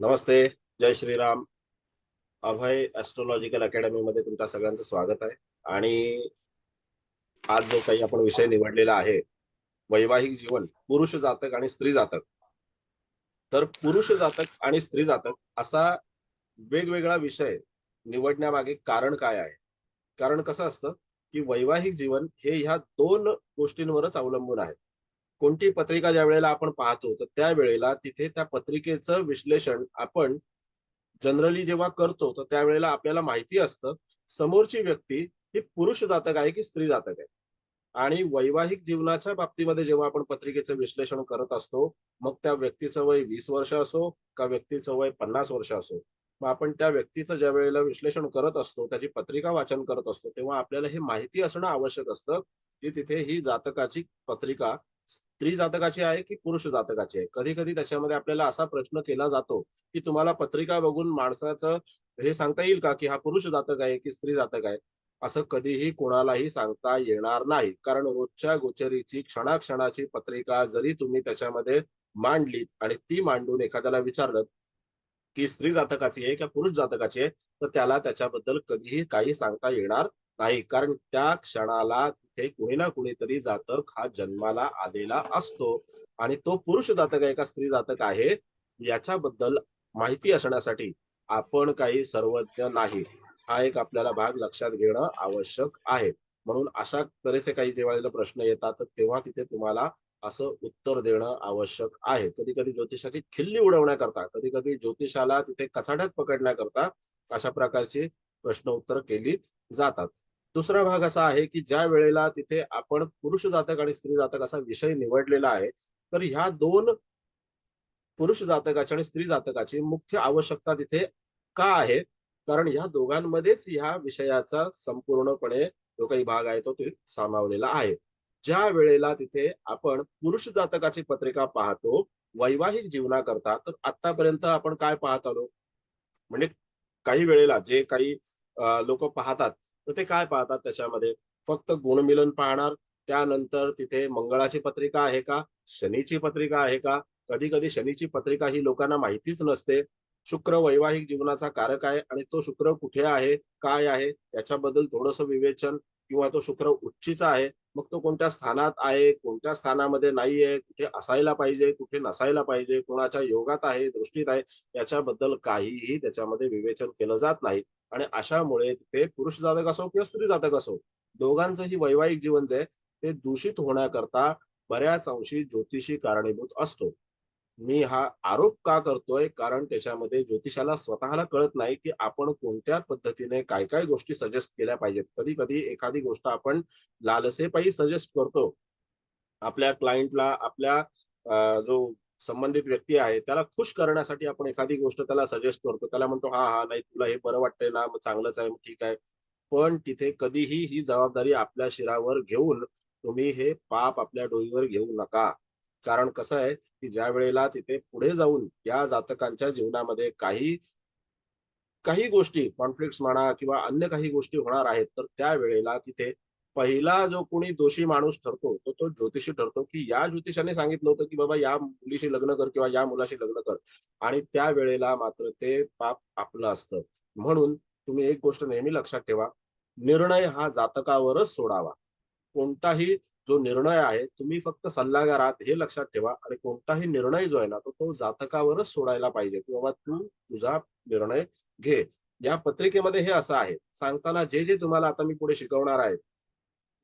नमस्ते. जय श्रीराम. अभय ॲस्ट्रोलॉजिकल academy मध्ये तुमच्या सगळ्यांचं स्वागत आहे. आणि आज जो काही आपण विषय निवडलेला आहे, वैवाहिक जीवन, पुरुष जातक आणि स्त्री जातक. तर पुरुष जातक आणि स्त्री जातक असा वेगवेगळा विषय निवडण्यामागे कारण काय आहे? कारण कसं असतं, की वैवाहिक जीवन हे ह्या 2 गोष्टींवरच अवलंबून आहे. कोणती पत्रिका ज्यावेळेला आपण पाहतो, तर त्यावेळेला तिथे त्या पत्रिकेचं विश्लेषण आपण जनरली जेव्हा करतो, तर त्यावेळेला आपल्याला माहिती असतं, समोरची व्यक्ती ही पुरुष जातक आहे की स्त्री जातक आहे. आणि वैवाहिक जीवनाच्या बाबतीमध्ये जेव्हा आपण पत्रिकेचं विश्लेषण करत असतो, मग त्या व्यक्तीचं वय 20 वर्ष असो, का व्यक्तीचं वय 50 वर्ष असो. मग आपण त्या व्यक्तीचं ज्यावेळेला विश्लेषण करत असतो, त्याची पत्रिका वाचन करत असतो, तेव्हा आपल्याला हे माहिती असणं आवश्यक असतं, की तिथे ही जातकाची पत्रिका स्त्री जातकाची आहे की पुरुष जातकाची आहे. कधी-कधी त्याच्यामध्ये आपल्याला असा प्रश्न केला जातो, की तुम्हाला पत्रिका बघून माणसाचं हे सांगता येईल का, की हा पुरुष जातक आहे की स्त्री जातक आहे? असं कधीही कोणालाही सांगता येणार नाही. कारण रोजच्या गोचरीची क्षणाक्षणाची पत्रिका जरी तुम्ही त्याच्यामध्ये मांडलीत आणि ती मांडून एखाद्याला विचारलं, की स्त्री जातकाची आहे किंवा पुरुष जातकाची आहे, तर त्याला त्याच्याबद्दल कधीही काही सांगता येणार नाही. कारण त्या क्षणाला तिथे कुणी ना कुणीतरी जातक हा जन्माला आलेला असतो आणि तो पुरुष जातक आहे का स्त्री जातक आहे, याच्याबद्दल माहिती असण्यासाठी आपण काही सर्वज्ञ नाही. हा एक आपल्याला भाग लक्षात घेणं आवश्यक आहे. म्हणून अशा तऱ्हेचे काही ज्यावेळेला प्रश्न येतात, तर तेव्हा तिथे तुम्हाला असं उत्तर देणं आवश्यक आहे. कधी-कधी ज्योतिषाची खिल्ली उडवण्याकरता, कधी-कधी ज्योतिषाला तिथे कचाट्यात पकडण्याकरता अशा प्रकारची प्रश्न उत्तर केली जातात. दुसरा भाग असा आहे, की ज्या वेळेला तिथे आपण पुरुष जातक आणि स्त्री जातक असा विषय निवडलेला आहे, तर ह्या 2 पुरुष जातकाची आणि स्त्री जातकाची मुख्य आवश्यकता तिथे का आहे? कारण ह्या दोघांमध्येच ह्या विषयाचा संपूर्णपणे जो काही भाग आहे तो ते सामावलेला आहे. ज्या वेळेला तिथे आपण पुरुष जातकाची पत्रिका पाहतो वैवाहिक जीवनाकरता, तर आत्तापर्यंत आपण काय पाहत आलो? म्हणजे काही वेळेला जे काही लोकं पाहतात, तर ते काय पाहतात त्याच्यामध्ये? फक्त गुणमिलन पाहणार, त्यानंतर तिथे मंगळाची पत्रिका आहे का? शनीची पत्रिका आहे का? कधी-कधी शनीची पत्रिका ही लोकांना माहितीच नसते. शुक्र वैवाहिक जीवनाचा कारक आहे आणि तो शुक्र कुठे आहे, काय आहे, याच्याबद्दल थोडंसं विवेचन किंवा तो शुक्र उच्चीचा आहे, मग तो कोणत्या स्थानात आहे, कोणत्या स्थानामध्ये नाहीये, कुठे असायला पाहिजे, कुठे नसायला पाहिजे, कोणाच्या योगात आहे, दृष्टीत आहे, याच्याबद्दल काहीही त्याच्यामध्ये विवेचन केलं जात नाही. आणि अशामुळे ते पुरुष जातक असो किंवा स्त्री जातक असो, दोघांचंही वैवाहिक जीवन जे आहे, ते दूषित होण्याकरता बऱ्याच अंशी ज्योतिषी कारणीभूत असतो. मी हा आरोप का करतोय? कारण त्याच्यामध्ये ज्योतिषाला स्वतःला कळत नाही, की आपण कोणत्या पद्धतीने काय-काय गोष्टी सजेस्ट केल्या पाहिजेत. कधी-कधी एखादी गोष्ट आपण लालसेपायी सजेस्ट करतो. आपल्या क्लायंटला आपल्या जो संबंधित व्यक्ती आहे, त्याला खुश करण्यासाठी आपण एखादी गोष्ट त्याला सजेस्ट करतो. त्याला म्हणतो, "हां, हां, नाही तुला हे बरं वाटतंय ना, मग चांगलंच आहे, मग ठीक आहे." पण तिथे कधीही ही जबाबदारी आपल्या शिरावर घेऊन तुम्ही हे पाप आपल्या डोईवर घेऊ नका. कारण कसं आहे, की ज्यावेळेला तिथे पुढे जाऊन या जातकांच्या जीवनामध्ये काही काही गोष्टी कॉन्फ्लिक्ट्स म्हणा किंवा अन्य काही गोष्टी होणार आहेत, तर त्यावेळेला तिथे पहिला जो कोणी दोषी माणूस ठरतो, तो तो ज्योतिषी ठरतो, की या ज्योतिषाने सांगितलं होतं, की बाबा या मुलीशी लग्न कर किंवा या मुलाशी लग्न कर आणि त्यावेळेला मात्र ते पाप आपलं असतं. म्हणून तुम्ही एक गोष्ट नेहमी लक्षात ठेवा, निर्णय हा जातकावरच सोडावा. कोणताही जो निर्णय आहे, तुम्ही फक्त सल्लागार आहात हे लक्षात ठेवा आणि कोणताही निर्णय जो आहे ना, तो जातकावरच सोडायला पाहिजे, की बाबा तू तुझा निर्णय घे. या पत्रिकेमध्ये हे असं आहे. सांगताना जे तुम्हाला आता मी पुढे शिकवणार आहे,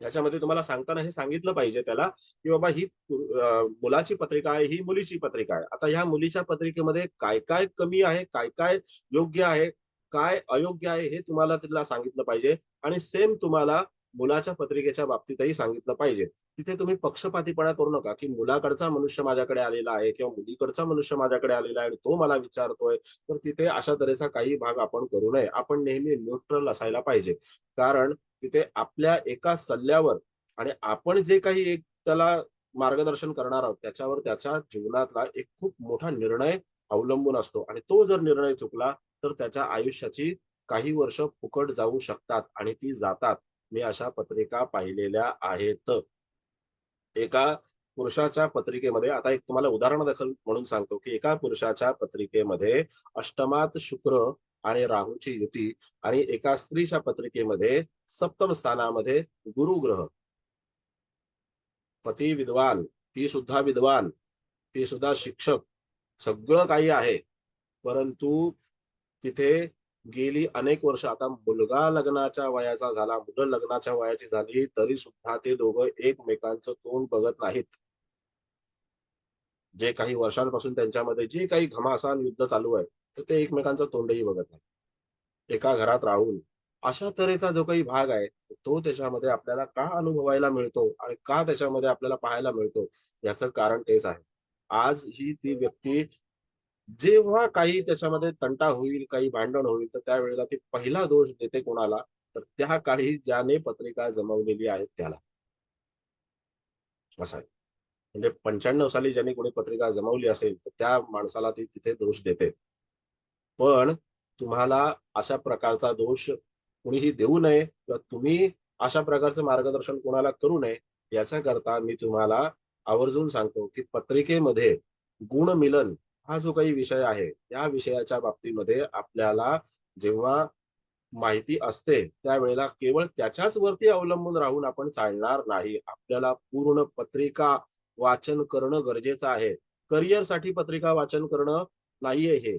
त्याच्यामध्ये तुम्हाला सांगताना हे सांगितलं पाहिजे त्याला, की बाबा ही मुलाची पत्रिका आहे, ही मुलीची पत्रिका आहे. आता ह्या मुलीच्या पत्रिकेमध्ये काय-काय कमी आहे, काय-काय योग्य आहे, काय अयोग्य आहे, हे तुम्हाला तिला सांगितलं पाहिजे आणि सेम तुम्हाला मुलाच्या पत्रिकेच्या बाबतीतही सांगितलं पाहिजे. तिथे तुम्ही पक्षपातीपणा करू नका, की मुलाकडचा मनुष्य माझ्याकडे आलेला आहे किंवा मुलीकडचा मनुष्य माझ्याकडे आलेला आहे आणि तो मला विचारतोय, तर तिथे अशा तऱ्हेचा काही भाग आपण करू नये. आपण नेहमी न्यूट्रल असायला पाहिजे. कारण तिथे आपल्या एका सल्ल्यावर आणि आपण जे काही एक त्याला मार्गदर्शन करणार आहोत, त्याच्यावर त्याच्या जीवनातला एक खूप मोठा निर्णय अवलंबून असतो आणि तो जर निर्णय चुकला, तर त्याच्या आयुष्याची काही वर्ष फुकट जाऊ शकतात आणि ती जातात. मी अशा पत्रिका पाहिलेल्या आहेत. एका पुरुषाच्या पत्रिकेमध्ये आता एक तुम्हाला उदाहरण दाखल म्हणून सांगतो, की एका पुरुषाच्या पत्रिकेमध्ये अष्टमात शुक्र आणि राहूची युती आणि एका स्त्रीच्या पत्रिकेमध्ये सप्तम स्थानामध्ये गुरु ग्रह. पती विद्वान, ती सुद्धा विद्वान, ती सुद्धा शिक्षक, सगळं काही आहे. परंतु तिथे गेली अनेक वर्ष आता मुलगा लग्नाच्या वयाचा झाला, मुलं लग्नाच्या वयाची झाली, तरी सुद्धा ते दोघं एकमेकांचं तोंड बघत नाहीत. जे काही वर्षांपासून त्यांच्यामध्ये जे काही घमासान युद्ध चालू आहे, तर ते एकमेकांचं तोंडही बघत नाही. एका घरात राहून अशा तऱ्हेचा जो काही भाग आहे, तो त्याच्यामध्ये आपल्याला का अनुभवायला मिळतो आणि का त्याच्यामध्ये आपल्याला पाहायला मिळतो, याचं कारण तेच आहे. आज ही ती व्यक्ती जेव्हा काही त्याच्यामध्ये तंटा होईल, काही भांडण होईल, तर त्यावेळेला ती पहिला दोष देते कोणाला? तर त्या काळी ज्याने पत्रिका जमवलेली आहे त्याला. असं आहे. म्हणजे 95 साली ज्यांनी कोणी पत्रिका जमवली असेल, तर त्या माणसाला ती तिथे दोष देते. पण तुम्हाला अशा प्रकारचा दोष कुणीही देऊ नये किंवा तुम्ही अशा प्रकारचं मार्गदर्शन कोणाला करू नये, याच्याकरता मी तुम्हाला आवर्जून सांगतो, की पत्रिकेमध्ये गुणमिलन हा जो काही विषय आहे, या विषयाच्या बाबतीमध्ये आपल्याला जेव्हा माहिती असते, त्यावेळेला केवळ त्याच्याच वरती अवलंबून राहून आपण चालणार नाही. आपल्याला पूर्ण पत्रिका वाचन करणं गरजेचं आहे. करिअरसाठी पत्रिका वाचन करणं नाहीये हे.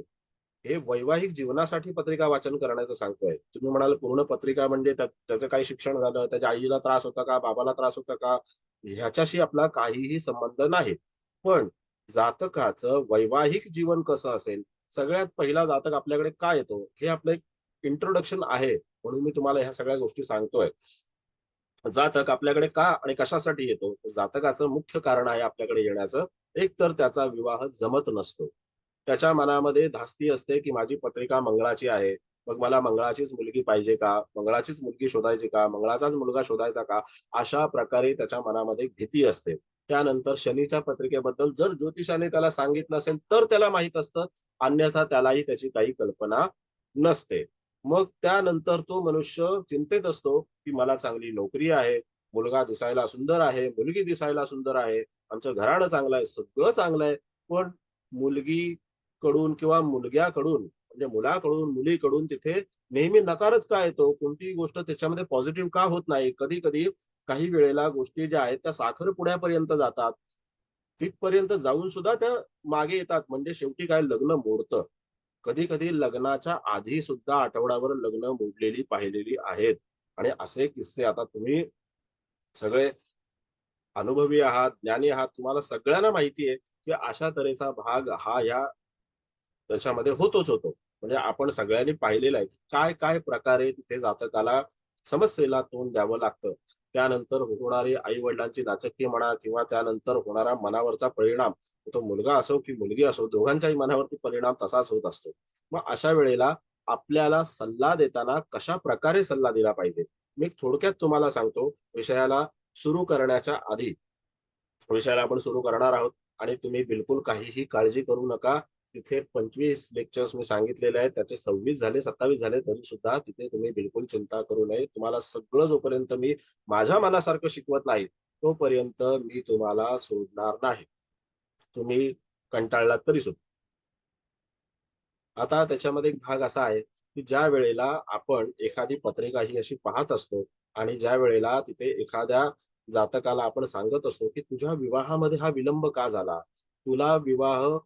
हे वैवाहिक जीवनासाठी पत्रिका वाचन करण्याचं सांगतोय. तुम्ही म्हणाल पूर्ण पत्रिका म्हणजे त्याचं काही शिक्षण झालं, त्याच्या आईला त्रास होता का, बाबाला त्रास होता का, ह्याच्याशी आपला काहीही संबंध नाही. पण जातकाचं वैवाहिक जीवन कसं असेल, सगळ्यात पहिला जातक आपल्याकडे का येतो, हे आपलं एक इंट्रोडक्शन आहे. म्हणून मी तुम्हाला ह्या सगळ्या गोष्टी सांगतोय. जातक आपल्याकडे का आणि कशासाठी येतो? तर जातकाचं मुख्य कारण आहे आपल्याकडे येण्याचं, एक तर त्याचा विवाह जमत नसतो. त्याच्या मनामध्ये धास्ती असते, की माझी पत्रिका मंगळाची आहे. मग मला मंगळाचीच मुलगी पाहिजे का? मंगळाचीच मुलगी शोधायची का? मंगळाचाच मुलगा शोधायचा का? अशा प्रकारे त्याच्या मनामध्ये भीती असते. त्यानंतर शनीच्या पत्रिकेबद्दल जर ज्योतिषाने त्याला सांगितलं असेल, तर त्याला माहीत असतं. अन्यथा त्यालाही त्याची काही कल्पना नसते. मग त्यानंतर तो मनुष्य चिंतेत असतो, की मला चांगली नोकरी आहे, मुलगा दिसायला सुंदर आहे, मुलगी दिसायला सुंदर आहे, आमचं घराणं चांगलं आहे, सगळं चांगलं आहे. पण मुलगीकडून किंवा मुलग्याकडून म्हणजे मुलाकडून, मुलीकडून तिथे नेहमी नकारच का येतो? कोणतीही गोष्ट त्याच्यामध्ये पॉझिटिव्ह का होत नाही? कधी-कधी काही वेळेला गोष्टी ज्या आहेत त्या साखरपुड्यापर्यंत जातात. तिथपर्यंत जाऊन सुद्धा त्या मागे येतात. म्हणजे शेवटी काय लग्न मोडतं. कधी-कधी लग्नाच्या आधी सुद्धा आठवड्याभर लग्न मोडलेली पाहिलेली आहेत. आणि असे किस्से आता तुम्ही सगळे अनुभवी आहात, ज्ञानी आहात. तुम्हाला सगळ्यांना माहिती आहे, की अशा तऱ्हेचा भाग हा या त्याच्यामध्ये होतोच होतो. म्हणजे आपण सगळ्यांनी पाहिलेलं आहे, की काय-काय प्रकारे तिथे जातकाला समस्येला तोंड द्यावं लागतं. त्यानंतर होणारी आई-वडिलांची नाचक्की म्हणा किंवा त्यानंतर होणारा मनावरचा परिणाम, तो मुलगा असो की मुलगी असो, दोघांच्याही मनावरती परिणाम तसाच होत असतो. मग अशा वेळेला आपल्याला सल्ला देताना कशाप्रकारे सल्ला दिला पाहिजे? मी थोडक्यात तुम्हाला सांगतो, विषयाला सुरू करण्याच्या आधी. विषयाला आपण सुरू करणार आहोत आणि तुम्ही बिलकुल काहीही काळजी करू नका. तिथे 25 लेक्चर्स मी सांगितलेले आहेत. त्याचे 26 झाले, 27 झाले तरी सुद्धा तिथे तुम्ही बिलकुल चिंता करू नये. तुम्हाला सगळं जोपर्यंत मी माझ्या मनासारखं शिकवत नाही, तोपर्यंत मी तुम्हाला सोडणार नाही. तुम्ही कंटाळलात तरी सुद्धा. आता त्याच्यामध्ये एक भाग असा आहे, की ज्या वेळेला आपण एखादी पत्रिका ही अशी पाहत असतो आणि ज्या वेळेला तिथे एखाद्या जातकाला आपण सांगत असतो, की तुझ्या विवाहामध्ये हा विलंब का झाला? तुला विवाह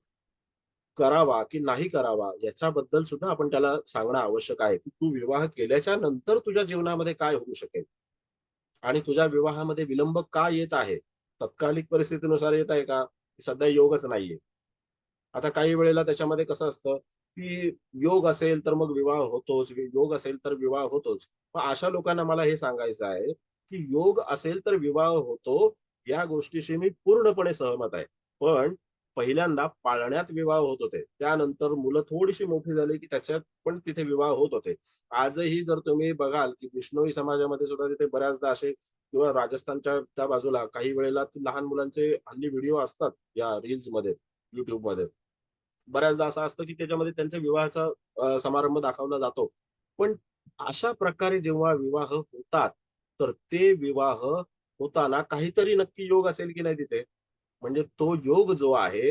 करावा की नाही करावा याच्याबद्दल सुद्धा आपण त्याला सांगणं आवश्यक आहे, की तू विवाह केल्याच्या नंतर तुझ्या जीवनामध्ये काय होऊ शकेल आणि तुझ्या विवाहामध्ये विलंब का येत आहे? तत्कालिक परिस्थितीनुसार येत आहे का? सध्या योगच नाहीये. आता काही वेळेला त्याच्यामध्ये कसं असतं, की योग असेल तर मग विवाह होतोच, योग असेल तर विवाह होतोच. मग अशा लोकांना मला हे सांगायचं आहे, की योग असेल तर विवाह होतो, या गोष्टीशी मी पूर्णपणे सहमत आहे. पण पहिल्यांदा पाळण्यात विवाह होत होते. त्यानंतर मुलं थोडीशी मोठी झाली, की त्याच्यात पण तिथे विवाह होत होते. आजही जर तुम्ही बघाल, की बिश्नोई समाजामध्ये सुद्धा तिथे बऱ्याचदा असे किंवा राजस्थानच्या त्या बाजूला काही वेळेला लहान मुलांचे हल्ली व्हिडिओ असतात या रील्समध्ये, YouTubeमध्ये. बऱ्याचदा असं असतं, की त्याच्यामध्ये त्यांच्या विवाहाचा समारंभ दाखवला जातो. पण अशा प्रकारे जेव्हा विवाह होतात, तर ते विवाह होताना काहीतरी नक्की योग असेल की नाही तिथे? म्हणजे तो योग जो आहे,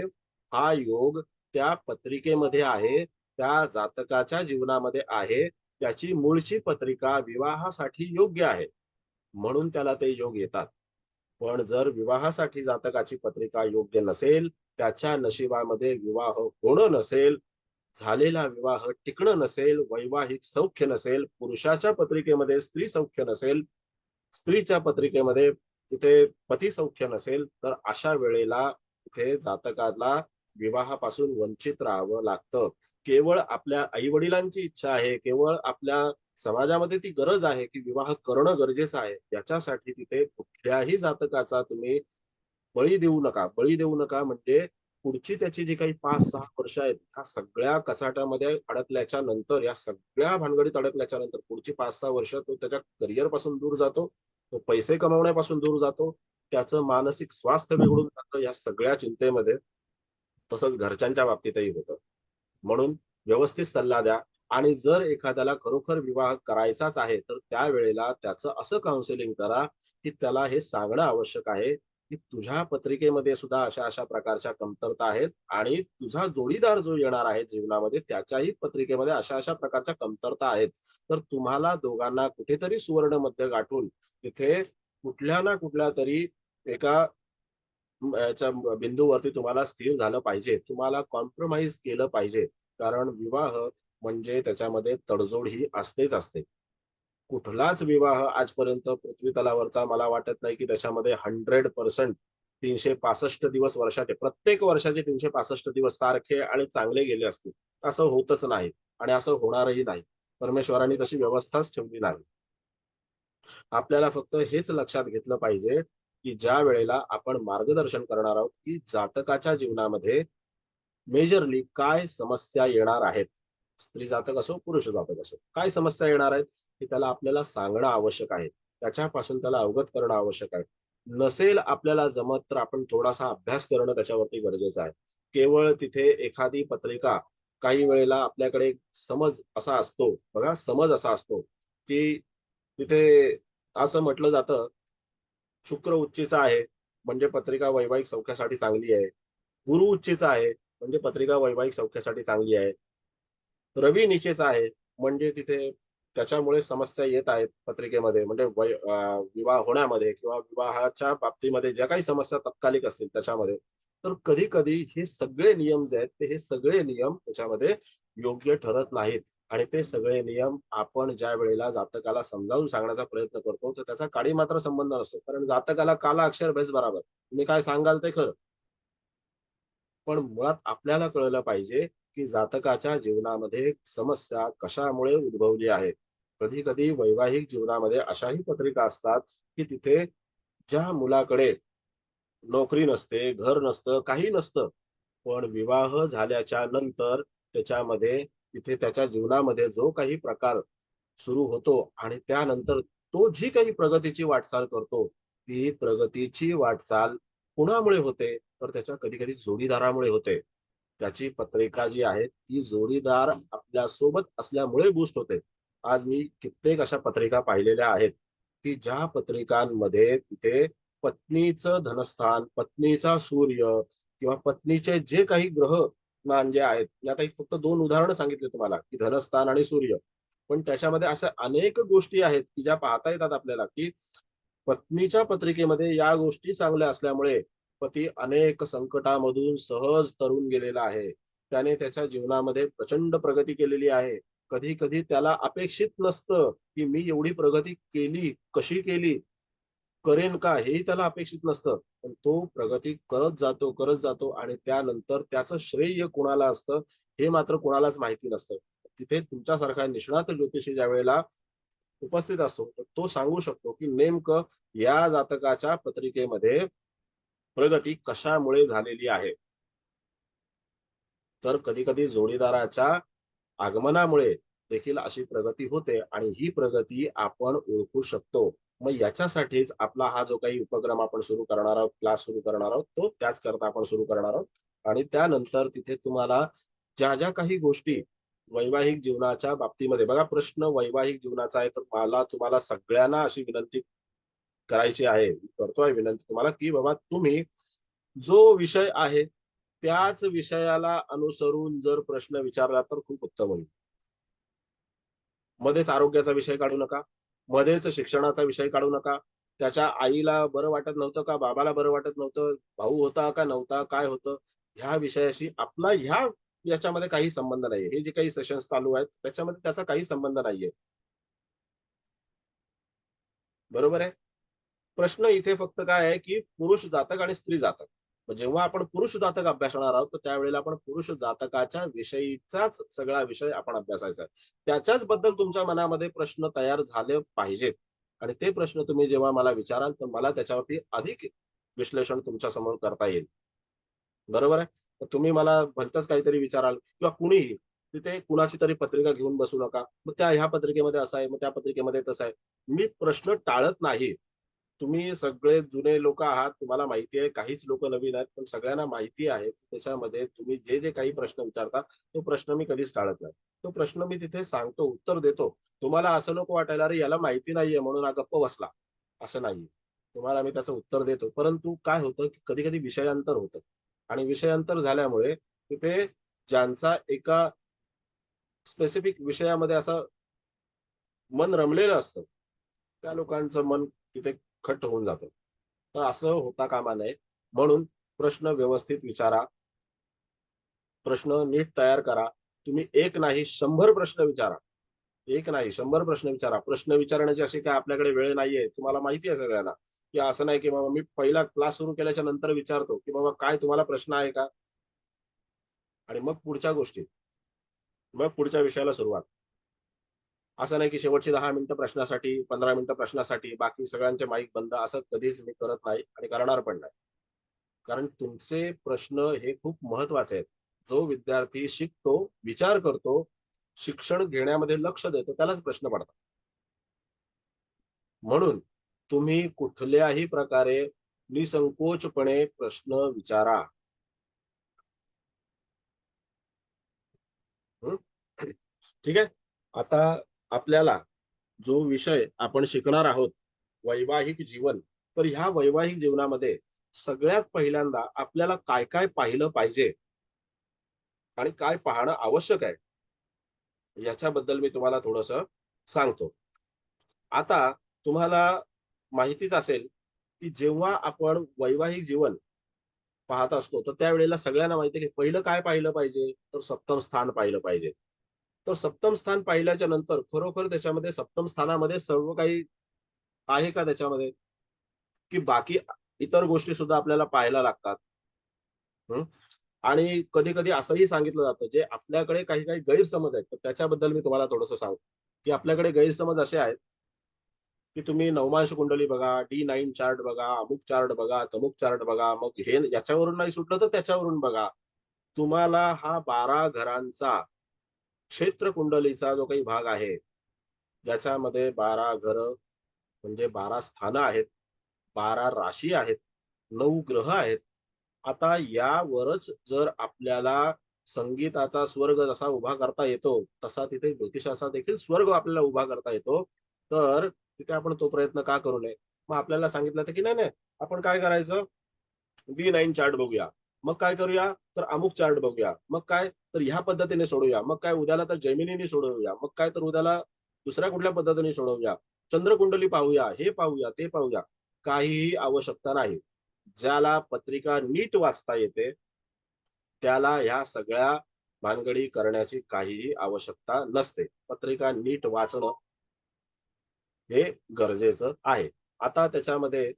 हा योग त्या पत्रिकेमध्ये आहे, त्या जातकाच्या जीवनामध्ये आहे. त्याची मूळची पत्रिका विवाहासाठी योग्य आहे. म्हणून त्याला ते योग येतात. पण जर विवाहासाठी जातकाची पत्रिका योग्य नसेल, त्याच्या नशिबामध्ये विवाह होणं नसेल, झालेला विवाह टिकणं नसेल, वैवाहिक सौख्य नसेल, पुरुषाच्या पत्रिकेमध्ये स्त्री सौख्य नसेल, स्त्रीच्या पत्रिकेमध्ये तिथे पती सौख्य नसेल, तर अशा वेळेला तिथे जातकाला विवाहापासून वंचित राहावं लागतं. केवळ आपल्या आई-वडिलांची इच्छा आहे, केवळ आपल्या समाजामध्ये ती गरज आहे, की विवाह करणं गरजेचं आहे. याच्यासाठी तिथे कुठल्याही जातकाचा तुम्ही बळी देऊ नका. बळी देऊ नका म्हणजे पुढची त्याची जी काही 5-6 वर्ष आहेत, ह्या सगळ्या कचाट्यामध्ये अडकल्याच्या नंतर, या सगळ्या भानगडीत अडकल्याच्या नंतर पुढची 5-6 वर्ष तो त्याच्या करिअरपासून दूर जातो. तो पैसे कमावण्यापासून दूर जातो. त्याचं मानसिक स्वास्थ्य बिघडून जातं या सगळ्या चिंतेमध्ये. तसंच घरच्यांच्या बाबतीतही होतं. म्हणून व्यवस्थित सल्ला द्या आणि जर एखाद्याला खरोखर विवाह करायचाच आहे, तर त्यावेळेला त्याचं असं काउन्सिलिंग करा, की त्याला हे सांगणं आवश्यक आहे, की तुझ्या पत्रिकेमध्ये सुद्धा अशा-अशा प्रकारच्या कमतरता आहेत आणि तुझा जोडीदार जो येणार आहे जीवनामध्ये त्याच्याही पत्रिकेमध्ये अशा-अशा प्रकारच्या कमतरता आहेत. तर तुम्हाला दोघांना कुठेतरी सुवर्ण मध्य गाठून तिथे कुठल्या ना कुठल्यातरी एका याच्या बिंदूवरती तुम्हाला स्थिर झालं पाहिजे. तुम्हाला कॉम्प्रोमाईज केलं पाहिजे. कारण विवाह म्हणजे त्याच्यामध्ये तडजोड ही असतेच असते. कुठलाच विवाह आजपर्यंत पृथ्वी तलावरचा मला वाटत नाही, की त्याच्यामध्ये 100% 365 दिवस वर्षाचे प्रत्येक वर्षाचे 365 दिवस सारखे आणि चांगले गेले असतील. असं होतच नाही आणि असं होणारही नाही. परमेश्वराने तशी व्यवस्थाच ठेवली नाही. आपल्याला फक्त हेच लक्षात घेतलं पाहिजे, की ज्या वेळेला आपण मार्गदर्शन करणार आहोत, की जातकाच्या जीवनामध्ये मेजरली काय समस्या येणार आहेत. स्त्री जातक असो, पुरुष जातक असो. काय समस्या येणार आहेत, हे त्याला आपल्याला सांगणं आवश्यक आहे. त्याच्यापासून त्याला अवगत करणं आवश्यक आहे. नसेल आपल्याला जमत, तर आपण थोडासा अभ्यास करणं त्याच्यावरती गरजेचं आहे. केवळ तिथे एखादी पत्रिका काही वेळेला आपल्याकडे समज असा असतो, बघा समज असा असतो, की तिथे असं म्हटलं जातं, शुक्र उच्चीचा आहे, म्हणजे पत्रिका वैवाहिक सौख्यासाठी चांगली आहे. गुरु उच्चीचा आहे, म्हणजे पत्रिका वैवाहिक सौख्यासाठी चांगली आहे. रवी नीचेचा आहे, म्हणजे तिथे त्याच्यामुळे समस्या येत आहेत पत्रिकेमध्ये म्हणजे विवाह होण्यामध्ये किंवा विवाहाच्या बाबतीमध्ये ज्या काही समस्या तात्कालिक असतील त्याच्यामध्ये. तर कधी-कधी हे सगळे नियम जे आहेत, ते हे सगळे नियम त्याच्यामध्ये योग्य ठरत नाहीत आणि ते सगळे नियम आपण ज्या वेळेला जातकाला समजावून सांगण्याचा प्रयत्न करतो, तर त्याचा काडीमात्र संबंध नसतो. कारण जातकाला काला अक्षर बेस बराबर. तुम्ही काय सांगाल ते खरं. पण मुळात आपल्याला कळलं पाहिजे, की जातकाच्या जीवनामध्ये समस्या कशामुळे उद्भवली आहे. कधी-कधी वैवाहिक जीवनामध्ये अशाही पत्रिका असतात, की तिथे ज्या मुलाकडे नोकरी नसते, घर नसतं, काही नसतं. पण विवाह झाल्याच्या नंतर त्याच्यामध्ये तिथे त्याच्या जीवनामध्ये जो काही प्रकार सुरू होतो आणि त्यानंतर तो जी काही प्रगतीची वाटचाल करतो, ती प्रगतीची वाटचाल कुणामुळे होते? तर त्याच्या कधी-कधी जोडीदारामुळे होते. त्याची पत्रिका जी आहे, ती जोडीदार आपल्यासोबत असल्यामुळे बूस्ट होते. आज मी कित्येक अशा पत्रिका पाहिलेल्या आहेत, की ज्या पत्रिकांमध्ये तिथे पत्नीचं धनस्थान, पत्नीचा सूर्य किंवा पत्नीचे जे काही ग्रहमान जे आहेत, मी आता एक फक्त 2 उदाहरणं सांगितली तुम्हाला, की धनस्थान आणि सूर्य. पण त्याच्यामध्ये अशा अनेक गोष्टी आहेत, की ज्या पाहता येतात आपल्याला, की पत्नीच्या पत्रिकेमध्ये या गोष्टी चांगल्या असल्यामुळे पती अनेक संकटामधून सहज तरून गेलेला आहे. त्याने त्याच्या जीवनामध्ये प्रचंड प्रगती केलेली आहे. कधी-कधी त्याला अपेक्षित नसतं, की मी एवढी प्रगती केली, कशी केली? करेन का? हेही त्याला अपेक्षित नसतं. पण तो प्रगती करत जातो आणि त्यानंतर त्याचं श्रेय कुणाला असतं, हे मात्र कुणालाच माहिती नसतं. तिथे तुमच्यासारखा निष्णात ज्योतिषी ज्यावेळेला उपस्थित असतो, तर तो सांगू शकतो, की नेमकं या जातकाच्या पत्रिकेमध्ये प्रगती कशामुळे झालेली आहे. तर कधी-कधी जोडीदाराच्या आगमनामुळे देखील अशी प्रगती होते आणि ही प्रगती आपण ओळखू शकतो. मग याच्यासाठीच आपला हा जो काही उपक्रम आपण सुरू करणार आहोत, क्लास सुरू करणार आहोत, तो त्याच करता आपण सुरू करणार आहोत. आणि त्यानंतर तिथे तुम्हाला ज्या काही गोष्टी वैवाहिक जीवनाच्या बाबतीमध्ये बघा प्रश्न वैवाहिक जीवनाचा आहे, तर मला तुम्हाला सगळ्यांना अशी विनंती करायची आहे. करतोय विनंती तुम्हाला, की बाबा तुम्ही जो विषय आहे त्याच विषयाला अनुसरून जर प्रश्न विचारला तर खूप उत्तम होईल. मध्येच आरोग्याचा विषय काढू नका, मध्येच शिक्षणाचा विषय काढू नका. त्याच्या आईला बरं वाटत नव्हतं का, बाबाला बरं वाटत नव्हतं, भाऊ होता का नव्हता, काय होतं, ह्या विषयाशी आपला याच्यामध्ये काही संबंध नाहीये. हे जे काही सेशन्स चालू आहेत त्याच्यामध्ये त्याचा काही संबंध नाहीये. बरोबर आहे. प्रश्न इथे फक्त काय आहे, की पुरुष जातक आणि स्त्री जातक. मग जेव्हा आपण पुरुष जातक अभ्यासणार आहोत, तर त्यावेळेला आपण पुरुष जातकाच्या विषयीचाच सगळा विषय आपण अभ्यासायचा आहे. त्याच्याच बद्दल तुमच्या मनामध्ये प्रश्न तयार झाले पाहिजेत आणि ते प्रश्न तुम्ही जेव्हा मला विचाराल, तर मला त्याच्यावरती अधिक विश्लेषण तुमच्या समोर करता येईल. बरोबर आहे. तर तुम्ही मला भलतंच काहीतरी विचाराल किंवा कुणीही तिथे कुणाची तरी पत्रिका घेऊन बसू नका. मग ह्या पत्रिकेमध्ये असं आहे, मग त्या पत्रिकेमध्ये तसं आहे. मी प्रश्न टाळत नाही. तुम्ही सगळे जुने लोक आहात, तुम्हाला माहिती आहे. काहीच लोक नवीन आहेत, पण सगळ्यांना माहिती आहे. त्याच्यामध्ये तुम्ही जे काही प्रश्न विचारता, तो प्रश्न मी कधीच टाळत नाही. तो प्रश्न मी तिथे सांगतो, उत्तर देतो. तुम्हाला असं नको वाटायला, अरे याला माहिती नाहीये म्हणून हा गप्प बसला. असं नाहीये. तुम्हाला मी त्याचं उत्तर देतो. परंतु काय होतं, की कधी-कधी विषयांतर होतं आणि विषयांतर झाल्यामुळे तिथे ज्यांचा एका स्पेसिफिक विषयामध्ये असं मन रमलेलं असतं, त्या लोकांचं मन तिथे खट्ट होऊन जातं. तर असं होता कामा नये. म्हणून प्रश्न व्यवस्थित विचारा. प्रश्न नीट तयार करा. तुम्ही एक नाही 100 प्रश्न विचारा. एक नाही 100 प्रश्न विचारा. प्रश्न विचारण्याची अशी काय आपल्याकडे वेळ नाहीये. तुम्हाला माहिती आहे सगळ्यांना, की असं नाही की बाबा मी पहिला क्लास सुरू केल्याच्या नंतर विचारतो, की बाबा काय तुम्हाला प्रश्न आहे का? आणि मग पुढच्या गोष्टी. मग पुढच्या विषयाला सुरुवात. असं नाही की शेवटची 10 मिनिटं प्रश्नासाठी, 15 मिनिटं प्रश्नासाठी, बाकी सगळ्यांचे माईक बंद असं कधीच मी करत नाही आणि करणार पण नाही. कारण तुमचे प्रश्न हे खूप महत्वाचे आहेत. जो विद्यार्थी शिकतो, विचार करतो, शिक्षण घेण्यामध्ये लक्ष देतो, त्यालाच प्रश्न पडतात. म्हणून तुम्ही कुठल्याही प्रकारे निसंकोचपणे प्रश्न विचारा. हं? ठीक आहे. आता आपल्याला जो विषय आपण शिकणार आहोत, वैवाहिक जीवन. तर ह्या वैवाहिक जीवनामध्ये सगळ्यात पहिल्यांदा आपल्याला काय-काय पाहिलं पाहिजे आणि काय पाहणं आवश्यक आहे, याच्याबद्दल मी तुम्हाला थोडंसं सांगतो. आता तुम्हाला माहितीच असेल, की जेव्हा आपण वैवाहिक जीवन पाहत असतो, तर त्यावेळेला सगळ्यांना माहिती आहे, की पहिलं काय पाहिलं पाहिजे, तर सप्तम स्थान पाहिलं पाहिजे. तर सप्तम स्थान पाहिल्याच्या नंतर खरोखर त्याच्यामध्ये सप्तम स्थानामध्ये सर्व काही आहे का त्याच्यामध्ये? की बाकी इतर गोष्टी सुद्धा आपल्याला पाहायला लागतात. हं. आणि कधी-कधी असंही सांगितलं जातं, जे आपल्याकडे काही-काही गैरसमज आहेत, तर त्याच्याबद्दल मी तुम्हाला थोडंसं सांगतो, की आपल्याकडे गैरसमज असे आहेत, की तुम्ही नवमांश कुंडली बघा, D9 चार्ट बघा, अमुक चार्ट बघा, तमुक चार्ट बघा, मग हे याच्यावरून नाही सुटलं तर त्याच्यावरून बघा. तुम्हाला हा 12 घरांचा क्षेत्र कुंडलीचा जो काही भाग आहे, ज्याच्यामध्ये 12 घरं म्हणजे 12 स्थानं आहेत, 12 राशी आहेत, 9 ग्रह आहेत. आता यावरच जर आपल्याला संगीताचा स्वर्ग जसा उभा करता येतो, तसा तिथे ज्योतिषाचा देखील स्वर्ग आपल्याला उभा करता येतो. तर तिथे आपण तो प्रयत्न का करू नये? मग आपल्याला सांगितलं होतं, की नाही, नाही, आपण काय करायचं? D9 चार्ट बघूया. मग काय करूया? तर अमुक चार्ट बघूया. मग काय? तर ह्या पद्धतीने सोडवूया. मग काय उद्याला तर जेमिनीने सोडवूया. मग काय तर उद्याला दुसऱ्या कुठल्या पद्धतीने सोडवूया. चंद्रकुंडली पाहूया, हे पाहूया, ते पाहूया. काहीही आवश्यकता नाही. ज्याला पत्रिका नीट वाचता येते, त्याला ह्या सगळ्या भानगडी करण्याची काहीही आवश्यकता नसते. पत्रिका नीट वाचणं हे गरजेचं आहे. आता त्याच्यामध्ये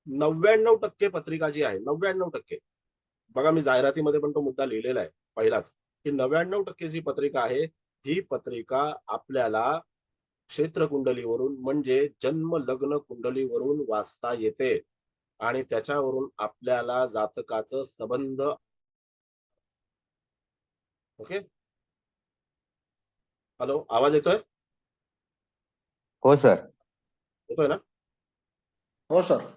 99% पत्रिका जी आहे, 99% बघा मी जाहिरातीमध्ये पण तो मुद्दा लिहिलेला आहे पहिलाच, की 99% जी पत्रिका आहे, ही पत्रिका आपल्याला क्षेत्र कुंडलीवरून म्हणजे जन्म लग्न कुंडलीवरून वाचता येते आणि त्याच्यावरून आपल्याला जातकाचं संबंध. ओके. हॅलो, आवाज येतोय? हो सर. येतोय ना? हो सर.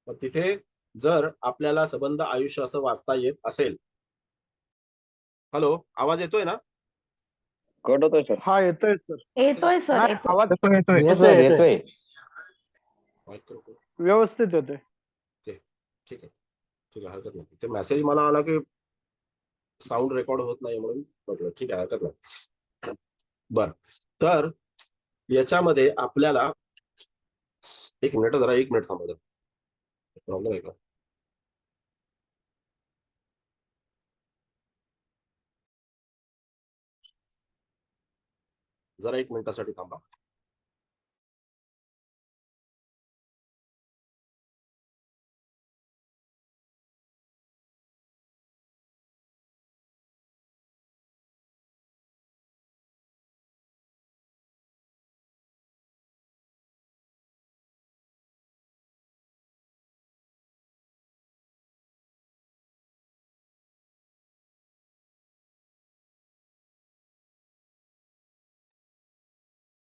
मग तिथे जर आपल्याला संबंध आयुष्य असं वाचता येत असेल. हॅलो, आवाज येतोय ना? कट होतोय सर. हा येतोय सर. येतोय सर, हा, येतोय. आवाज येतोय येतोय, येतोय. मायक्रोफोन. व्यवस्थित येतोय. ओके. ठीक आहे, ठीक आहे, हरकत नाही. ते मेसेज मला आला की साऊंड रेकॉर्ड होत नाही म्हणून म्हटलं ठीक आहे, हरकत नाही. बर, तर याच्यामध्ये आपल्याला एक मिनिट, जरा एक मिनिट थांबा, प्रॉब्लेम आहे का? जरा एक मिनिटासाठी थांबा.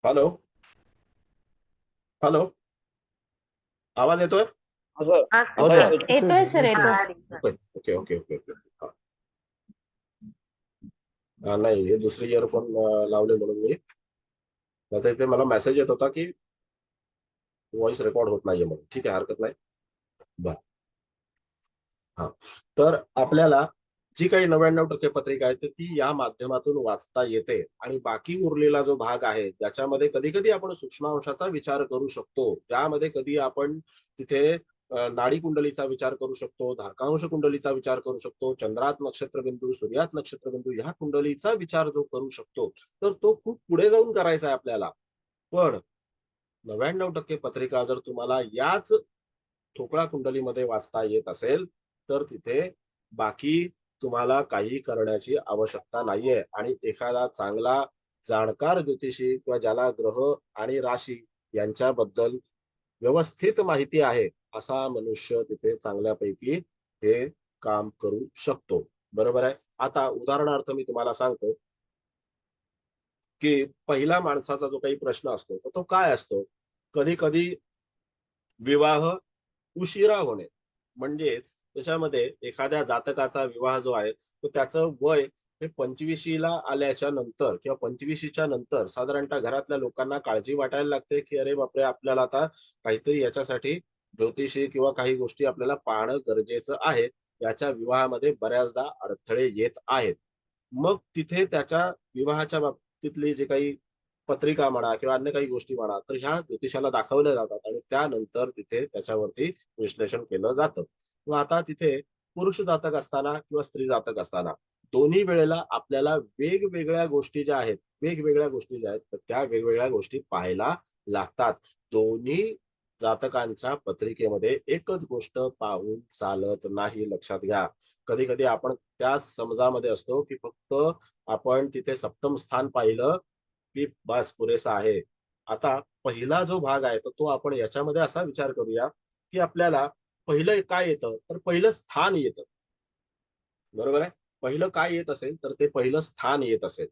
हॅलो, हॅलो, आवाज येतोय? हो सर. हो हो सर. सर. येतोय सर, येतोय. Okay okay okay okay. नाही, हे दुसरे इयरफोन लावले म्हणून मी, आता इथे मला मेसेज येत होता की व्हॉइस रेकॉर्ड होत नाहीये म्हणून. ठीक आहे, हरकत नाही. बर, हा, तर आपल्याला जी काही 99% पत्रिका आहे तर ती या माध्यमातून वाचता येते. आणि बाकी उरलेला जो भाग आहे ज्याच्यामध्ये कधी कधी आपण सूक्ष्मांशाचा विचार करू शकतो, त्यामध्ये कधी आपण तिथे नाडी कुंडलीचा विचार करू शकतो, धारकांश कुंडलीचा विचार करू शकतो, चंद्रात नक्षत्रबिंदू, सूर्यात नक्षत्रबिंदू ह्या कुंडलीचा विचार जो करू शकतो, तर तो खूप पुढे जाऊन करायचा आहे आपल्याला. पण 99% पत्रिका जर तुम्हाला याच ठोकळा कुंडलीमध्ये वाचता येत असेल तर तिथे बाकी तुम्हाला काही करण्याची आवश्यकता नाहीये. आणि एखादा चांगला जाणकार ज्योतिषी किंवा ज्याला ग्रह आणि राशी यांच्याबद्दल व्यवस्थित माहिती आहे असा मनुष्य तिथे चांगल्यापैकी हे काम करू शकतो. बरोबर आहे. आता उदाहरणार्थ मी तुम्हाला सांगतो की पहिला माणसाचा जो काही प्रश्न असतो तो काय असतो. कधी कधी विवाह उशिरा होणे, म्हणजेच त्याच्यामध्ये एखाद्या जातकाचा विवाह जो आहे तो त्याचं वय हे 25शीला आल्याच्या नंतर किंवा 25शीच्या नंतर साधारणतः घरातल्या लोकांना काळजी वाटायला लागते की अरे बापरे, आपल्याला आता काहीतरी याच्यासाठी ज्योतिषी किंवा काही गोष्टी आपल्याला पाहणं गरजेचं आहे. याच्या विवाहामध्ये बऱ्याचदा अडथळे येत आहेत. मग तिथे त्याच्या विवाहाच्या बाबतीतली जे काही पत्रिका म्हणा किंवा अन्य काही गोष्टी म्हणा तर ह्या ज्योतिषाला दाखवल्या जातात आणि त्यानंतर तिथे त्याच्यावरती विश्लेषण केलं जातं. मग आता तिथे पुरुष जातक असताना किंवा स्त्री जातक असताना दोन्ही वेळेला आपल्याला वेगवेगळ्या गोष्टी ज्या आहेत, वेगवेगळ्या गोष्टी ज्या आहेत तर त्या वेगवेगळ्या गोष्टी पाहायला लागतात. दोन्ही जातकांच्या पत्रिकेमध्ये एकच गोष्ट पाहून चालत नाही, लक्षात घ्या. कधी कधी आपण त्याच समजामध्ये असतो की फक्त आपण तिथे सप्तम स्थान पाहिलं की बस पुरेसा आहे. आता पहिला जो भाग आहे तर तो आपण याच्यामध्ये असा विचार करूया की आपल्याला पहिलं काय येतं, तर पहिलं स्थान येतं. बरोबर आहे. पहिलं काय येत असेल तर ते पहिलं स्थान येत असेल.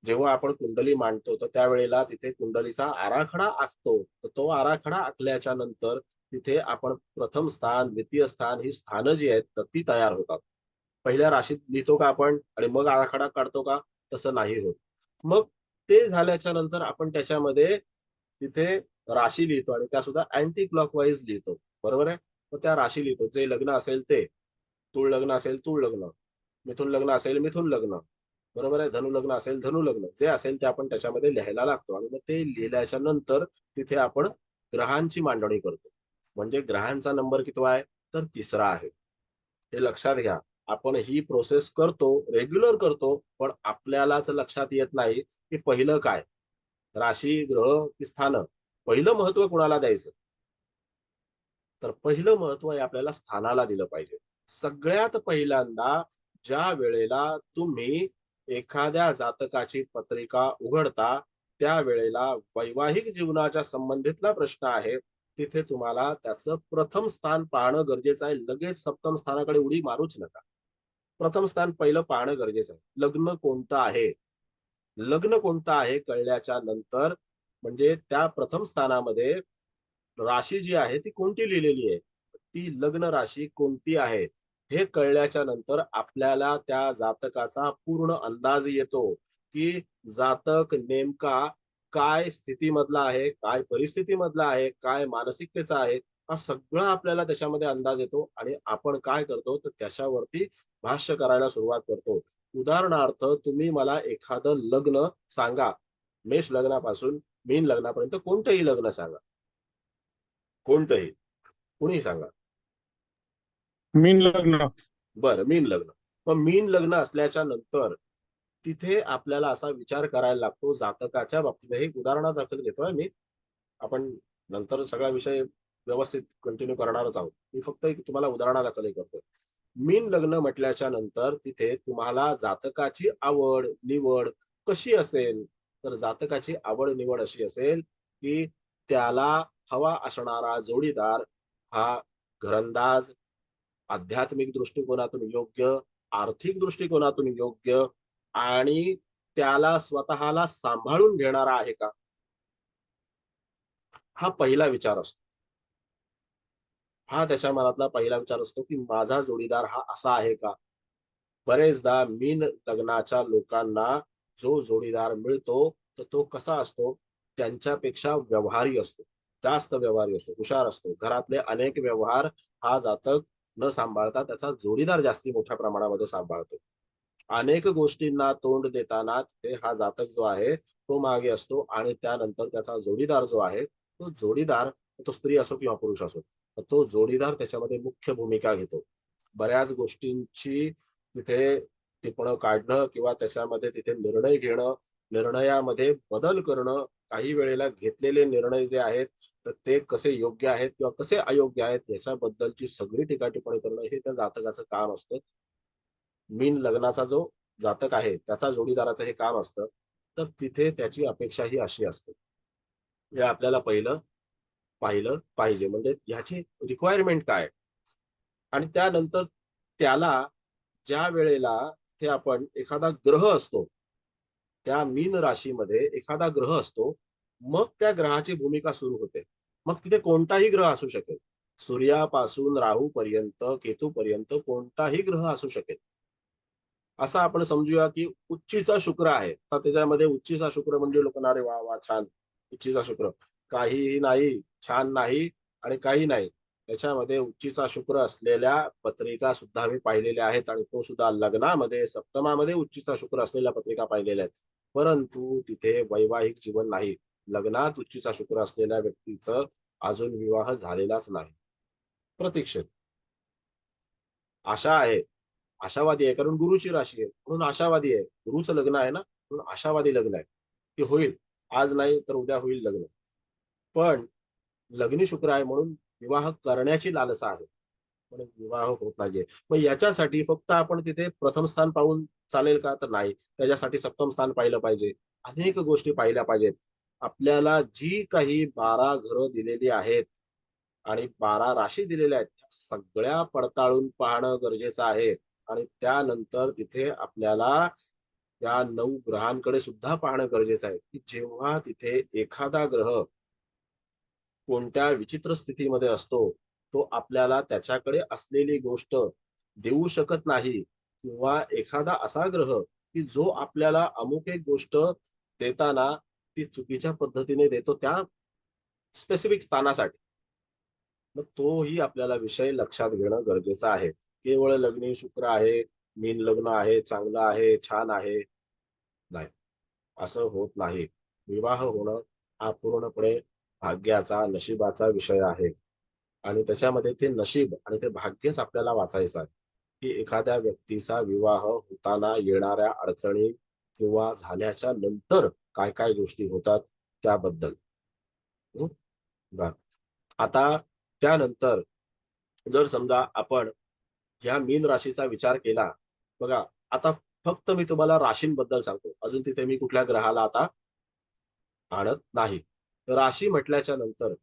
जेव्हा आपण कुंडली मांडतो तर त्यावेळेला तिथे कुंडलीचा आराखडा आखतो, तर तो आराखडा आखल्याच्या नंतर तिथे आपण प्रथम स्थान, द्वितीय स्थान ही स्थानं जी आहेत तर ती तयार होतात. पहिल्या राशीत लिहितो का आपण आणि मग आराखडा काढतो का? तसं नाही होत. मग ते झाल्याच्या नंतर आपण त्याच्यामध्ये तिथे राशी लिहितो आणि त्या सुद्धा अँटी क्लॉकवाईज लिहितो. बरोबर आहे. मग त्या राशी लिहितो. जे लग्न असेल ते, तूळ लग्न असेल तूळ लग्न, मिथुन लग्न असेल मिथुन लग्न, बरोबर आहे, धनु लग्न असेल धनु लग्न, जे असेल ते आपण त्याच्यामध्ये लिहायला लागतो. आणि मग ते लिहिल्याच्या नंतर तिथे आपण ग्रहांची मांडणी करतो. म्हणजे ग्रहांचा नंबर कितवा आहे, तर तिसरा आहे. हे लक्षात घ्या. आपण ही प्रोसेस करतो, रेग्युलर करतो, पण आपल्यालाच लक्षात येत नाही की पहिलं काय, राशी, ग्रह की स्थानं. पहिलं महत्व कोणाला द्यायचं, तर पहिलं महत्व आहे आपल्याला स्थानाला दिलं पाहिजे. सगळ्यात पहिल्यांदा ज्या वेळेला तुम्ही एखाद्या जातकाची पत्रिका उघडता त्यावेळेला वैवाहिक जीवनाच्या संबंधितला प्रश्न आहे, तिथे तुम्हाला त्याचं प्रथम स्थान पाहणं गरजेचं आहे. लगेच सप्तम स्थानाकडे उडी मारूच नका. प्रथम स्थान पहिलं पाहणं गरजेचं आहे. लग्न कोणतं आहे, लग्न कोणतं आहे कळल्याच्या नंतर म्हणजे त्या प्रथम स्थानामध्ये राशी जी आहे ती कोणती लिहिलेली आहे, ती लग्न राशी कोणती आहे हे कळल्याच्या नंतर आपल्याला त्या जातकाचा पूर्ण अंदाज येतो की जातक नेमका काय स्थितीमधला आहे, काय परिस्थितीमधला आहे, काय मानसिकतेचा आहे. हा सगळा आपल्याला त्याच्यामध्ये अंदाज येतो आणि आपण काय करतो तर त्याच्यावरती भाष्य करायला सुरुवात करतो. उदाहरणार्थ तुम्ही मला एखादं लग्न सांगा, मेष लग्नापासून मीन लग्नापर्यंत कोणतंही लग्न सांगा, कोणतंही, कुणीही सांगा. मीन लग्न. बरं, मीन लग्न. मग मीन लग्न असल्याच्या नंतर तिथे आपल्याला असा विचार करायला लागतो जातकाच्या बाबतीत. हे उदाहरणादाखल घेतोय मी, आपण नंतर सगळा विषय व्यवस्थित कंटिन्यू करणारच आहोत. मी फक्त एक तुम्हाला उदाहरणादाखल हे करतोय. मीन लग्न म्हटल्याच्या नंतर तिथे तुम्हाला जातकाची आवड निवड कशी असेल, तर जातकाची आवड निवड अशी असेल की त्याला हवा असणारा जोडीदार हा घरंदाज, आध्यात्मिक दृष्टिकोनातून योग्य, आर्थिक दृष्टिकोनातून योग्य आणि त्याला स्वतःला सांभाळून घेणारा आहे का, हा पहिला विचार असतो. हा त्याच्या मनातला पहिला विचार असतो की माझा जोडीदार हा असा आहे का. बरेचदा मीन लग्नाच्या लोकांना जो जोडीदार मिळतो तर तो कसा असतो, त्यांच्यापेक्षा व्यवहारी असतो, जास्त व्यवहारी असतो, हुशार असतो. घरातले अनेक व्यवहार हा जातक न सांभाळता त्याचा जोडीदार जास्ती मोठ्या प्रमाणामध्ये सांभाळतो. अनेक गोष्टींना तोंड देताना ते हा जातक जो आहे तो मागे असतो आणि त्यानंतर त्याचा जोडीदार जो आहे तो जोडीदार, तो स्त्री असो किंवा पुरुष असो, तर तो जोडीदार त्याच्यामध्ये मुख्य भूमिका घेतो. बऱ्याच गोष्टींची तिथे टिपणं काढणं किंवा त्याच्यामध्ये तिथे निर्णय घेणं, निर्णयामध्ये बदल करणं, काही वेळेला घेतलेले निर्णय जे आहेत तर ते कसे योग्य आहेत किंवा कसे अयोग्य आहेत याच्याबद्दलची सगळी टीका टिप्पणी करणं हे त्या जातकाचं काम असतं. मीन लग्नाचा जो जातक आहे त्याचा जोडीदाराचं हे काम असतं. तर तिथे त्याची अपेक्षा ही अशी असते. हे आपल्याला पहिलं पाहिलं पाहिजे, म्हणजे ह्याची रिक्वायरमेंट काय. आणि त्यानंतर त्याला ज्या वेळेला ते आपण एखादा ग्रह असतो, त्या मीन राशीमध्ये एखादा ग्रह असतो, मग त्या ग्रहाची भूमिका सुरू होते. मग तिथे कोणताही ग्रह असू शकेल, सूर्यापासून राहू पर्यंत, केतू पर्यंत कोणताही ग्रह असू शकेल. असं आपण समजूया की उच्चीचा शुक्र आहे, तर त्याच्यामध्ये उच्चीचा शुक्र म्हणजे लोकांना अरे वा वा छान, उच्चीचा शुक्र काहीही नाही, छान नाही आणि काही नाही. त्याच्यामध्ये उच्चीचा शुक्र असलेल्या पत्रिका सुद्धा मी पाहिलेल्या आहेत आणि तो सुद्धा लग्नामध्ये सप्तमामध्ये उच्चीचा शुक्र असलेल्या पत्रिका पाहिलेल्या आहेत. परंतु तिथे वैवाहिक जीवन नाही. लग्नात उच्चीचा शुक्र असलेल्या व्यक्तीचं अजून विवाह झालेलाच नाही, प्रतीक्षेत. आशा आहे, आशावादी आहे, कारण गुरुची राशी आहे म्हणून आशावादी आहे. गुरुचं लग्न आहे ना, म्हणून आशावादी लग्न आहे की होईल, आज नाही तर उद्या होईल लग्न. पण लग्नी शुक्र आहे म्हणून विवाह करण्याची लालसा आहे, पण विवाह होत नाहीये. मग याच्यासाठी फक्त आपण तिथे प्रथम स्थान पाहून चालेल का, तर नाही. त्याच्यासाठी सप्तम स्थान पाहिलं पाहिजे, अनेक गोष्टी पाहिल्या पाहिजेत. आपल्याला जी काही 12 घरं दिलेली आहेत आणि 12 राशी दिलेल्या आहेत त्या सगळ्या पडताळून पाहणं गरजेचं आहे. आणि त्यानंतर तिथे आपल्याला या 9 ग्रहांकडे सुद्धा पाहणं गरजेचं आहे की जेव्हा तिथे एखादा ग्रह कोणत्या विचित्र स्थितीमध्ये असतो, तो आपल्याला त्याच्याकडे असलेली गोष्ट देऊ शकत नाही, किंवा एखादा असा ग्रह की जो आपल्याला अमुक एक गोष्ट देताना ती चुकीच्या पद्धतीने देतो त्या स्पेसिफिक स्थानासाठी. मग तोही आपल्याला विषय लक्षात घेणं गरजेचं आहे. केवळ लग्नी शुक्र आहे, मीन लग्न आहे, चांगलं आहे, छान आहे, नाही, असं होत नाही. विवाह होणं हा पूर्णपणे भाग्याचा, नशिबाचा विषय आहे. आणि त्याच्यामध्ये ते नशीब आणि ते भाग्यच आपल्याला वाचायचं आहे की एखाद्या व्यक्तीचा विवाह होताना येणाऱ्या अडचणी किंवा झाल्याच्या नंतर काय काय गोष्टी होतात त्याबद्दल. हं? बरं. आता त्यानंतर जर समजा आपण ह्या मीन राशीचा विचार केला, बघा, आता फक्त मी तुम्हाला राशींबद्दल सांगतो, अजून तिथे मी कुठल्या ग्रहाला आता आणत नाही. राशी म्हटल्याच्या नंतर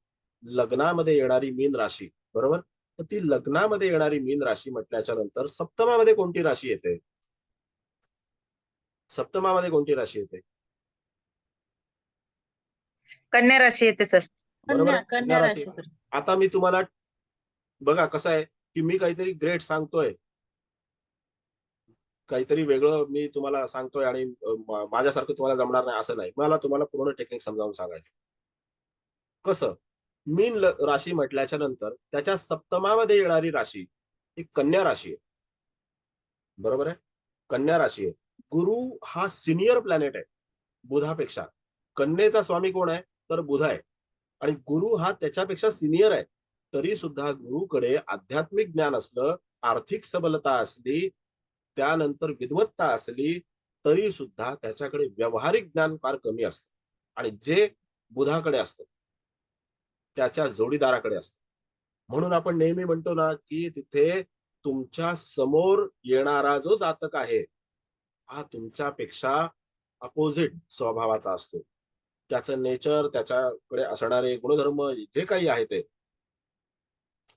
लग्नामध्ये येणारी मीन राशी, बरोबर. तर ती लग्नामध्ये येणारी मीन राशी म्हटल्याच्या नंतर सप्तमामध्ये कोणती राशी येते, सप्तमामध्ये कोणती राशी येते, कन्या राशी येते सर. बरोबर कन्या आहे, कन्या कन्या राशी. राशी सर. आता मी तुम्हाला, बघा कसं आहे की मी काहीतरी ग्रेट सांगतोय, काहीतरी वेगळं मी तुम्हाला सांगतोय आणि माझ्यासारखं तुम्हाला जमणार नाही असं नाही. मला तुम्हाला पूर्ण टेक्निक समजावून सांगायचं. कसं, मीन राशी म्हटल्याच्या नंतर त्याच्या सप्तमामध्ये येणारी राशी ही कन्या राशी आहे. बरोबर आहे. कन्या राशी आहे. गुरु हा सिनियर प्लॅनेट आहे बुधापेक्षा. कन्येचा स्वामी कोण आहे तर बुध आहे आणि गुरु हा त्याच्यापेक्षा सिनियर आहे. तरी सुद्धा गुरुकडे आध्यात्मिक ज्ञान असलं, आर्थिक सबलता असली, त्यानंतर विद्वत्ता असली, तरी सुद्धा त्याच्याकडे व्यावहारिक ज्ञान फार कमी असतं. आणि जे बुधाकडे असतं त्याच्या जोडीदाराकडे असतं. म्हणून आपण नेहमी म्हणतो ना की तिथे तुमच्या समोर येणारा जो जातक आहे हा तुमच्यापेक्षा अपोजिट स्वभावाचा असतो. त्याचं नेचर, त्याच्याकडे असणारे गुणधर्म जे काही आहे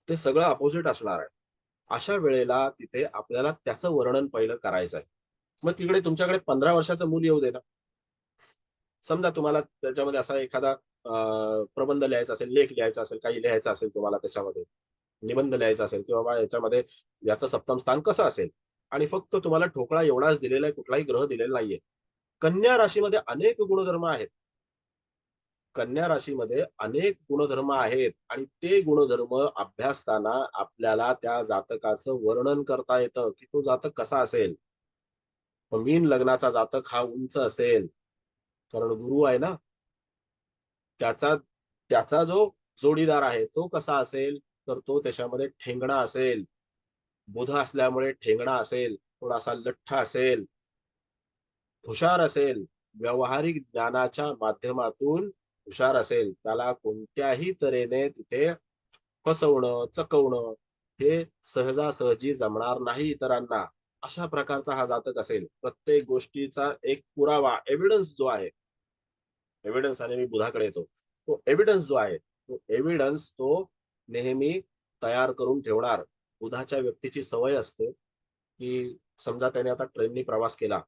ते सगळं अपोजिट असणार आहे. अशा वेळेला तिथे आपल्याला त्याचं वर्णन पहिलं करायचं आहे. मग तिकडे तुमच्याकडे 15 वर्षाचं मूल येऊ दे ना. समजा तुम्हाला त्याच्यामध्ये असा एखादा प्रबंध लिहायचा असेल, लेख लिहायचा असेल, काही लिहायचं असेल तुम्हाला त्याच्यामध्ये, निबंध लिहायचा असेल किंवा बा याच्यामध्ये याचं सप्तम स्थान कसं असेल आणि फक्त तुम्हाला ठोकळा एवढाच दिलेला आहे, कुठलाही ग्रह दिलेला नाहीये. कन्या राशीमध्ये अनेक गुणधर्म आहेत. कन्या राशीमध्ये अनेक गुणधर्म आहेत आणि ते गुणधर्म अभ्यासताना आपल्याला त्या जातकाचं वर्णन करता येतं की तो जातक कसा असेल. मीन लग्नाचा जातक हा उंच असेल कारण गुरु आहे ना. त्याचा त्याचा जो जोडीदार आहे तो कसा असेल तर तो त्याच्यामध्ये ठेंगणा असेल. बुध असल्यामुळे ठेंगणा असेल, थोडासा लठ्ठ असेल, हुशार असेल, व्यावहारिक ज्ञानाच्या माध्यमातून हुशार असेल. त्याला कोणत्याही तऱ्हेने तिथे फसवणं, चकवणं हे सहजासहजी जमणार नाही इतरांना. अशा प्रकारचा हा जातक असेल. प्रत्येक गोष्टीचा एक पुरावा, एव्हिडन्स जो आहे, एव्हिडन्स आणि मी बुधाकडे येतो. तो एव्हिडन्स जो आहे, तो एव्हिडन्स तो नेहमी तयार करून ठेवणार. बुधाच्या व्यक्तीची सवय असते की समजा त्याने आता ट्रेननी प्रवास केला,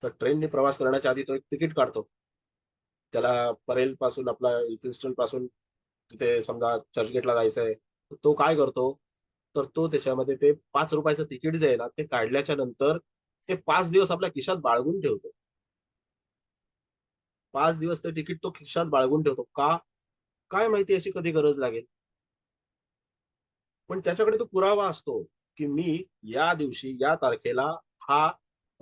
तर ट्रेननी प्रवास करण्याच्या आधी तो एक तिकीट काढतो. त्याला परेल पासून आपला इल्फिन्स्टन पासून तिथे समजा चर्चगेटला जायचंय, तर तो काय करतो तर तो त्याच्यामध्ये ते 5 रुपयाचं तिकीट जे आहे ना ते काढल्याच्या नंतर ते 5 दिवस आपल्या खिशात बाळगून ठेवतो. 5 दिवस ते तिकीट तो खिशात बाळगून ठेवतो का? काय माहिती याची कधी गरज लागेल. पण त्याच्याकडे तो पुरावा असतो की मी या दिवशी या तारखेला हा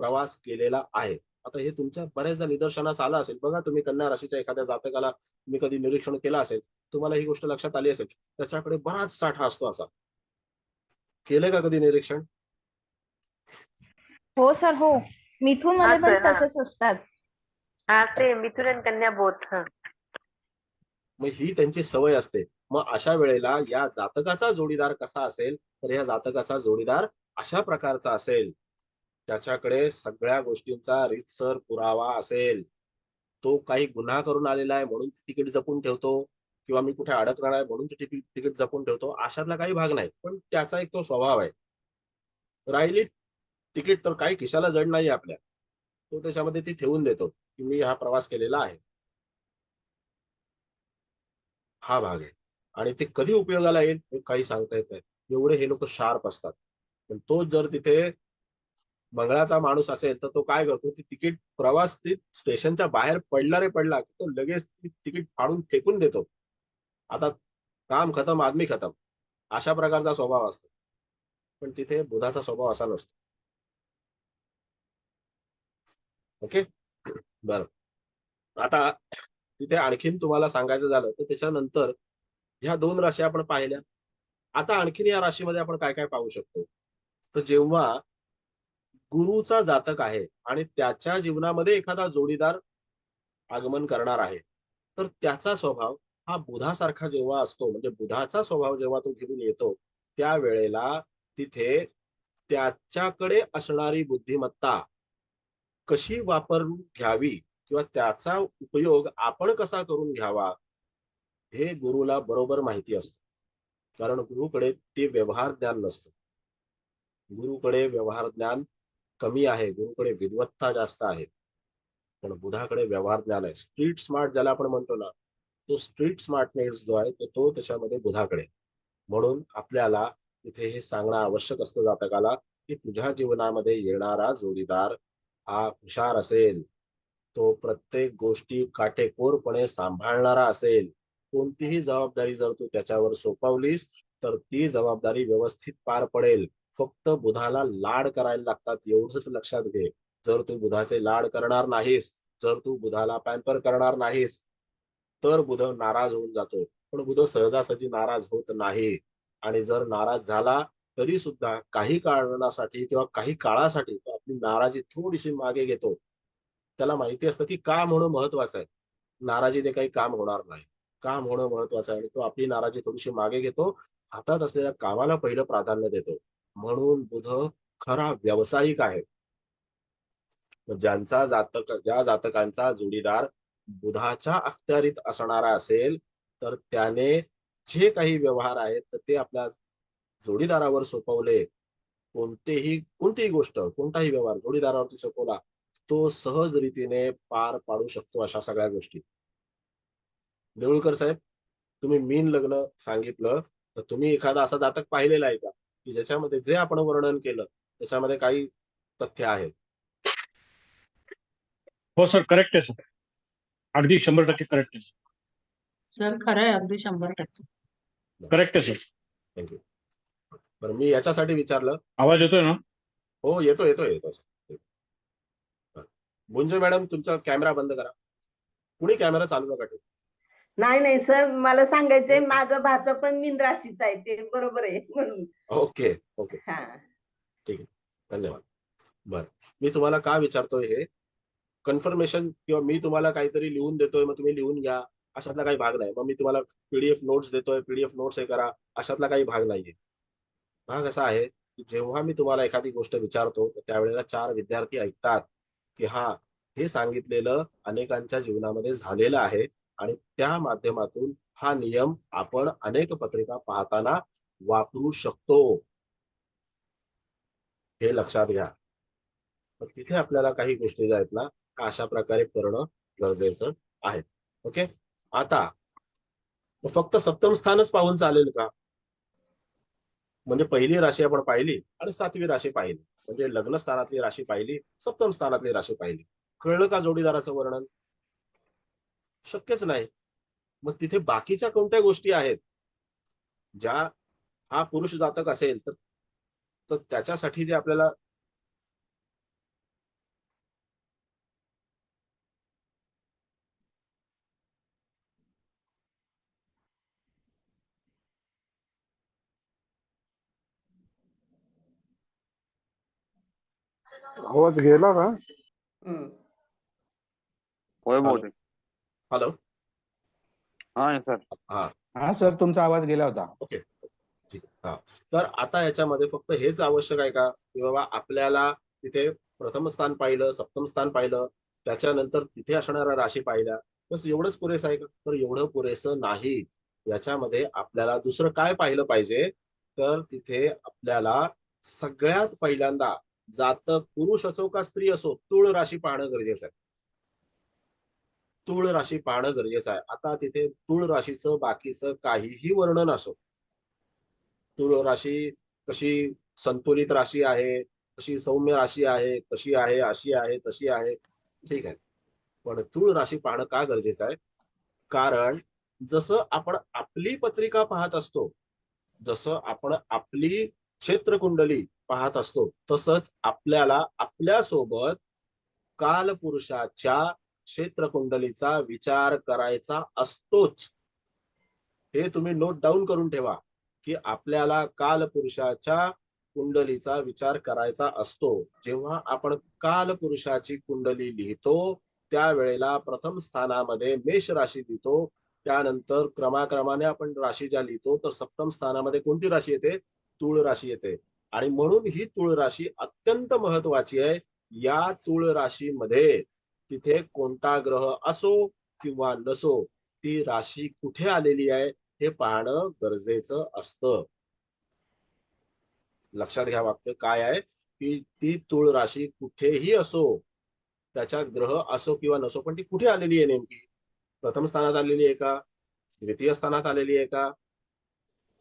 प्रवास केलेला आहे. आता हे तुमच्या बऱ्याचदा निदर्शनास आलं असेल. बघा तुम्ही कन्या राशीच्या एखाद्या जातकाला तुम्ही कधी निरीक्षण केलं असेल, तुम्हाला ही गोष्ट लक्षात आली असेल. त्याच्याकडे बराच साठा असतो असा. केलंय का कधी निरीक्षण? हो सर हो. मिथून हा मध्ये पण सर, हा. तसेच असतात. हा ते मिथुन आणि कन्या बोथ. मग ही त्यांची सवय असते. मग अशा वेळेला या जातकाचा जोडीदार कसा असेल तर या जातकाचा जोडीदार अशा प्रकारचा असेल. त्याच्याकडे सगळ्या गोष्टींचा रीतसर पुरावा असेल. तो काही गुन्हा करून आलेला आहे म्हणून तिकीट जपून ठेवतो किंवा मी कुठे अडकणार आहे म्हणून तिकीट जपून ठेवतो, अशातला काही भाग नाही. पण त्याचा एक तो स्वभाव आहे. राहिली तिकीट तर काही खिशाला जड नाही आपल्या. तो त्याच्यामध्ये ती ठेवून देतो की मी हा प्रवास केलेला आहे. हा भाग आहे. आणि ते कधी उपयोगाला येईल हे काही सांगता येत नाही. एवढे हे लोक शार्प असतात. पण तो जर तिथे बंगळाचा माणूस असेल तर तो काय करतो, ती तिकीट प्रवास ती स्टेशनच्या बाहेर पडला रे पडला की तो लगेच ती तिकीट फाडून फेकून देतो. आता काम खतम आदमी खतम, अशा प्रकारचा स्वभाव असतो. पण तिथे बुधाचा स्वभाव असा नसतो. ओके. बरं. आता तिथे आणखीन तुम्हाला सांगायचं झालं तर त्याच्यानंतर ह्या 2 राशी आपण पाहिल्या. आता आणखीन या राशीमध्ये आपण काय काय पाहू शकतो. तर जेव्हा गुरुचा जातक आहे आणि त्याच्या जीवनामध्ये एखादा जोडीदार आगमन करणार आहे, तर त्याचा स्वभाव हा बुधासारखा जेव्हा असतो, म्हणजे बुधाचा स्वभाव जेव्हा तो घेऊन येतो, त्यावेळेला तिथे त्याच्याकडे असणारी बुद्धिमत्ता कशी वापरून घ्यावी किंवा त्याचा उपयोग आपण कसा करून घ्यावा, हे गुरुला बरोबर माहिती असतं. कारण गुरुकडे ते व्यवहार ज्ञान नसतं. गुरुकडे व्यवहार ज्ञान कमी आहे. गुरुकडे विद्वत्ता जास्त आहे. पण बुधाकडे व्यवहार ज्ञान आहे. स्ट्रीट स्मार्ट ज्याला आपण म्हणतो ना, तो स्ट्रीट स्मार्टनेस जो आहे तो त्याच्यामध्ये बुधाकडे. म्हणून आपल्याला इथे हे सांगणं आवश्यक असतं जातकाला की तुझ्या जीवनामध्ये येणारा जोडीदार हा हुशार असेल. तो प्रत्येक गोष्टी काटेकोरपणे सांभाळणारा असेल. कोणतीही जबाबदारी जर तू त्याच्यावर सोपवलीस तर ती जबाबदारी व्यवस्थित पार पडेल. फक्त बुधाला लाड करायला लागतात एवढंच लक्षात घे. जर तू बुधाचे लाड करणार नाहीस, जर तू बुधाला पॅम्पर करणार नाहीस तर बुध नाराज होऊन जातो. पण बुध सहजासहजी नाराज होत नाही. आणि जर नाराज झाला तरी सुद्धा काही कारणासाठी किंवा काही काळासाठी तो आपली नाराजी थोडीशी मागे घेतो. त्याला माहिती असतं की काम होणं महत्वाचं आहे. नाराजीने काही काम होणार नाही. काम होणं महत्वाचं आहे आणि तो आपली नाराजी थोडीशी मागे घेतो. हातात असलेल्या कामाला पहिलं प्राधान्य देतो. म्हणून बुध खरा व्यावसायिक आहे. ज्या जातकांचा जोडीदार बुधाच्या अखत्यारीत असणारा असेल तर त्याने जे काही व्यवहार आहेत तर ते आपल्या जोडीदारावर सोपवले. कोणतीही गोष्ट, कोणताही व्यवहार जोडीदारावरती सोपवला तो सहज रीतीने पार पाडू शकतो. अशा सगळ्या गोष्टी. देऊळकर साहेब, तुम्ही मीन लग्न सांगितलं तर तुम्ही एखादा असा जातक पाहिलेला आहे का की ज्याच्यामध्ये जे आपण वर्णन केलं त्याच्यामध्ये काही तथ्य आहे? हो सर, करेक्ट आहे सर. अगदी 100% करेक्ट आहे. सर खरं आहे, अगदी 100%. करेक्ट आहे सर. थँक्यू. बरं, मी याच्यासाठी विचारलं. आवाज येतोय ना? हो, येतो सर. गुंजे मॅडम, तुमचा कॅमेरा बंद करा. कुणी कॅमेरा चालू नका ठेवू. नाही सर, मला सांगायचंय माझं भाचं पण मीन राशीचं आहे, ते बरोबर आहे म्हणून. ओके. हा, ठीक आहे, धन्यवाद. बरं, मी तुम्हाला का विचारतोय हे कन्फर्मेशन किंवा मी तुम्हाला काहीतरी लिहून देतोय मग तुम्ही लिहून घ्या अशातला काही भाग नाही. मग मी तुम्हाला पीडीएफ नोट्स देतोय, पीडीएफ नोट्स हे करा अशातला काही भाग नाहीये. भाग असा आहे की जेव्हा मी तुम्हाला एखादी गोष्ट विचारतो त्यावेळेला 4 विद्यार्थी ऐकतात की हा, हे सांगितलेलं अनेकांच्या जीवनामध्ये झालेलं आहे आणि त्या माध्यमातून हा नियम आपण अनेक पत्रिका पाहताना वापरू शकतो. हे लक्षात घ्या. तर तिथे आपल्याला काही गोष्टी ज्या आहेत ना अशा प्रकारे करणं गरजेचं आहे. ओके. आता फक्त सप्तम स्थानच पाहून चालेल का? म्हणजे पहिली राशी आपण पाहिली आणि 7वी राशी पाहिली, म्हणजे लग्न स्थानातली राशी पाहिली, सप्तम स्थानातली राशी पाहिली, कळलं का जोडीदाराचं वर्णन? शक्यच नाही. मग तिथे बाकीच्या कोणत्या गोष्टी आहेत ज्या हा पुरुष जातक असेल तर त्याच्यासाठी जे आपल्याला आवाज गेला का? हम्म. होय बहुतेक. हॅलो. हा सर. हा हा सर, तुमचा आवाज गेला होता. ओके, ठीक आहे. हा, तर आता याच्यामध्ये फक्त हेच आवश्यक आहे का की बाबा आपल्याला तिथे प्रथम स्थान पाहिलं, सप्तम स्थान पाहिलं, त्याच्यानंतर तिथे असणाऱ्या राशी पाहिल्या, बस एवढंच पुरेसं आहे का? तर एवढं पुरेसं नाही. याच्यामध्ये आपल्याला दुसरं काय पाहिलं पाहिजे? तर तिथे आपल्याला सगळ्यात पहिल्यांदा जातक पुरुष असो का स्त्री असो तूळ राशी पाहणं गरजेचं आहे. तूळ राशी पाहणं गरजेचं आहे. आता तिथे तूळ राशीचं बाकीचं काहीही वर्णन असो, तूळ राशी कशी संतुलित राशी आहे, कशी सौम्य राशी आहे, कशी आहे, अशी आहे, तशी आहे, ठीक आहे. पण तूळ राशी पाहणं का गरजेचं आहे? कारण जसं आपण आपली पत्रिका पाहत असतो, जसं आपण आपली क्षेत्रकुंडली पाहत असतो, तसंच आपल्याला आपल्यासोबत कालपुरुषाच्या क्षेत्रकुंडलीचा विचार करायचा असतोच. हे तुम्ही नोट डाऊन करून ठेवा की आपल्याला कालपुरुषाच्या कुंडलीचा विचार करायचा असतो. जेव्हा आपण कालपुरुषाची कुंडली लिहितो त्यावेळेला प्रथम स्थानामध्ये मेष राशी लिहितो, त्यानंतर क्रमाक्रमाने आपण राशी ज्या लिहितो तर सप्तम स्थानामध्ये कोणती राशी येते? तूळ राशी येते. आणि म्हणून ही तूळ राशी अत्यंत महत्वाची आहे. या तूळ राशीमध्ये तिथे कोणता ग्रह असो किंवा नसो, ती राशी कुठे आलेली आहे हे पाहणं गरजेचं असतं. लक्षात घ्या, वाक्य काय आहे की ती तूळ राशी कुठेही असो, त्याच्यात ग्रह असो किंवा नसो, पण ती कुठे आलेली आहे नेमकी? प्रथम स्थानात आलेली आहे का? द्वितीय स्थानात आलेली आहे का?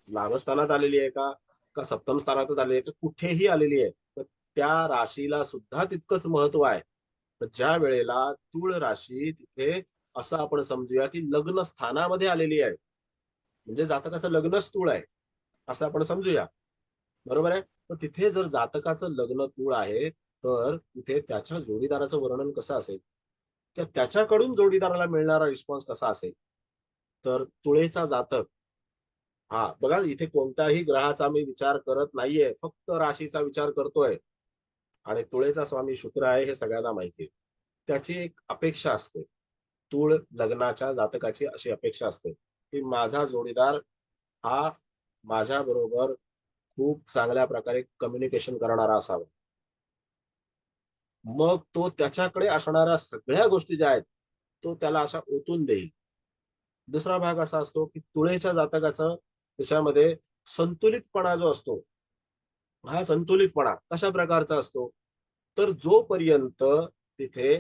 लाभस्थानात आलेली आहे का? का सप्तम स्थानातच आलेली आहे का? कुठेही आलेली आहे तर त्या राशीला सुद्धा तितकंच महत्व आहे. तर ज्या वेळेला तूळ राशी तिथे असं आपण समजूया की लग्न स्थानामध्ये आलेली आहे, म्हणजे जातकाचं लग्न स्थूळ आहे असं आपण समजूया. बरोबर आहे. तर तिथे जर जातकाचं लग्न तूळ आहे, तर तिथे त्याच्या जोडीदाराचं वर्णन कसं असेल किंवा त्याच्याकडून जोडीदाराला मिळणारा रिस्पॉन्स कसा असेल. तर तुळेचा जातक हा बघा, इथे कोणत्याही ग्रहाचा मी विचार करत नाहीये, फक्त राशीचा विचार करतोय. आणि तुळेचा स्वामी शुक्र आहे हे सगळ्यांना माहिती आहे. त्याची एक अपेक्षा असते, तूळ लग्नाच्या जातकाची अशी अपेक्षा असते की माझा जोडीदार हा माझ्या बरोबर खूप चांगल्या प्रकारे कम्युनिकेशन करणारा असावा. मग तो त्याच्याकडे असणाऱ्या सगळ्या गोष्टी ज्या आहेत तो त्याला अशा ओतून देईल. दुसरा भाग असा असतो की तुळेच्या जातकाचा त्याच्यामध्ये संतुलितपणा जो असतो, हा संतुलितपणा कशा प्रकारचा असतो, तर जोपर्यंत तिथे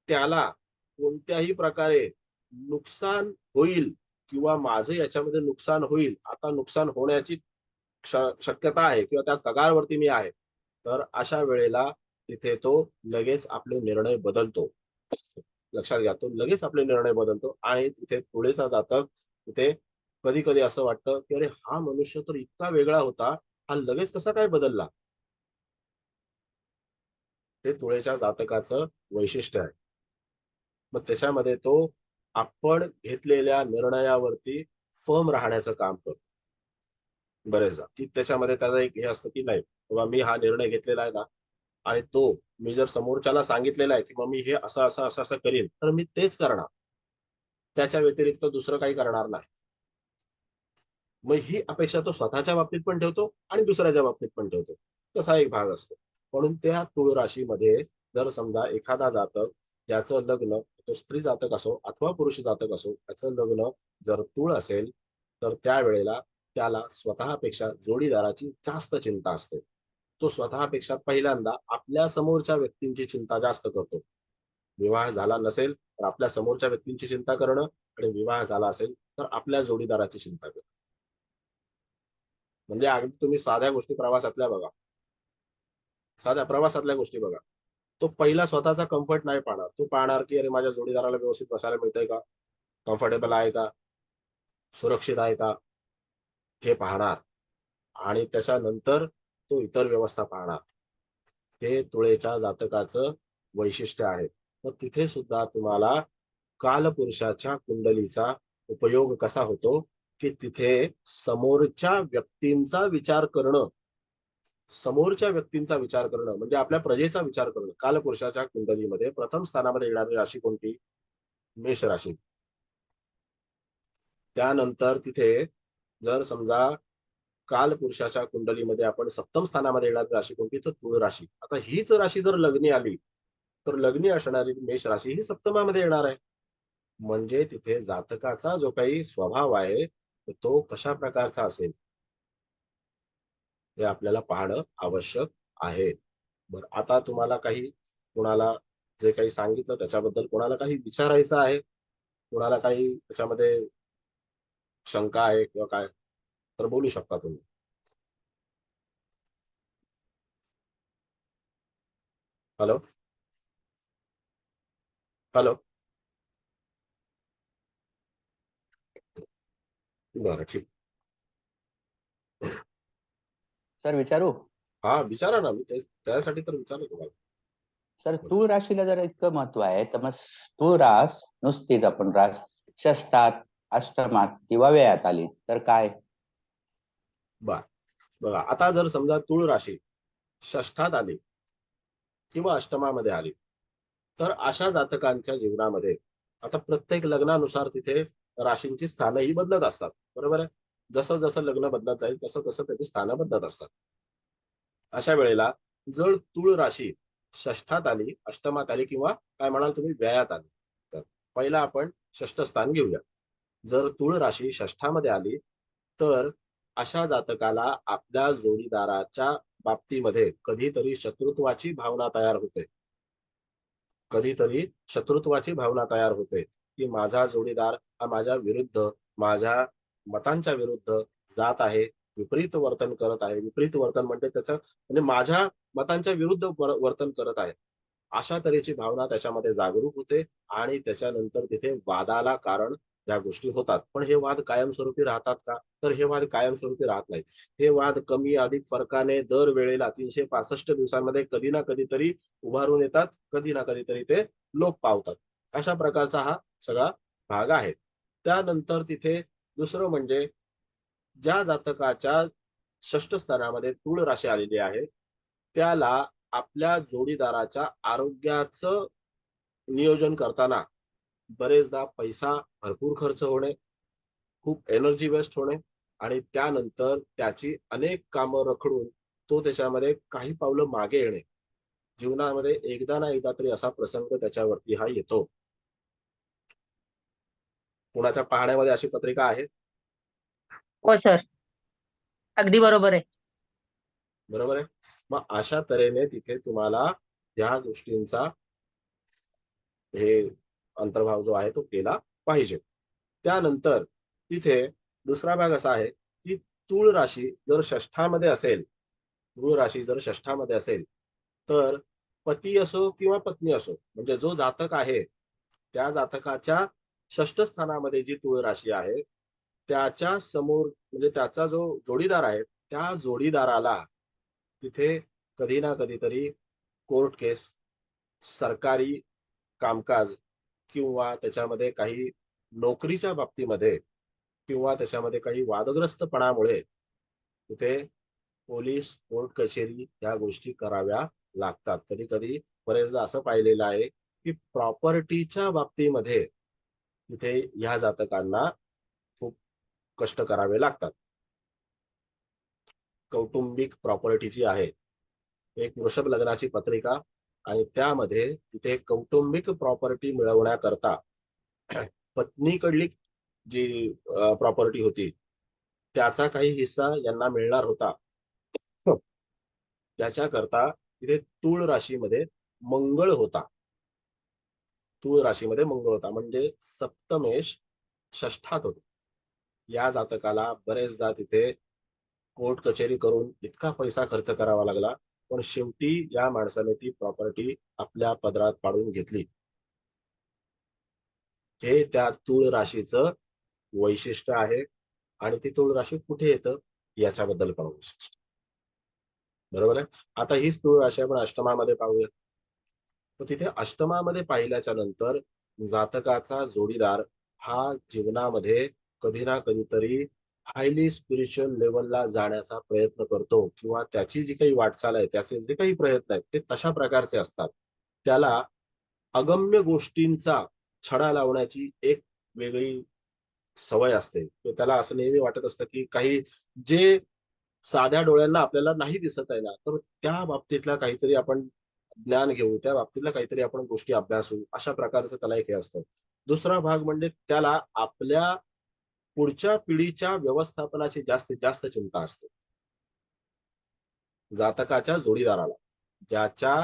त्याला कोणत्याही प्रकारे नुकसान होईल किंवा माझे याच्यामध्ये नुकसान होईल, आता नुकसान होण्याची शक्यता आहे किंवा त्या कगारवरती मी आहे, तर अशा वेळेला तिथे तो लगेच आपले निर्णय बदलतो. लक्षात घ्या, तो लगेच आपले निर्णय बदलतो. आणि तिथे तुळेचा जातक तिथे कधी कधी असं वाटतं की अरे हा मनुष्य तर इतका वेगळा होता, हा लगेच कसा काय बदलला. हे तुळेच्या जातकाचं वैशिष्ट्य आहे. मग त्याच्यामध्ये तो आपण घेतलेल्या निर्णयावरती फर्म राहण्याचं काम करतो बरेचदा, की त्याच्यामध्ये त्याचं एक हे असतं की नाही बाबा मी हा निर्णय घेतलेला आहे ना, आणि तो मी जर समोरच्याला सांगितलेला आहे की मग मी हे असं असं असं असं करीन, तर मी तेच करणार, त्याच्या व्यतिरिक्त दुसरं काही करणार नाही. मग ही अपेक्षा तो स्वतःच्या बाबतीत पण ठेवतो आणि दुसऱ्याच्या बाबतीत पण ठेवतो, तसा एक भाग असतो. म्हणून त्या तुळ राशीमध्ये जर समजा एखादा जातक ज्याचं लग्न, तो स्त्री जातक असो अथवा पुरुष जातक असो, त्याचं लग्न जर तुळ असेल, तर त्यावेळेला त्याला स्वतःपेक्षा जोडीदाराची जास्त चिंता असते. तो स्वतःपेक्षा पहिल्यांदा आपल्या समोरच्या व्यक्तींची चिंता जास्त करतो. विवाह झाला नसेल तर आपल्या समोरच्या व्यक्तींची चिंता करणं, आणि विवाह झाला असेल तर आपल्या जोडीदाराची चिंता करणं. म्हणजे अगदी तुम्ही साध्या गोष्टी प्रवासातल्या बघा, साध्या प्रवासातल्या गोष्टी बघा. तो पहिला स्वतःचा कम्फर्ट नाही पाहणार, तो पाहणार की अरे माझ्या जोडीदाराला व्यवस्थित बसायला मिळतंय का, कम्फर्टेबल आहे का, सुरक्षित आहे का, हे पाहणार. आणि त्याच्यानंतर तो इतर व्यवस्था पाहणार. हे तुळेच्या जातकाचं वैशिष्ट्य आहे. मग तिथे सुद्धा तुम्हाला कालपुरुषाच्या कुंडलीचा उपयोग कसा होतो, की तिथे समोरच्या व्यक्तींचा विचार करणं, समोरच्या व्यक्तींचा विचार करणं म्हणजे आपल्या प्रजेचा विचार करणं. कालपुरुषाच्या कुंडलीमध्ये प्रथम स्थानामध्ये येणारी राशी कोणती? मेष राशी. त्यानंतर तिथे जर समजा कालपुरुषाच्या कुंडलीमध्ये आपण सप्तम स्थानामध्ये येणारी राशी कोणती? तर तुळ राशी. आता हीच राशी जर लग्नी आली, तर लग्नी असणारी मेष राशी ही सप्तमामध्ये येणार आहे. म्हणजे तिथे जातकाचा जो काही स्वभाव आहे तो कशा प्रकारचा असेल हे आपल्याला पाहणं आवश्यक आहे. बरं, आता तुम्हाला काही, कोणाला जे काही सांगितलं त्याच्याबद्दल कोणाला काही विचारायचं आहे, कोणाला काही त्याच्यामध्ये शंका आहे किंवा काय, तर बोलू शकता तुम्ही. Hello hello. बरं ठीक. सर विचारू? हा विचारा ना, मी त्यासाठी तर विचारलं तुम्हाला. सर तूळ राशीला जर इतकं महत्व आहे, तर मग तूळ रास नुसतीच आपण रास षष्ठात, अष्टमात किंवा व्ययात आली तर काय? बर बघा, आता जर समजा तुळ राशी षष्ठात आली किंवा अष्टमामध्ये आली, तर अशा जातकांच्या जीवनामध्ये आता प्रत्येक लग्नानुसार तिथे राशींची स्थानही बदलत असतात. बरोबर आहे. जसं जसं लग्न बदलत जाईल तसं तसं त्याची स्थानं बदलत असतात. अशा वेळेला जर तुळ राशी षष्ठात आली, अष्टमात आली किंवा काय म्हणाल तुम्ही व्ययात आली, तर पहिला आपण षष्ठ स्थान घेऊया. जर तुळ राशी षष्ठामध्ये आली, तर अशा जातकाला आपल्या जोडीदाराच्या बाबतीमध्ये कधीतरी शत्रुत्वाची भावना तयार होते. कधीतरी शत्रुत्वाची भावना तयार होते की माझा जोडीदार हा माझ्या विरुद्ध, माझ्या मतांच्या विरुद्ध जात आहे, विपरीत वर्तन करत आहे. विपरीत वर्तन म्हणजे त्याचं म्हणजे माझ्या मतांच्या विरुद्ध वर्तन करत आहे. अशा तऱ्हेची भावना त्याच्यामध्ये जागरूक होते आणि त्याच्यानंतर तिथे वादाला कारण या गोष्टी होतात. पण हे वाद कायमस्वरूपी राहतात का? तर हे वाद कायमस्वरूपी राहत नाहीत. हे वाद कमी अधिक फरकाने दर वेळेला 365 दिवसांमध्ये कधी ना कधीतरी उभारून येतात, कधी ना कधीतरी ते लोप पावतात. अशा प्रकारचा हा सगळा भाग आहे. त्यानंतर तिथे दुसरं म्हणजे ज्या जातकाच्या षष्ठ स्थानामध्ये तूळ राशी आलेली आहे, त्याला आपल्या जोडीदाराच्या आरोग्याचं नियोजन करताना बरेचदा पैसा भरपूर खर्च होणे, खूप एनर्जी वेस्ट होणे आणि त्यानंतर त्याची अनेक कामं रखडून तो त्याच्यामध्ये काही पावलं मागे येणे. जीवनामध्ये एकदा ना एकदा तरी असा प्रसंग त्याच्यावरती हा येतो. कुणाच्या पाहण्यामध्ये अशी पत्रिका आहे? हो सर, अगदी बरोबर आहे. बरोबर आहे. मग अशा तऱ्हेने तिथे तुम्हाला या गोष्टींचा हे अंतर्भाव जो आहे तो केला पाहिजे. त्यानंतर तिथे दुसरा भाग असा आहे की तूळ राशी जर षष्ठामध्ये असेल, तूळ राशी जर षष्ठामध्ये असेल, तर पती असो किंवा पत्नी असो, म्हणजे जो जातक आहे त्या जातकाच्या षष्ठ स्थानामध्ये जी तूळ राशी आहे, त्याच्या समोर म्हणजे त्याचा जो जोडीदार आहे, त्या जोडीदाराला तिथे कधी ना कधीतरी कोर्ट केस, सरकारी कामकाज किंवा त्याच्यामध्ये काही नोकरीच्या बाबतीमध्ये किंवा त्याच्यामध्ये काही वादग्रस्तपणामुळे तिथे पोलीस, कोर्ट कचेरी या गोष्टी कराव्या लागतात. कधी कधी बरेचदा असं पाहिलेलं आहे की प्रॉपर्टीच्या बाबतीमध्ये तिथे ह्या जातकांना खूप कष्ट करावे लागतात. कौटुंबिक प्रॉपर्टी जी आहे, एक वृषभ लग्नाची पत्रिका आणि त्यामध्ये तिथे कौटुंबिक प्रॉपर्टी मिळवण्याकरता पत्नीकडली जी प्रॉपर्टी होती त्याचा काही हिस्सा यांना मिळणार होता. त्याच्याकरता तिथे तूळ राशीमध्ये मंगळ होता. तूळ राशीमध्ये मंगळ होता म्हणजे सप्तमेश षष्ठात होता. या जातकाला बरेचदा तिथे कोर्ट कचेरी करून इतका पैसा खर्च करावा लागला, पण शेवटी या माणसाने ती प्रॉपर्टी आपल्या पदरात पाडून घेतली. हे त्या तूळ राशीचं वैशिष्ट्य आहे आणि ती तूळ राशी कुठे येतं याच्याबद्दल पण वैशिष्ट्य. बरोबर आहे. आता हीच तूळ राशी आपण अष्टमामध्ये पाहूया. तर तिथे अष्टमामध्ये पाहिल्याच्या नंतर जातकाचा जोडीदार हा जीवनामध्ये कधी ना कधीतरी हायली स्पिरिच्युअल लेवलला जाण्याचा प्रयत्न करतो किंवा त्याची जी काही वाटचाल आहे, त्याचे जे काही प्रयत्न आहेत ते तशा प्रकारचे असतात. त्याला अगम्य गोष्टींचा छडा लावण्याची एक वेगळी सवय असते. तर त्याला असं नेहमी वाटत असतं की काही जे साध्या डोळ्यांना आपल्याला नाही दिसत आहे ना, तर त्या बाबतीतला काहीतरी आपण ज्ञान घेऊ, त्या बाबतीतल्या काहीतरी आपण गोष्टी अभ्यासू, अशा प्रकारचं त्याला एक हे असतं. दुसरा भाग म्हणजे त्याला आपल्या पुढच्या पिढीच्या व्यवस्थापनाची जास्तीत जास्त चिंता असते. जातकाच्या जोडीदाराला, ज्याच्या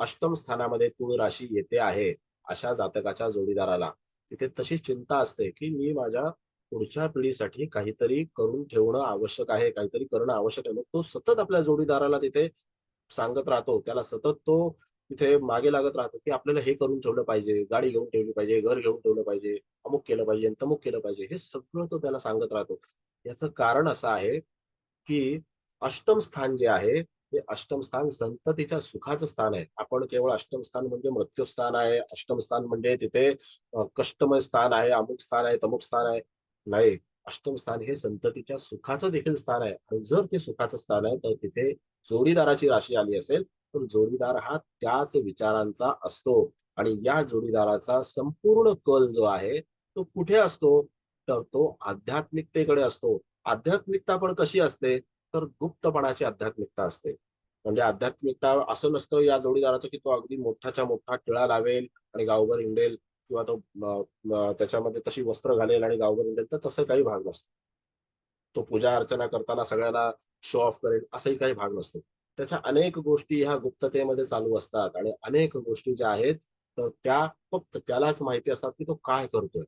अष्टम स्थानामध्ये तूळ राशी येते आहे, अशा जातकाच्या जोडीदाराला तिथे तशी चिंता असते की मी माझ्या पुढच्या पिढीसाठी काहीतरी करून ठेवणं आवश्यक आहे, काहीतरी करणं आवश्यक आहे. मग तो सतत आपल्या जोडीदाराला तिथे सांगत राहतो, त्याला सतत तो तिथे मागे लागत राहतो की आपल्याला हे करून ठेवलं पाहिजे, गाडी घेऊन ठेवली पाहिजे, घर घेऊन ठेवलं पाहिजे, अमुक केलं पाहिजे, तमुक केलं पाहिजे, हे सगळं तो त्याला सांगत राहतो. याचं कारण असं आहे की अष्टम स्थान जे आहे ते अष्टम स्थान संततीच्या सुखाचं स्थान आहे. आपण केवळ अष्टम स्थान म्हणजे मृत्यू स्थान आहे, अष्टम स्थान म्हणजे तिथे कष्टमय स्थान आहे, अमुक स्थान आहे, तमुक स्थान आहे, नाही. अष्टम स्थान हे संततीच्या सुखाचं देखील स्थान आहे आणि जर ते सुखाचं स्थान आहे तर तिथे जोडीदाराची राशी आली असेल तर जोडीदार हा त्याच विचारांचा असतो आणि या जोडीदाराचा संपूर्ण कल जो आहे तो कुठे असतो, तर तो आध्यात्मिकतेकडे असतो. आध्यात्मिकता पण कशी असते, तर गुप्तपणाची आध्यात्मिकता असते. म्हणजे आध्यात्मिकता असं नसतं या जोडीदाराचं की तो अगदी मोठाच्या मोठा टिळा लावेल आणि गावभर हिंडेल किंवा तो त्याच्यामध्ये तशी वस्त्र घालेल आणि गावभर हिंडेल, तर तसं काही भाग नसतो. तो पूजा अर्चना करताना सगळ्यांना शो ऑफ करेल असाही काही भाग नसतो. त्याच्या अनेक गोष्टी ह्या गुप्ततेमध्ये चालू असतात आणि अनेक गोष्टी ज्या आहेत तर त्या फक्त त्यालाच माहिती असतात की तो काय करतोय.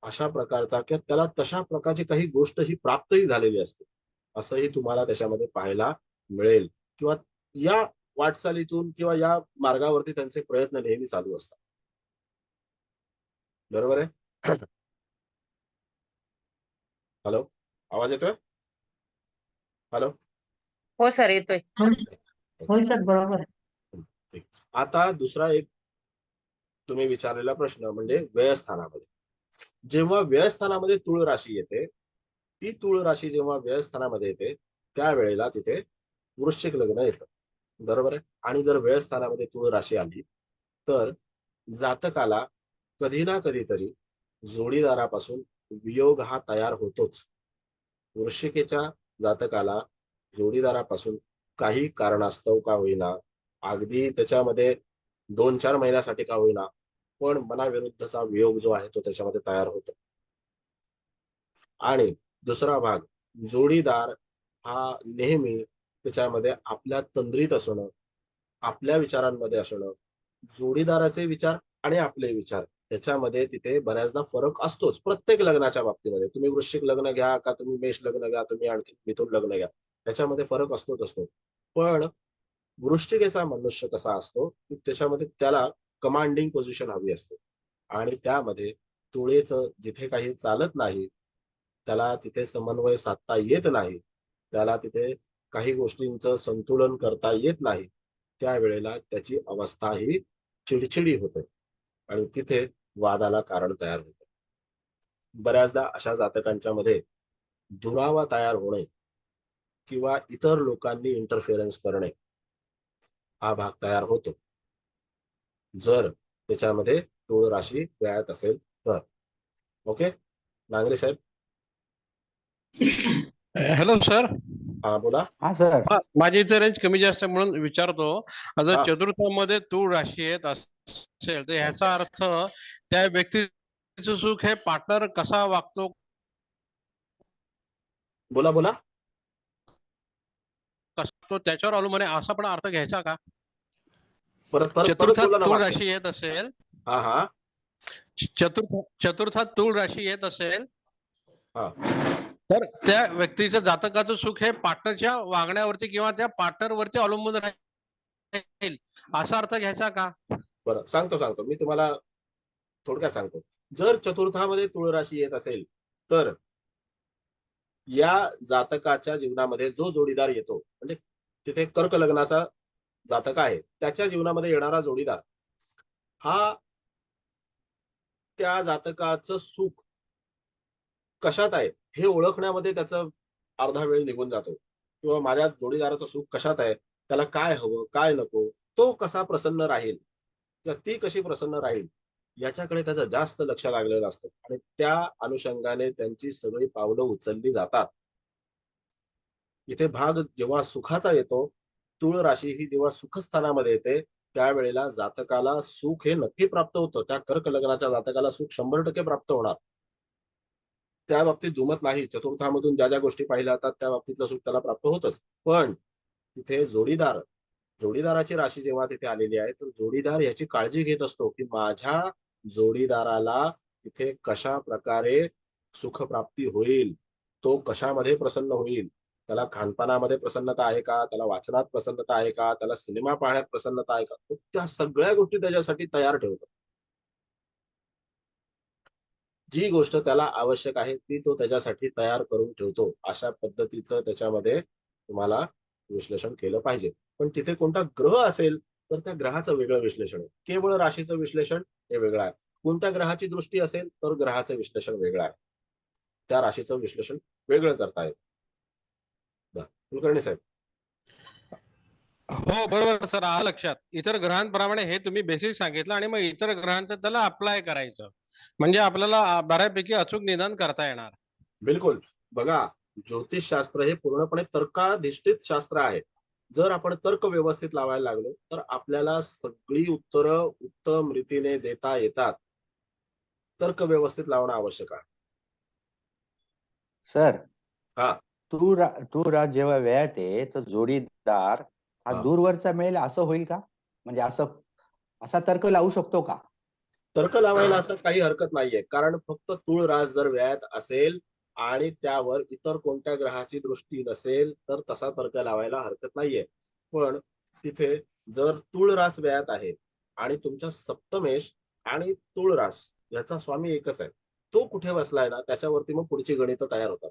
अशा प्रकारचा किंवा त्याला तशा प्रकारची काही गोष्ट ही प्राप्तही झालेली असते, असंही तुम्हाला त्याच्यामध्ये पाहायला मिळेल. किंवा या वाटचालीतून किंवा या मार्गावरती त्यांचे प्रयत्न नेहमी चालू असतात. बरोबर आहे? हॅलो, आवाज येतोय? हॅलो. हो सर येतोय. होय सर बरोबर. ठीक. आता दुसरा एक तुम्ही विचारलेला प्रश्न म्हणजे व्ययस्थानामध्ये. जेव्हा व्ययस्थानामध्ये तुळ राशी येते, ती तुळ राशी जेव्हा व्ययस्थानामध्ये येते त्यावेळेला तिथे वृश्चिक लग्न येतं. बरोबर आहे? आणि जर व्ययस्थानामध्ये तुळ राशी आली तर जातकाला कधी ना कधीतरी जोडीदारापासून वियोग हा तयार होतोच. वृश्चिकेच्या जातकाला जोडीदारापासून काही कारणास्तव का होईना, अगदी त्याच्यामध्ये 2-4 महिन्यासाठी का होईना, पण मनाविरुद्धचा वियोग जो आहे तो त्याच्यामध्ये तयार होतो. आणि दुसरा भाग, जोडीदार हा नेहमी त्याच्यामध्ये आपल्या तंद्रीत असणं, आपल्या विचारांमध्ये असणं, जोडीदाराचे विचार आणि आपले विचार त्याच्यामध्ये तिथे बऱ्याचदा फरक असतोच प्रत्येक लग्नाच्या बाबतीमध्ये. तुम्ही वृश्चिक लग्न घ्या का तुम्ही मेष लग्न घ्या, तुम्ही आणखी मिथुन लग्न घ्या, त्याच्यामध्ये फरक असतो. पण वृश्चिकेचा मनुष्य कसा असतो की त्याच्यामध्ये त्याला कमांडिंग पोझिशन हवी असते आणि त्यामध्ये तुळेचं जिथे काही चालत नाही, त्याला तिथे समन्वय साधता येत नाही, त्याला तिथे काही गोष्टींचं संतुलन करता येत नाही, त्यावेळेला त्याची अवस्था ही चिडचिडी होते आणि तिथे वादाला कारण तयार होते. बऱ्याचदा अशा जातकांच्या मध्ये दुरावा तयार होणे किंवा इतर लोकांनी इंटरफेरन्स करणे हा भाग तयार होतो जर त्याच्यामध्ये तुळ राशी व्यायात असेल तर. ओके नांगरे साहेब. Hello sir. हा बोला. हा सर. माझी इथे रेंज कमी जास्त आहे म्हणून विचारतो. जर हा. चतुर्थामध्ये तुळ राशी येत असेल तर ह्याचा अर्थ त्या व्यक्तीचं सुख हे पार्टनर कसा वागतो बोला बोला. तो त्याच्यावर अवलंबून आहे असा पण अर्थ घ्यायचा का? परत परत परत चतुर्थात बोला ना तुळ वाक्य. राशी येत असेल, हा हा चतुर्थात तुळ राशी येत असेल हा. तर त्या व्यक्तीचं जातकाचं सुख हे पार्टनरच्या वागण्यावरती किंवा त्या पार्टनरवरती अवलंबून राहील असा अर्थ घ्यायचा का? बरं सांगतो मी तुम्हाला थोडक्यात सांगतो. जर चतुर्थामध्ये तुळ राशी येत असेल तर या जातकाच्या जीवनामध्ये जो जोडीदार येतो म्हणजे तिथे कर्क लग्नाचा जातक आहे त्याच्या जीवनामध्ये येणारा जोडीदार हा त्या जातकाचं सुख कशात आहे हे ओळखण्यामध्ये त्याचं अर्धा वेळ निघून जातो किंवा माझ्या जोडीदाराचं सुख कशात आहे, त्याला काय हवं काय नको, तो कसा प्रसन्न राहील किंवा ती कशी प्रसन्न राहील याच्याकडे त्याचं जास्त लक्ष लागलेलं असतं आणि त्या अनुषंगाने त्यांची सगळी पावलं उचलली जातात. इथे भाग जेव्हा सुखाचा येतो, तुळ राशी ही जेव्हा सुखस्थानामध्ये येते त्यावेळेला जातकाला सुख हे नक्की प्राप्त होतं. त्या कर्क लग्नाच्या जातकाला सुख 100% प्राप्त होणार. त्या बाबतीत दुमत नाही. चतुर्थामधून ज्या ज्या गोष्टी पाहिल्या जातात त्या बाबतीतलं सुख त्याला प्राप्त होतच. पण तिथे जोडीदाराची राशी जेव्हा तिथे आलेली आहे तर जोडीदार याची काळजी घेत असतो की माझ्या जोडीदाराला तिथे कशा प्रकारे सुखप्राप्ती होईल, तो कशामध्ये प्रसन्न होईल, त्याला खानपानामध्ये प्रसन्नता आहे का, त्याला वाचनात प्रसन्नता आहे का, त्याला सिनेमा पाहण्यात प्रसन्नता आहे का, तो त्या सगळ्या गोष्टी त्याच्यासाठी तयार ठेवतो. जी गोष्ट त्याला आवश्यक आहे ती तो त्याच्यासाठी तयार करून ठेवतो. अशा पद्धतीचं त्याच्यामध्ये तुम्हाला विश्लेषण केलं पाहिजे. पण तिथे कोणता ग्रह असेल तर त्या ग्रहाचं वेगळं विश्लेषण आहे. केवळ राशीचं विश्लेषण हे वेगळं आहे. कोणत्या ग्रहाची दृष्टी असेल तर ग्रहाचं विश्लेषण वेगळं आहे. त्या राशीचं विश्लेषण वेगळं करता येतं. कुलकर्णी साहेब. हो बरोबर सर, आलं लक्षात. इतर ग्रहांप्रमाणे हे तुम्ही बेसिक सांगितलं आणि मग इतर ग्रहांचं त्याला अप्लाय करायचं म्हणजे आपल्याला बऱ्यापैकी अचूक निदान करता येणार. बिलकुल. बघा ज्योतिषशास्त्र हे पूर्णपणे तर्काधिष्ठित शास्त्र आहे. जर आपण तर्क व्यवस्थित लावायला लागलो तर आपल्याला सगळी उत्तरं उत्तम रीतीने देता येतात. तर्क व्यवस्थित लावणं आवश्यक आहे. सर. हा. तूळ रास जेव्हा व्ययात आहे तर जोडीदार हा हा. दूरवरचा मिळेल असं होईल का? म्हणजे असा तर्क लावू शकतो का? तर्क लावायला असं काही हरकत नाहीये. कारण फक्त तूळ रास जर व्ययात असेल आणि त्यावर इतर कोणत्या ग्रहाची दृष्टी नसेल तर तसा तर्क लावायला हरकत नाहीये. पण तिथे जर तुळ रास व्ययात आहे आणि तुमच्या सप्तमेश आणि तुळ रास याचा स्वामी एकच आहे, तो कुठे बसलाय ना त्याच्यावरती मग पुढची गणित तयार होतात.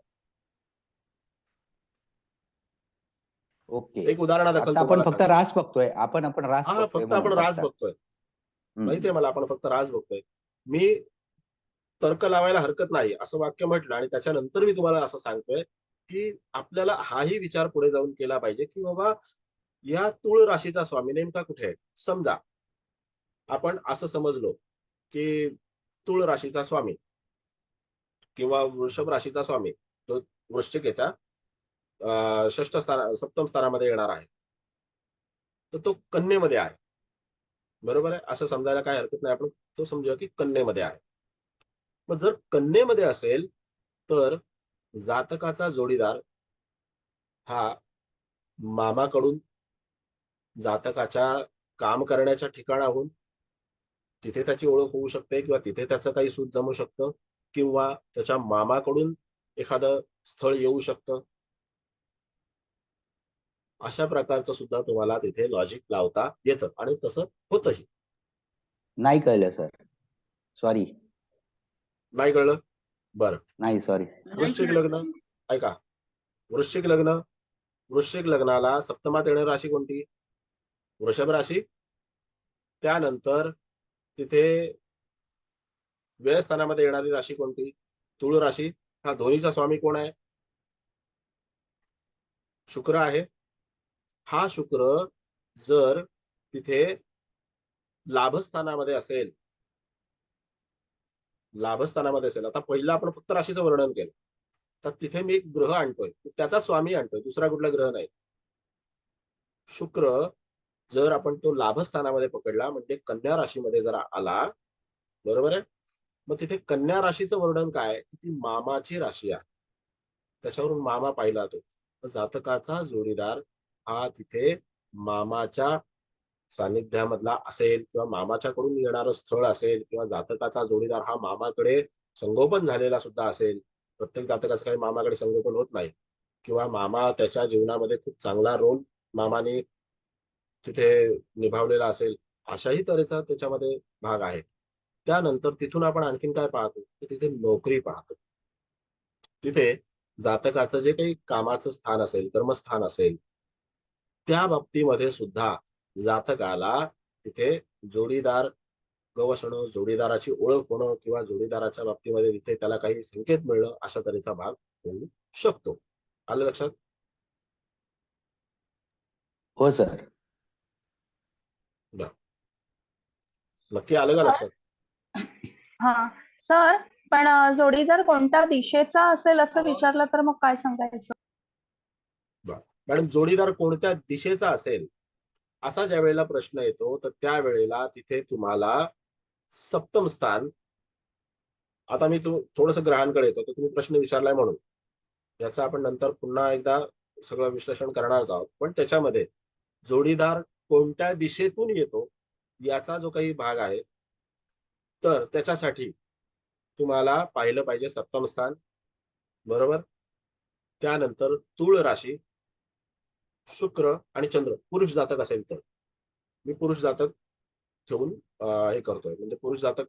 ओके. एक उदाहरणादाखल आता आपण तुम्हाला फक्त सांगतो. रास बघतोय, आपण रास हा बघतोय फक्त आपण म्हणून रास फक्त. बघतोय, हम्म. माहितीये मला, आपण फक्त रास बघतोय. मी तर्क लावायला हरकत नाही असं वाक्य म्हटलं आणि त्याच्यानंतर मी तुम्हाला असं सांगतोय की आपल्याला हाही विचार पुढे जाऊन केला पाहिजे की बाबा या तुळ राशीचा स्वामी नेमका कुठे आहे. समजा आपण असं समजलो की तुळ राशीचा स्वामी किंवा वृषभ राशीचा स्वामी तो वृश्चिकेच्या षष्ठ स्थान सप्तम स्थानामध्ये येणार आहे, तर तो कन्येमध्ये आहे. बरोबर आहे, असं समजायला काय हरकत नाही. आपण तो समजूया की कन्येमध्ये आहे. मग जर कन्येमध्ये असेल तर जातकाचा जोडीदार हा मामाकडून जातकाच्या काम करण्याच्या ठिकाणाहून तिथे त्याची ओळख होऊ शकते किंवा तिथे त्याचं काही सूत जमू शकतं किंवा त्याच्या मामाकडून एखादं स्थळ येऊ शकतं. अशा प्रकारचं सुद्धा तुम्हाला तिथे लॉजिक लावता येतं आणि तसं होतही. नाही कळलं सर, सॉरी. नाही कळलं? बरं. नाही, सॉरी. वृश्चिक लग्न, ऐका, वृश्चिक लग्न, वृश्चिक लग्नाला सप्तमात येणारी राशी कोणती? वृषभ राशी. त्यानंतर तिथे व्ययस्थानामध्ये येणारी राशी कोणती? तुळ राशी. हा दोन्हीचा स्वामी कोण आहे? शुक्र आहे. हा शुक्र जर तिथे लाभस्थानामध्ये असेल, लाभस्थानामध्ये असेल, आता पहिला आपण फक्त राशीचं वर्णन केलं, तर तिथे मी एक ग्रह आणतोय, त्याचा स्वामी आणतोय, दुसरा कुठला ग्रह नाही. शुक्र जर आपण तो लाभस्थानामध्ये पकडला म्हणजे कन्या राशीमध्ये जर आला, बरोबर आहे, मग तिथे कन्या राशीचं वर्णन काय? ती मामाची राशी आहे, त्याच्यावरून मामा पाहिला जातो. जातकाचा जोडीदार हा तिथे मामाच्या सानिध्यामधला असेल किंवा मामाच्याकडून येणारं स्थळ असेल किंवा जातकाचा जोडीदार हा मामाकडे संगोपन झालेला सुद्धा असेल. प्रत्येक जातकाचं काही मामाकडे संगोपन होत नाही किंवा मामा त्याच्या जीवनामध्ये खूप चांगला रोल मामाने तिथे निभावलेला असेल, अशाही तऱ्हेचा त्याच्यामध्ये भाग आहे. त्यानंतर तिथून आपण आणखीन काय पाहतो, तिथे नोकरी पाहतो. तिथे जातकाचं जे काही कामाचं स्थान असेल, कर्मस्थान असेल, त्या बाबतीमध्ये सुद्धा जातकाला तिथे जोडीदार गवसणं, जोडीदाराची ओळख होणं किंवा जोडीदाराच्या बाबतीमध्ये तिथे त्याला काही संकेत मिळणं, अशा तऱ्हेचा भाग होऊ शकतो. आलं लक्षात? हो सर. नक्की आलं का लक्षात? हा सर, पण जोडीदार कोणत्या दिशेचा असेल असं विचारलं तर मग काय सांगायचं? मॅडम, जोडीदार कोणत्या दिशेचा असेल असा ज्या वेळेला प्रश्न येतो, तर त्यावेळेला तिथे तुम्हाला सप्तम स्थान, आता मी थोडस ग्रहांकडे येतो, तर तुम्ही प्रश्न विचारलाय म्हणून याचा आपण नंतर पुन्हा एकदा सगळं विश्लेषण करणारच आहोत. पण त्याच्यामध्ये जोडीदार कोणत्या दिशेतून येतो याचा जो काही भाग आहे, तर त्याच्यासाठी तुम्हाला पाहिलं पाहिजे सप्तम स्थान, बरोबर. त्यानंतर तुळ राशी, शुक्र आणि चंद्र. पुरुष जातक असेल तर मी पुरुष जातक ठेवून हे करतोय, म्हणजे पुरुष जातक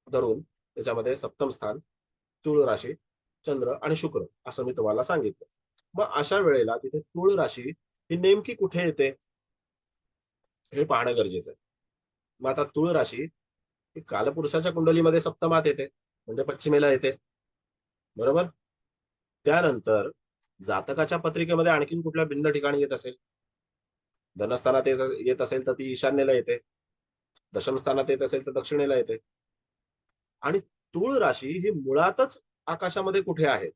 धरून त्याच्यामध्ये सप्तम स्थान, तुळ राशी, चंद्र आणि शुक्र असं मी तुम्हाला सांगितलं. मग अशा वेळेला तिथे तुळ राशी ही नेमकी कुठे येते हे पाहणं गरजेचं आहे. मग आता तुळ राशी ही कालपुरुषाच्या कुंडलीमध्ये सप्तमात येते, म्हणजे पश्चिमेला येते, बरोबर. त्यानंतर जातकाच्या पत्रिकेमध्ये आणखीन कुठल्या भिन्न ठिकाणी येत असेल, धनस्थानात येत असेल तर ती ईशान्येला येते, दशम स्थानात येत असेल तर दक्षिणेला येते. आणि तुळ राशी ही मुळातच आकाशामध्ये कुठे आहे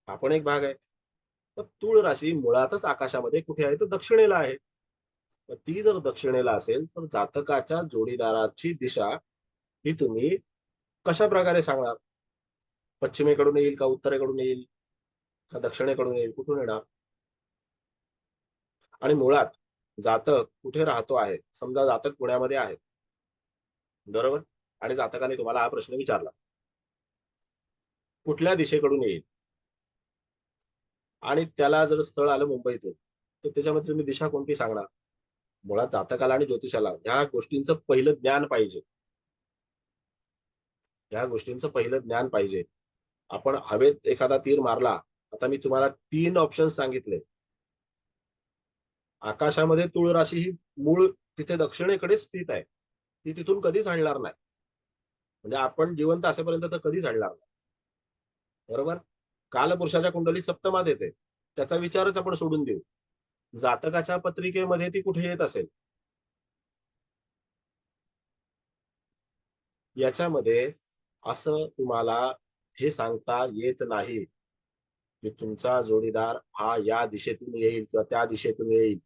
हा पण एक भाग आहे. तर तुळ राशी मुळातच आकाशामध्ये कुठे आहे, तर दक्षिणेला आहे. तर ती जर दक्षिणेला असेल तर जातकाच्या जोडीदाराची दिशा ही तुम्ही कशा प्रकारे सांगणार? पश्चिमेकडून येईल का उत्तरेकडून येईल का दक्षिणेकडून येईल, कुठून येणार? आणि मुळात जातक कुठे राहतो आहे, समजा जातक पुण्यामध्ये आहे, बरोबर, आणि जातकाने तुम्हाला हा प्रश्न विचारला कुठल्या दिशेकडून येईल, आणि त्याला जर स्थळ आलं मुंबईतून, तर त्याच्यामध्ये तुम्ही दिशा कोणती सांगणार? मुळात जातकाला आणि ज्योतिषाला ह्या गोष्टींचं पहिलं ज्ञान पाहिजे. ह्या गोष्टींचं पहिलं ज्ञान पाहिजे. आपण हवेत एखादा तीर मारला. आता मी तुम्हाला 3 ऑप्शन सांगितले. आकाशामध्ये तुळ राशी ही मूळ तिथे दक्षिणेकडेच स्थित आहे. ती तिथून कधीच हलणार नाही. म्हणजे आपण जिवंत असेपर्यंत तर कधीच हलणार नाही. बरोबर? कालपुरुषाच्या कुंडलीत सप्तमात येते. त्याचा विचारच आपण सोडून देऊ. जातकाच्या पत्रिकेमध्ये ती कुठे येत असेल? याच्यामध्ये असं तुम्हाला हे सांगता येत नाही की तुमचा जोडीदार हा या दिशेतून येईल किंवा त्या दिशेतून येईल.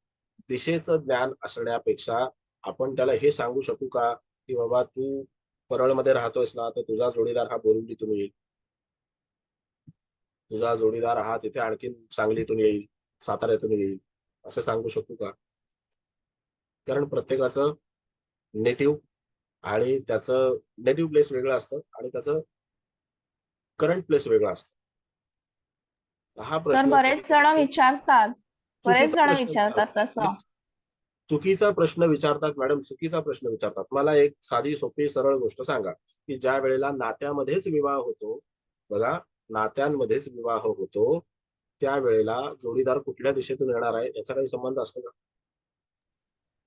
दिशेचं ज्ञान असण्यापेक्षा आपण त्याला हे सांगू शकू का की बाबा तू परळमध्ये राहतोयस ना, तर तुझा जोडीदार हा बोरिवलीतून येईल. तुझा जोडीदार हा तिथे आणखीन सांगलीतून येईल, साताऱ्यातून येईल, असं सांगू शकू का? कारण प्रत्येकाचं नेटिव्ह आणि त्याचं नेटिव्ह प्लेस वेगळं असतं आणि त्याचं करंट प्लेस वेगळं असतं. हा सर प्रश्न बरेच जण विचारतात. बरेच चुकीचा जण प्रश्न विचारतात तसं. विचारतात. चुकीचा प्रश्न विचारतात मॅडम, चुकीचा प्रश्न विचारतात. मला एक साधी सोपी सरळ गोष्ट सांगा की ज्या वेळेला नात्यामध्येच विवाह होतो, बघा नात्यांमध्येच विवाह होतो, त्यावेळेला जोडीदार कुठल्या दिशेतून येणार आहे याचा काही संबंध असतो का?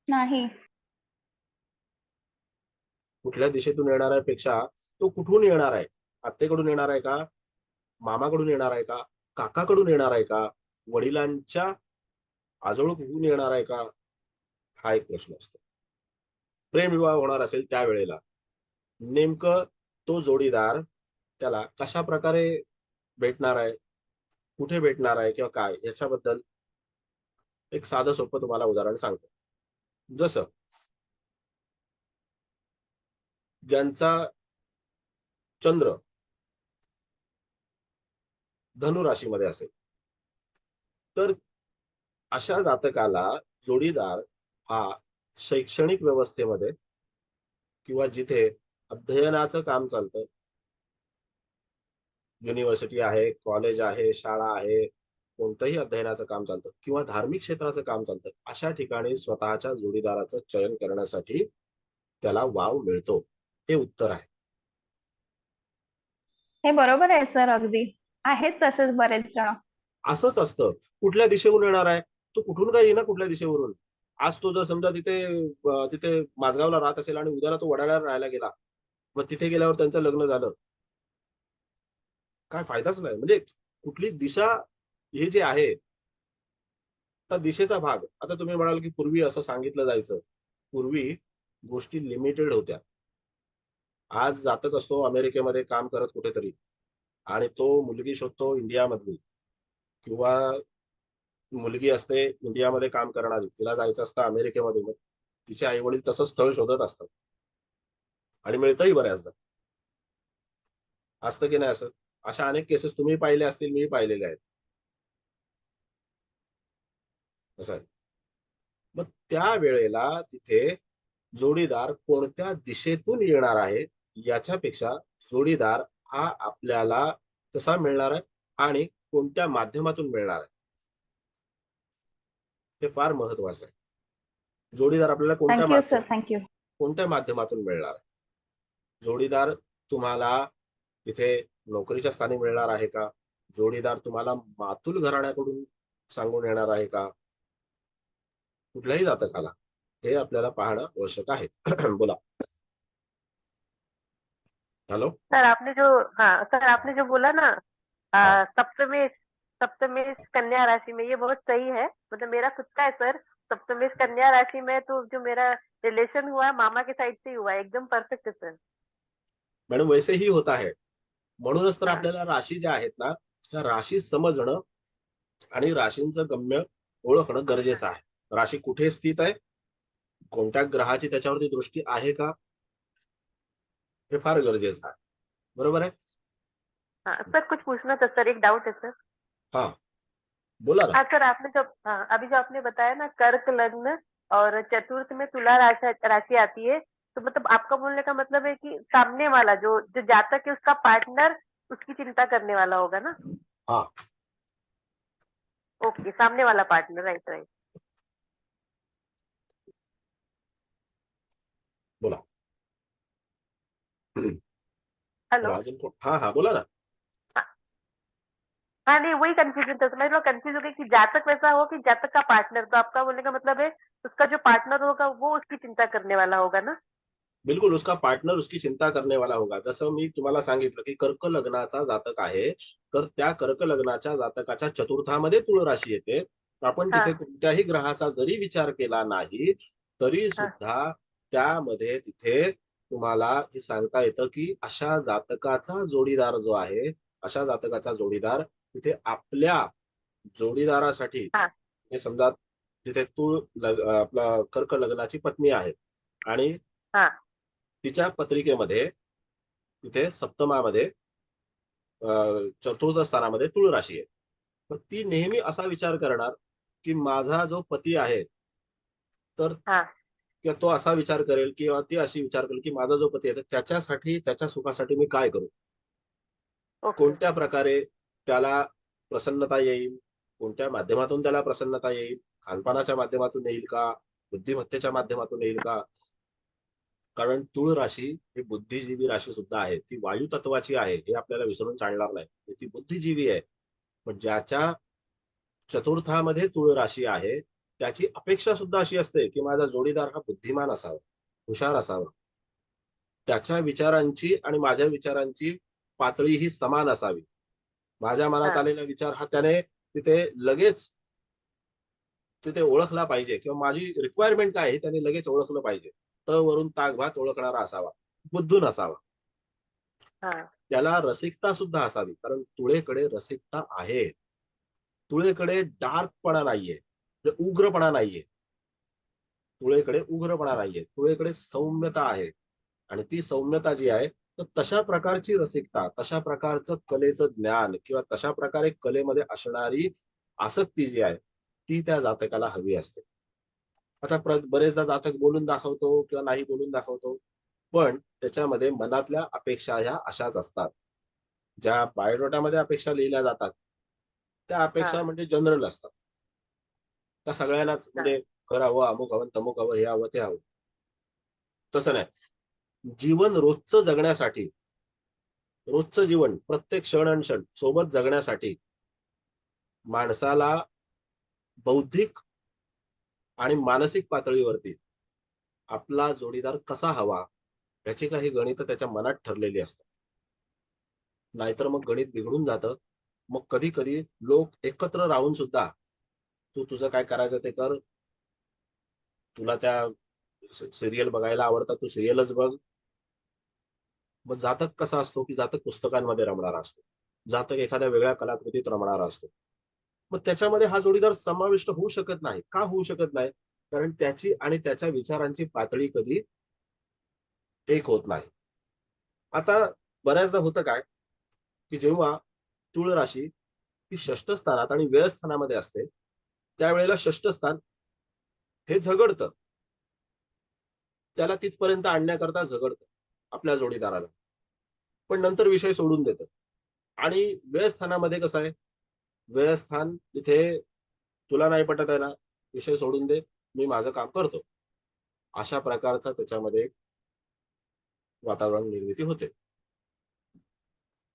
नाही. कुठल्या दिशेतून येणार आहे पेक्षा तो कुठून येणार आहे? आत्तेकडून येणार आहे का? मामाकडून येणार आहे का? काकाकडून येणार आहे का? वडिलांच्या आजोळकडून येणार आहे का? हा एक प्रश्न असतो. प्रेमविवाह होणार असेल त्यावेळेला नेमकं तो जोडीदार त्याला कशा प्रकारे भेटणार आहे, कुठे भेटणार आहे किंवा काय, याच्याबद्दल एक साधं सोपं तुम्हाला उदाहरण सांगतो. जसं ज्यांचा चंद्र धनु राशीमध्ये असेल तर अशा जातकाला जोडीदार हा शैक्षणिक व्यवस्थेमध्ये किंवा जिथे अध्ययनाचं काम चालतं, युनिव्हर्सिटी आहे, कॉलेज आहे, शाळा आहे, कोणतंही अध्ययनाचं काम चालतं किंवा धार्मिक क्षेत्राचं काम चालतं, अशा ठिकाणी स्वतःच्या जोडीदाराचं चयन करण्यासाठी त्याला वाव मिळतो. हे उत्तर आहे. हे बरोबर आहे सर, अगदी आहेत तसेच बरेच जण. असंच असतं. कुठल्या दिशेहून येणार आहे? तो कुठून काही ना कुठल्या दिशेवरून. आज तो जर समजा तिथे माझगावला राहत असेल आणि उद्याला तो वडाळ्याला राहायला गेला, मग तिथे गेल्यावर त्यांचं लग्न झालं, काय फायदाच नाही. म्हणजे कुठली दिशा हे जे आहे त्या दिशेचा भाग. आता तुम्ही म्हणाल की पूर्वी असं सांगितलं जायचं. पूर्वी गोष्टी लिमिटेड होत्या. आज जातक असतो अमेरिकेमध्ये काम करत कुठेतरी आणि तो मुलगी शोधतो इंडियामधली, किंवा मुलगी असते इंडियामध्ये काम करणारी, तिला जायचं असतं अमेरिकेमध्ये, मग तिचे आई वडील तसं स्थळ शोधत असतात आणि मिळतंही बऱ्याचदा. असतं की नाही असं? अशा अनेक केसेस तुम्ही पाहिले असतील, मी पाहिलेले आहेत. असं आहे. मग त्या वेळेला तिथे जोडीदार कोणत्या दिशेतून येणार आहे याच्यापेक्षा जोडीदार हा आपल्याला कसा मिळणार आहे आणि कोणत्या माध्यमातून मिळणार आहे हे फार महत्वाचं आहे. जोडीदार आपल्याला थँक्यू सर, थँक्यू. कोणत्या माध्यमातून मिळणार आहे? जोडीदार तुम्हाला तिथे नोकरीच्या स्थानी मिळणार आहे का? जोडीदार तुम्हाला मातुल घराण्याकडून सांगून येणार आहे का? कुठल्याही जातकाला हे आपल्याला पाहणं आवश्यक आहे. बोला. हेलो सर आपने जो बोला ना, सप्तमेश सप्तमेश कन्या राशि में, ये बहुत सही है. मतलब मेरा खुद का है सर, सप्तमेश कन्या राशि में. तो जो मेरा रिलेशन हुआ है मामा के साइड से ही हुआ है. एकदम परफेक्ट है सर. मॅडम वैसे ही होता है. म्हणूनच तर आपल्याला राशी ज्या आहेत ना, त्या राशी समजणं आणि राशींचं गम्य ओळखणं गरजेचं आहे. राशी कुठे स्थित आहे, कोणत्या ग्रहाची त्याच्यावरती दृष्टी आहे का, हे फार गरजेचं आहे. बरोबर आहे? हाँ सर, कुछ पूछना था सर, एक डाउट है सर. हाँ बोला ना. हाँ सर, अभी जो आपने बताया ना, कर्क लग्न और चतुर्थ में तुला राशि आती है, तो मतलब आपका बोलने का मतलब है कि सामने वाला जो जो जातक है उसका पार्टनर उसकी चिंता करने वाला होगा ना? हाँ. ओके, सामने वाला पार्टनर, राइट राइट. हेलो। हाँ हाँ बोला ना। हाँ नहीं, वही कंफ्यूजन था, तो मैं कंफ्यूज हो गई कि जातक वैसा हो कि जातक का पार्टनर। तो आपका बोलने का मतलब है उसका जो पार्टनर होगा वो उसकी चिंता करने वाला होगा ना? बिलकुल, उसका पार्टनर उसकी चिंता करणे वाला होगा. जसं मी तुम्हाला सांगितलं की कर्क लग्नाचा जातक आहे, तर त्या कर्क लग्नाच्या जातकाच्या चतुर्थामध्ये तुळ राशी येते. आपण हा तिथे कोणत्याही ग्रहाचा जरी विचार केला नाही तरी हा सुद्धा त्यामध्ये तिथे तुम्हाला हे सांगता येतं की अशा जातकाचा जोडीदार जो आहे, अशा जातकाचा जोडीदार तिथे आपल्या जोडीदारासाठी, हा हे समजा तिथे आपला कर्क लग्नाची पत्नी आहे आणि हा तिच्या पत्रिकेमध्ये तिथे सप्तमामध्ये चतुर्थ स्थानामध्ये तुळ राशी आहे. मग ती नेहमी असा विचार करणार की माझा जो पती आहे, तर हा किंवा तो असा विचार करेल किंवा ती अशी विचार करेल की माझा जो पती आहे त्याच्यासाठी, त्याच्या सुखासाठी मी काय करू, ओके कोणत्या प्रकारे त्याला प्रसन्नता येईल, कोणत्या माध्यमातून त्याला प्रसन्नता येईल, खानपानाच्या माध्यमातून येईल का, बुद्धिमत्तेच्या माध्यमातून येईल का. कारण तुळ राशी ही बुद्धिजीवी राशी सुद्धा आहे. ती वायू तत्वाची आहे हे आपल्याला विसरून चालणार नाही. ती बुद्धिजीवी आहे. पण ज्याच्या चतुर्थामध्ये तुळ राशी आहे त्याची अपेक्षा सुद्धा अशी असते की माझा जोडीदार हा बुद्धिमान असावा, हुशार असावा, त्याच्या विचारांची आणि माझ्या विचारांची पातळी ही समान असावी. माझ्या मनात हा आलेला विचार हा त्याने तिथे लगेच तिथे ओळखला पाहिजे किंवा माझी रिक्वायरमेंट काय आहे त्याने लगेच ओळखलं पाहिजे. त वरून ताकभात ओळखणारा असावा, बुद्धून असावा. हा त्याला रसिकता सुद्धा असावी, कारण तुळेकडे रसिकता आहे. तुळेकडे डार्कपणा नाहीये, म्हणजे उग्रपणा नाहीये. तुळेकडे उग्रपणा नाहीये, तुळेकडे सौम्यता आहे. आणि ती सौम्यता जी आहे, तर तशा प्रकारची रसिकता, तशा प्रकारचं कलेचं ज्ञान किंवा तशा प्रकारे कलेमध्ये असणारी आसक्ती जी आहे ती त्या जातकाला हवी असते. आता बरेचदा जातक बोलून दाखवतो किंवा नाही बोलून दाखवतो, पण त्याच्यामध्ये मनातल्या अपेक्षा ह्या अशाच असतात. ज्या बायोडेटामध्ये अपेक्षा लिहिल्या जातात त्या हा अपेक्षा म्हणजे जनरल असतात. त्या सगळ्यांनाच हा म्हणजे घर हवं, अमुक हवं, तमुक हवं, हे हवं, ते हवं. तसं नाही. जीवन रोजचं जगण्यासाठी, रोजचं जीवन प्रत्येक क्षण आणि क्षण सोबत जगण्यासाठी माणसाला बौद्धिक आणि मानसिक पातळीवरती आपला जोडीदार कसा हवा याची काही गणित त्याच्या मनात ठरलेली असतात. नाहीतर मग गणित बिघडून जातं. मग कधी कधी लोक एकत्र राहून सुद्धा तू तुझं काय करायचं ते कर, तुला त्या सिरियल बघायला आवडतात तू सिरियलच बघ. मग जातक कसा असतो की जातक पुस्तकांमध्ये रमणारा असतो, जातक एखाद्या वेगळ्या कलाकृतीत रमणारा असतो. मग त्याच्यामध्ये हा जोडीदार समाविष्ट होऊ शकत नाही. का होऊ शकत नाही? कारण त्याची आणि त्याच्या विचारांची पातळी कधी एक होत नाही. आता बऱ्याचदा होतं काय की जेव्हा तुळ राशी ही षष्ठ स्थानात आणि व्यय स्थानामध्ये असते त्यावेळेला षष्ठ स्थान हे झगडतं, त्याला तिथपर्यंत आणण्याकरता झगडतं आपल्या जोडीदाराला, पण नंतर विषय सोडून देतं. आणि व्यय स्थानामध्ये कसं आहे, व्ययस्थान तिथे तुला नाही पटत आहे ना, विषय सोडून दे, मी माझं काम करतो, अशा प्रकारचा त्याच्यामध्ये एक वातावरण निर्मिती होते.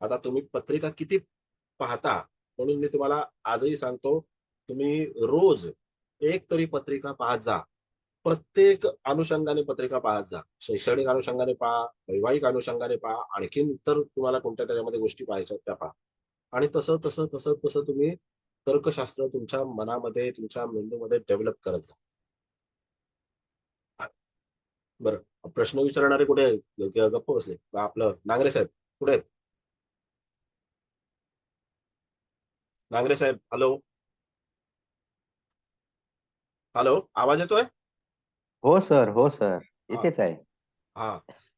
आता तुम्ही पत्रिका किती पाहता म्हणून मी तुम्हाला आजही सांगतो, तुम्ही रोज एक तरी पत्रिका पाहत जा. प्रत्येक अनुषंगाने पत्रिका पाहत जा. शैक्षणिक अनुषंगाने पहा, वैवाहिक अनुषंगाने पहा, आणखीन इतर तुम्हाला कोणत्या त्याच्यामध्ये गोष्टी पाहायच्या त्या पहा. आणि तसं तसं तसं तसं तुम्ही तर्कशास्त्र तुमच्या मनामध्ये, तुमच्या मेंदूमध्ये डेव्हलप करत जा. बरं, प्रश्न विचारणारे कुठे गप्प बसले? आपलं नांगरे साहेब कुठे आहेत? नांगरे साहेब, हॅलो हॅलो, आवाज येतोय? हो सर, हो सर, इथेच आहे. हा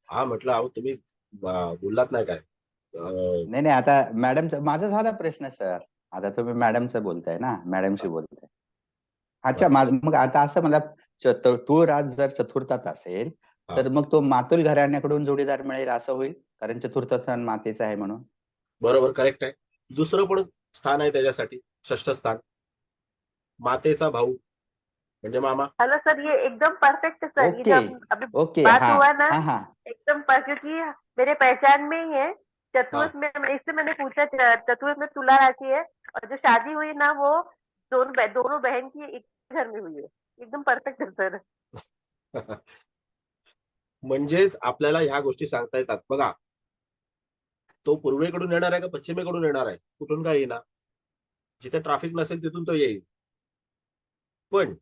हा, म्हटलं अहो तुम्ही बोललात नाही काय? नाही नाही, आता मॅडमचा माझा झाला प्रश्न सर. आता तुम्ही मॅडमचं बोलताय ना, मॅडमशी बोलताय. अच्छा, मग आता असं मला तुळ राज जर चतुर्थात असेल हा. तर मग तो मातुल घराण्याकडून जोडीदार मिळेल असं होईल, कारण चतुर्थ स्थान मातेचं आहे म्हणून. बरोबर, करेक्ट आहे. दुसरं पण स्थान आहे त्याच्यासाठी, षष्ठ स्थान, मातेचा भाऊ म्हणजे मामा. हेलो सर, ये एकदम परफेक्ट है सर। ये ओके जो अभी ओके, बात हाँ हुआ ना, हाँ हाँ एकदम क्योंकि मेरे पहचान में ही है चतुर्थ में इससे मैंने पूछा, चतुर्थ में तुला राशि है और जो शादी हुई ना वो दोनों बहन की एक घर में हुई है. एकदम परफेक्ट है सर. म्हणजेच आपल्याला ह्या गोष्टी सांगता येतात. बघा, तो पूर्वेकडून येणार आहे का पश्चिमेकडून येणार आहे, कुठून काय येणार, जिथे ट्रॅफिक नसेल तिथून तो येईल, पण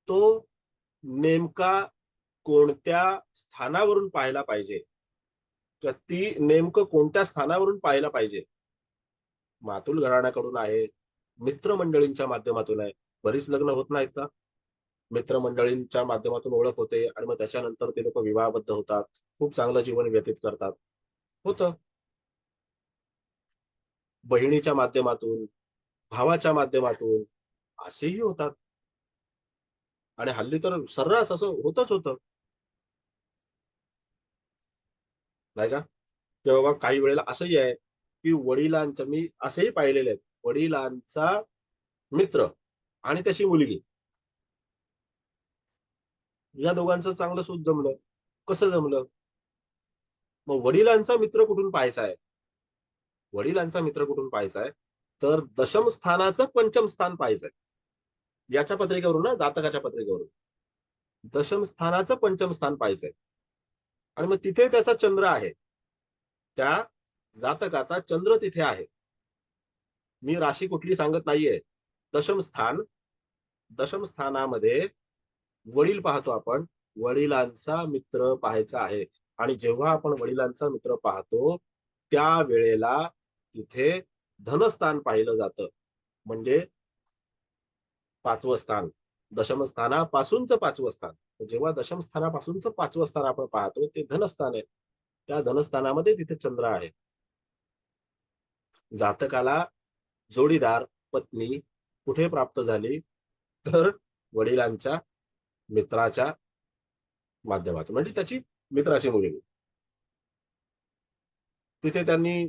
तो नेमका कोणत्या स्थानावरून पाहायला पाहिजे, तर ती नेमकं कोणत्या स्थानावरून पाहायला पाहिजे. मातुल घराण्याकडून आहे, मित्रमंडळींच्या माध्यमातून आहे. बरीच लग्न होत नाहीत का, मित्रमंडळींच्या माध्यमातून ओळख होते आणि मग त्याच्यानंतर ते लोक विवाहबद्ध होतात, खूप चांगलं जीवन व्यतीत करतात. होतं. बहिणीच्या माध्यमातून, भावाच्या माध्यमातून असेही होतात. आणि हल्ली तर सर्रास असं होतच होतं, नाही का. तेव्हा काही वेळेला असंही आहे की वडिलांचं, मी असेही पाहिलेले आहेत, वडिलांचा मित्र आणि त्याची मुलगी, या दोघांचं चांगलं सूत जमलं. कसं जमलं, मग वडिलांचा मित्र कुठून पाहायचा आहे, वडिलांचा मित्र कुठून पाहायचा आहे, तर दशम स्थानाचं पंचम स्थान पाहायचंय. याच्या पत्रिकेवरून ना, जातकाच्या पत्रिकेवरून दशम स्थानाचं पंचम स्थान पाहायचंय. आणि मग तिथे त्याचा चंद्र आहे, त्या जातकाचा चंद्र तिथे आहे. मी राशी कुठली सांगत नाहीये. दशम स्थानामध्ये वडील पाहतो आपण, वडिलांचा मित्र पाहायचा आहे. आणि जेव्हा आपण वडिलांचा मित्र पाहतो त्या वेळेला तिथे धनस्थान पाहिलं जातं, म्हणजे पाचवं स्थान, दशम स्थानापासूनचं पाचवं स्थान. जेव्हा दशम स्थानापासूनचं पाचवं स्थान आपण पाहतो ते धनस्थान आहे. त्या धनस्थानामध्ये तिथे चंद्र आहे. जातकाला जोडीदार पत्नी कुठे प्राप्त झाली, तर वडिलांच्या मित्राच्या माध्यमातून, म्हणजे त्याची मित्राची मुलगी. तिथे त्यांनी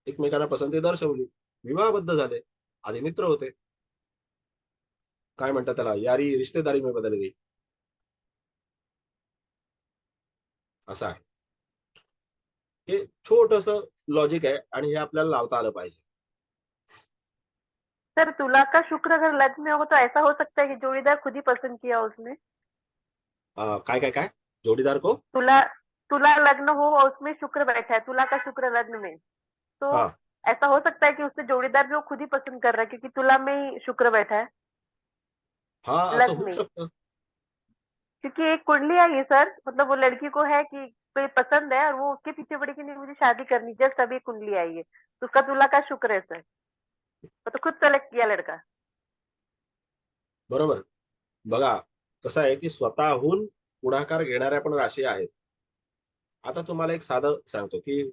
एकमेकांना पसंती दर्शवली, विवाहबद्ध झाले. आधी मित्र होते, काय म्हणतात त्याला, यारी रिश्तेदारी में बदल गई, असं आहे. हे छोटस लॉजिक आहे आणि हे आपल्याला लावता आलं पाहिजे. सर तुला का शुक्र अगर लग्न में होगा तो ऐसा हो सकता है कि जोड़ीदार खुद ही पसंद किया उसने. काय काय काय जोडीदार को, तुला लग्न हो और उसमें शुक्र बैठा है, तुला का शुक्र लग्न में, तो हाँ. ऐसा हो सकता है कि उससे जोड़ीदार भी वो खुद ही पसंद कर रहा है क्योंकि तुला में ही शुक्र बैठा है हा असं लग्न होऊ में. शकतं. क्योंकि एक कुंडली आई है सर, मतलब वो लड़की को है कि कोई पसंद है और वो उसके पीछे पड़ी कि नहीं मुझे शादी करनी, जस्ट अभी कुंडली आई है, तो उसका तुला का शुक्र है सर, वो तो खुद सेलेक्ट किया लड़का. बरोबर. बघा कसं आहे की स्वतःहून पुढाकार घेणाऱ्या पण राशी आहेत. आता तुम्हाला एक साधं सांगतो की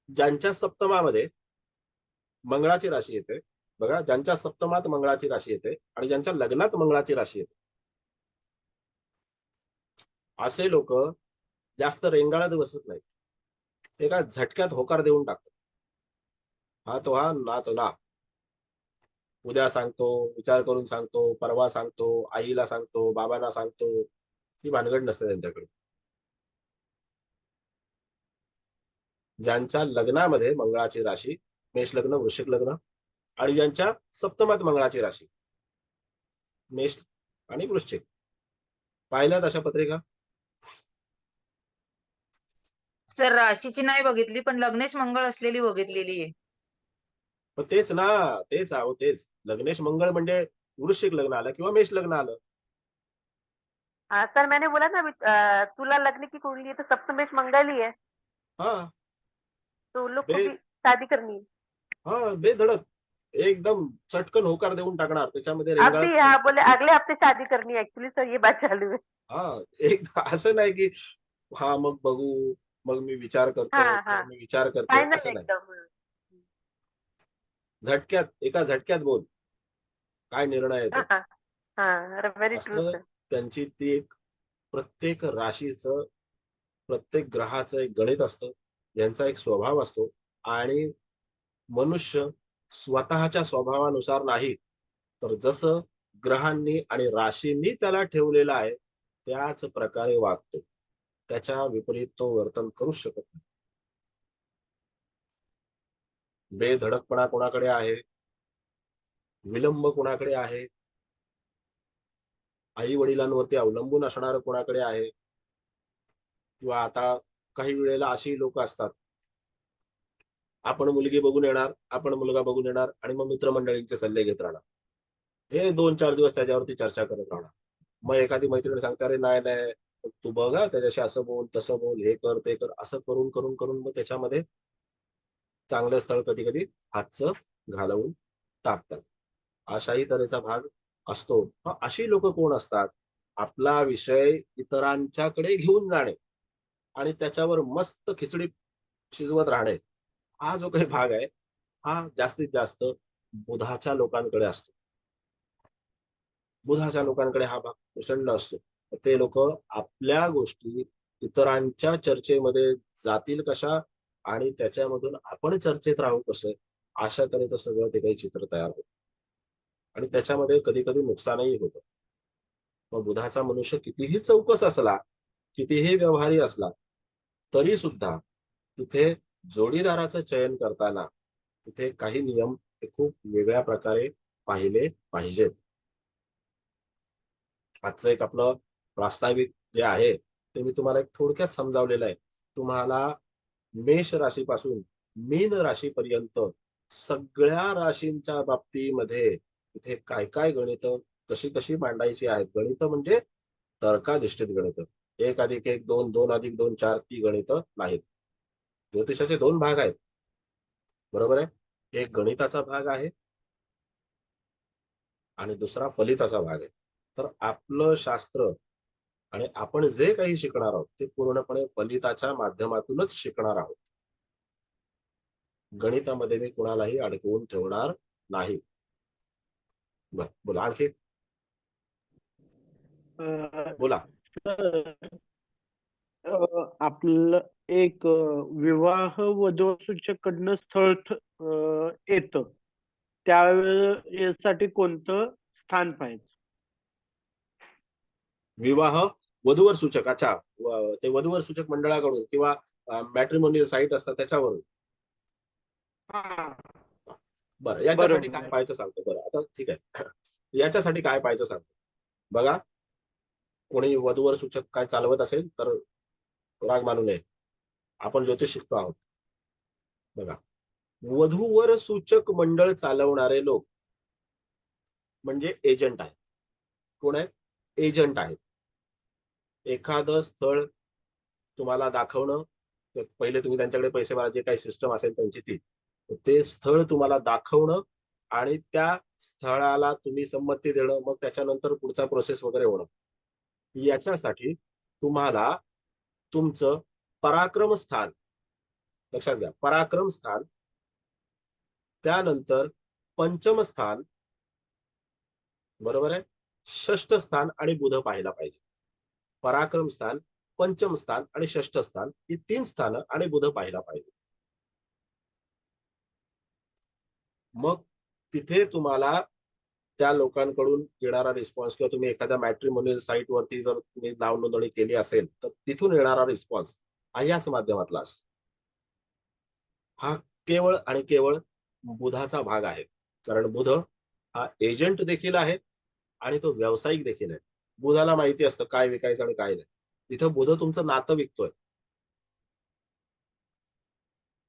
ज्यांच्या सप्तमामध्ये मंगळाची राशी येते, बघा, ज्यांच्या सप्तमात मंगळाची राशी येते आणि ज्यांच्या लग्नात मंगळाची राशी येते, असे लोक जास्त रेंगाळत बसत नाहीत. ते काय झटक्यात होकार देऊन टाकतात. हा तो हा, ना तो ना. उद्या सांगतो, विचार करून सांगतो, परवा सांगतो, आईला सांगतो, बाबांना सांगतो, ही भानगड नसते त्यांच्याकडे. ज्यांच्या लग्नामध्ये मंगळाची राशी, मेष लग्न, वृश्चिक लग्न, आणि ज्यांच्या सप्तमात मंगळाची राशी, मेष आणि वृश्चिक, पाहिल्यात अशा पत्रिका. सर राशीची नाही बघितली पण लग्नेश मंगळ असलेली बघितलेली आहे. पण तेच ना, तेच आहो, तेच लग्नेश मंगळ म्हणजे वृश्चिक लग्न आलं किंवा मेष लग्न आलं. हाँ सर मैंने बोला ना अभी, तुला लग्न की कुंडली है तो सप्तमेश मंगल ही है, हा तो उन लोग को बे भी शादी करनी है. हा, बेधडक एकदम चटकन होकार देऊन टाकणार, त्याच्यामध्ये अब भी रेंगाळत. हाँ बोले अगले हफ्ते शादी करनी है एक्चुअली सर, ये बात चालू है. हा, एक असं नाही की हा मग बघू, मग मी विचार करतो हाँ किंवा हाँ मी विचार करते, फाइनल असं नाही. एकदम. झटक्यात, एका झटक्यात बोल काय निर्णय येतो. हाँ हाँ वेरी ट्रू असं सर. त्यांची ती एक, प्रत्येक राशीचं, प्रत्येक ग्रहाचं एक गणित असतं, यांचा एक स्वभाव असतो. आणि मनुष्य स्वतःच्या स्वभावानुसार नाही, तर जसं ग्रहांनी आणि राशींनी त्याला ठेवलेलं आहे त्याच प्रकारे वागतो. त्याच्या विपरीत तो वर्तन करूच शकत नाही. बेधडकपणा कोणाकडे आहे, विलंब कोणाकडे आहे, आई वडिलांवरती अवलंबून असणारं कोणाकडे आहे, किंवा आता काही वेळेला अशी लोक असतात, आपण मुलगी बघून येणार, आपण मुलगा बघून येणार आणि मग मित्रमंडळींचे सल्ले घेत राहणार. हे 2-4 दिवस त्याच्यावरती चर्चा करत राहणार. मग एखादी मैत्रीण सांगते, अरे नाही नाही तू बघ त्याच्याशी असं बोल तसं बोल, हे कर ते कर, असं करून करून करून मग त्याच्यामध्ये चांगलं स्थळ कधी कधी हातचं घालवून टाकतात. अशाही तऱ्हेचा भाग असतो. मग अशी लोक कोण असतात, आपला विषय इतरांच्याकडे घेऊन जाणे आणि त्याच्यावर मस्त खिचडी शिजवत राहणे, हा जो काही भाग आहे हा जास्तीत जास्त बुधाच्या लोकांकडे असतो. बुधाच्या लोकांकडे हा भाग प्रचंड असतो. ते लोक आपल्या गोष्टी इतरांच्या चर्चेमध्ये जातील कशा आणि त्याच्यामधून आपण चर्चेत राहू कसं, अशा तऱ्हेचं सगळं ते काही चित्र तयार होतं आणि त्याच्यामध्ये कधी कधी नुकसानही होतं. मग बुधाचा मनुष्य कितीही चौकस असला, कितीही व्यवहारी असला, तरी सुद्धा तिथे जोडीदाराचं चयन करताना तिथे काही नियम हे खूप वेगळ्या प्रकारे पाहिले पाहिजेत. आजचं एक आपलं प्रास्ताविक जे आहे ते मी तुम्हाला एक थोडक्यात समजावलेलं आहे. तुम्हाला मेष राशीपासून मीन राशीपर्यंत सगळ्या राशींच्या बाबतीमध्ये तिथे काय काय गणित कशी कशी मांडायची आहेत. गणित म्हणजे तर्काधिष्ठित गणित, 1+1 2, 2+2 4 ती गणित नाहीत. ज्योतिषाचे 2 भाग आहेत, बरोबर आहे. एक गणिताचा भाग आहे आणि दुसरा फलिताचा भाग आहे. तर आपलं शास्त्र आणि आपण जे काही शिकणार आहोत ते पूर्णपणे फलिताच्या माध्यमातूनच शिकणार आहोत. गणितामध्ये मी कुणालाही अडकवून ठेवणार नाही. बर, बोला आणखी बोला. आपलं एक विवाह वधू सूचककडनं स्थळ येतं, त्यासाठी कोणतं स्थान पाहिजे? विवाह वधूवर सूचक, अच्छा, ते वधूवर सूचक मंडळाकडून किंवा मॅट्रिमोनियल साईट असतात त्याच्यावरून. बरं, याच्यासाठी काय पाहायचं सांगतो. बरं आता ठीक आहे, याच्यासाठी काय पाहायचं सांगतो. बघा, कोणी वधूवर सूचक काय चालवत असेल तर राग मानू नये, आपण ज्योतिष शिकतो आहोत. बघा, वधूवर सूचक मंडळ चालवणारे लोक म्हणजे एजंट आहेत. कोण आहेत? एजंट आहेत. एखादं स्थळ तुम्हाला दाखवणं, पहिले तुम्ही त्यांच्याकडे पैसे भरा, जे काही सिस्टम असेल त्यांची ती, ते स्थळ तुम्हाला दाखवणं आणि त्या स्थळाला तुम्ही संमती देणं, मग त्याच्यानंतर पुढचा प्रोसेस वगैरे होणं, याच्यासाठी तुम्हाला तुमचं पराक्रम स्थान लक्षात घ्या. पराक्रम स्थान, त्यानंतर पंचम स्थान, बरोबर आहे, षष्ठ स्थान आणि बुध पाहायला पाहिजे. पराक्रम स्थान, पंचम स्थान आणि षष्ठ स्थान ही 3 स्थानं आणि बुध पाहायला पाहिजे. मग तिथे तुम्हाला त्या लोकांकडून येणारा रिस्पॉन्स, किंवा तुम्ही एखाद्या मॅट्रिमोनियल साईट वरती जर तुम्ही नाव नोंदणी केली असेल तर तिथून येणारा रिस्पॉन्स हा याच माध्यमातला असतो. हा केवळ आणि केवळ बुधाचा भाग आहे, कारण बुध हा एजंट देखील आहे आणि तो व्यावसायिक देखील आहे. बुधाला माहिती असतं काय विकायचं आणि काय नाही. तिथं बुध तुमचं नातं विकतोय.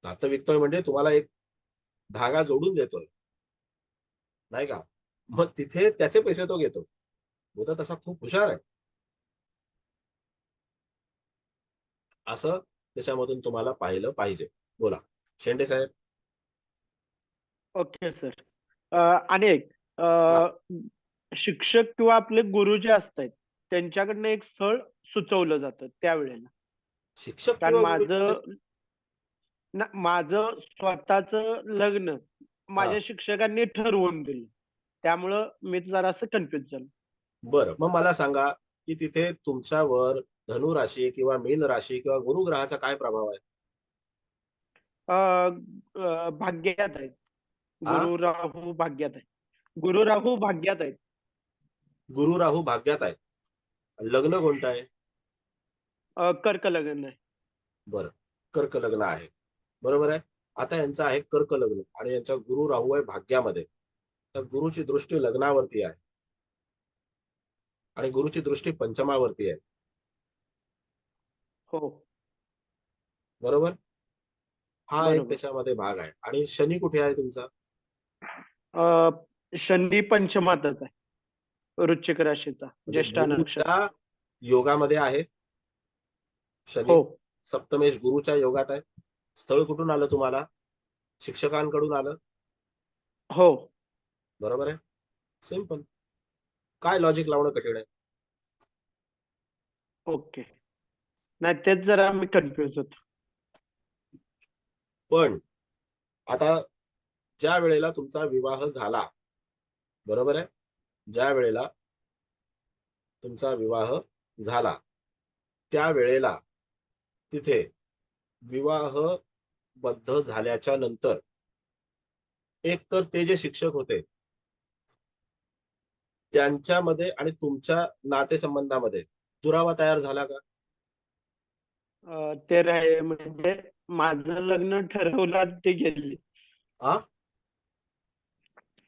नातं विकतोय म्हणजे तुम्हाला एक धागा जोडून देतोय, नाही का. मग तिथे त्याचे पैसे तो घेतो. बुध तसा खूप हुशार आहे. असं त्याच्यामधून तुम्हाला पाहिलं पाहिजे. बोला शेंडे साहेब. Okay sir. आणि एक शिक्षक किंवा आपले गुरु जे असतात त्यांच्याकडनं एक स्थळ सुचवलं जातं त्यावेळेला. शिक्षक कारण माझं स्वतःच लग्न माझ्या शिक्षकांनी ठरवून दिलं, त्यामुळं मी जरासं कन्फ्युज झालो. बरं, मग मला सांगा की तिथे तुमच्यावर धनु राशी किंवा मीन राशी किंवा गुरुग्रहाचा काय प्रभाव आहे? भाग्यात आहेत. गुरु राहू भाग्यात आहे. गुरु राहू भाग्यात आहेत. गुरु राहू भाग्यात आहे. लग्न कोणतं आहे? कर्क लग्न आहे. बरं, कर्क लग्न आहे, बरोबर आहे. आता यांचं आहे कर्क लग्न आणि यांचा गुरु राहू आहे भाग्यामध्ये. तर गुरुची दृष्टी लग्नावरती आहे आणि गुरुची दृष्टी पंचमावरती आहे, हो बरोबर. हा एक बरोबर. त्याच्यामध्ये भाग आहे. आणि शनी कुठे आहे तुमचा? शनी पंचमातच आहे, वृश्चिक राशीचा, म्हणजे ज्येष्ठा नक्षत्र. गुरुच्या योगामध्ये आहे शनी. हो सप्तमेश गुरुच्या योगात आहे. स्थळ कुठून आलं तुम्हाला? शिक्षकांकडून आलं, हो. बरोबर आहे. सिंपल. काय लॉजिक लावणं कठीण आहे? ओके. नाही तेच जरा मी कन्फ्युज होतो. पण आता ज्या वेळेला तुमचा विवाह झाला, बरोबर आहे, ज्या वेळेला तुमचा विवाह झाला त्यावेळेला तिथे विवाहबद्ध झाल्याच्या नंतर एक तर ते जे शिक्षक होते त्यांच्यामध्ये आणि तुमच्या नातेसंबंधामध्ये दुरावा तयार झाला का? ते राहिले म्हणजे माझं लग्न ठरवलं ते गेली. हा,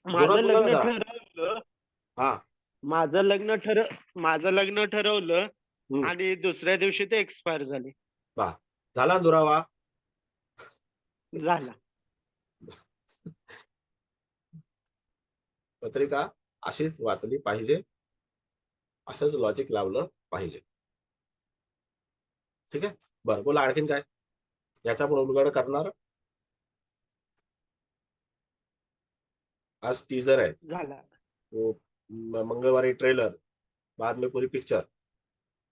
माझं जोरात बोला ना लग्न जरा. ठरवलं. हा, माझं लग्न ठरवलं हम्म. आणि दुसऱ्या दिवशी ते एक्सपायर झाले. झाला दुरावा. झाला. पत्रिका अशीच वाचली पाहिजे, असंच लॉजिक लावलं पाहिजे. ठीक आहे, बरं बोला आणखीन काय याचा पण उलगडा करणार. आज टीजर आहे, झाला. तो मंगळवारी ट्रेलर, बाद में पूरी पिक्चर.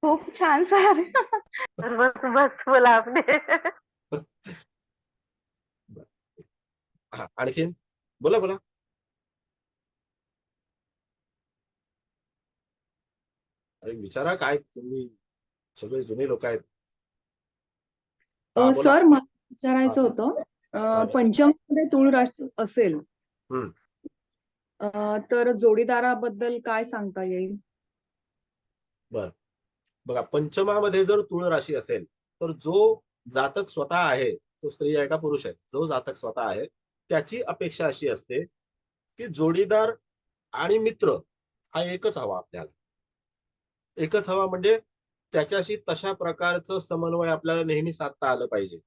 खूप छान सर. मस्त मस्त बोला आपने. हा, आणखीन बोला बोला. अरे विचारा, काय तुम्ही सगळे जुने लोक आहेत. हा, बोला. सर मला विचारायचं हा. होतं, हा. पंचममध्ये तूळ राशी असेल हम्म. तर जोडीदाराबद्दल काय सांगता येईल? बर, बघा, पंचमामध्ये जर तुळ राशी असेल तर जो जातक स्वतः आहे, तो स्त्री आहे का पुरुष आहे, जो जातक स्वतः आहे त्याची अपेक्षा अशी असते की जोडीदार आणि मित्र हा एकच हवा आपल्याला. एकच हवा म्हणजे त्याच्याशी तशा प्रकारचं समन्वय आपल्याला नेहमी साधता आलं पाहिजे.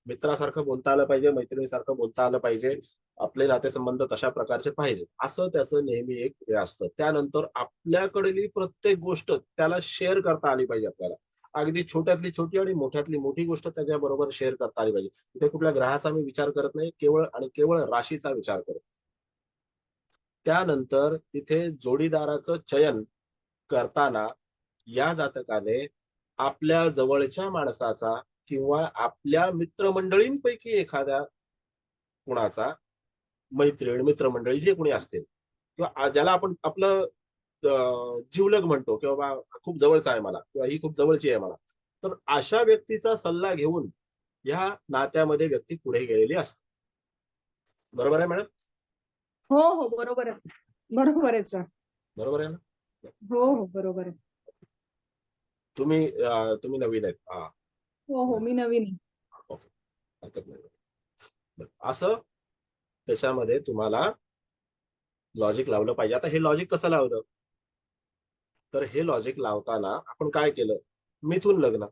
मित्रासारखं बोलता आलं पाहिजे, मैत्रिणीसारखं बोलता आलं पाहिजे, आपले नातेसंबंध तशा प्रकारचे पाहिजे, असं त्याचं नेहमी एक हे असतं. त्यानंतर आपल्याकडली प्रत्येक गोष्ट त्याला शेअर करता आली पाहिजे आपल्याला. अगदी छोट्यातली छोटी आणि मोठ्यातली मोठी गोष्ट त्याच्याबरोबर शेअर करता आली पाहिजे. तिथे कुठल्या ग्रहाचा मी विचार करत नाही, केवळ आणि केवळ राशीचा विचार करतो. त्यानंतर तिथे जोडीदाराचं चयन करताना या जातकाने आपल्या जवळच्या माणसाचा किंवा आपल्या मित्रमंडळींपैकी एखाद्या कुणाचा, मैत्रीण मित्रमंडळी जे कोणी असतील किंवा ज्याला आपण आपलं जीवलग म्हणतो किंवा खूप जवळचा आहे मला किंवा ही खूप जवळची आहे मला, तर अशा व्यक्तीचा सल्ला घेऊन या नात्यामध्ये व्यक्ती पुढे गेलेली असते. बरोबर आहे मॅडम? हो हो बरोबर आहे, बरोबर आहे सर. बरोबर आहे ना? हो हो बरोबर आहे. तुम्ही नवीन आहेत. हा, हो हो मी नवीन आहे. ओके, हरकत नाही. बरं, असं त्याच्यामध्ये तुम्हाला लॉजिक लावलं पाहिजे. आता हे लॉजिक कसं लावलं? तर हे लॉजिक लावताना आपण काय केलं? मिथून लग्न.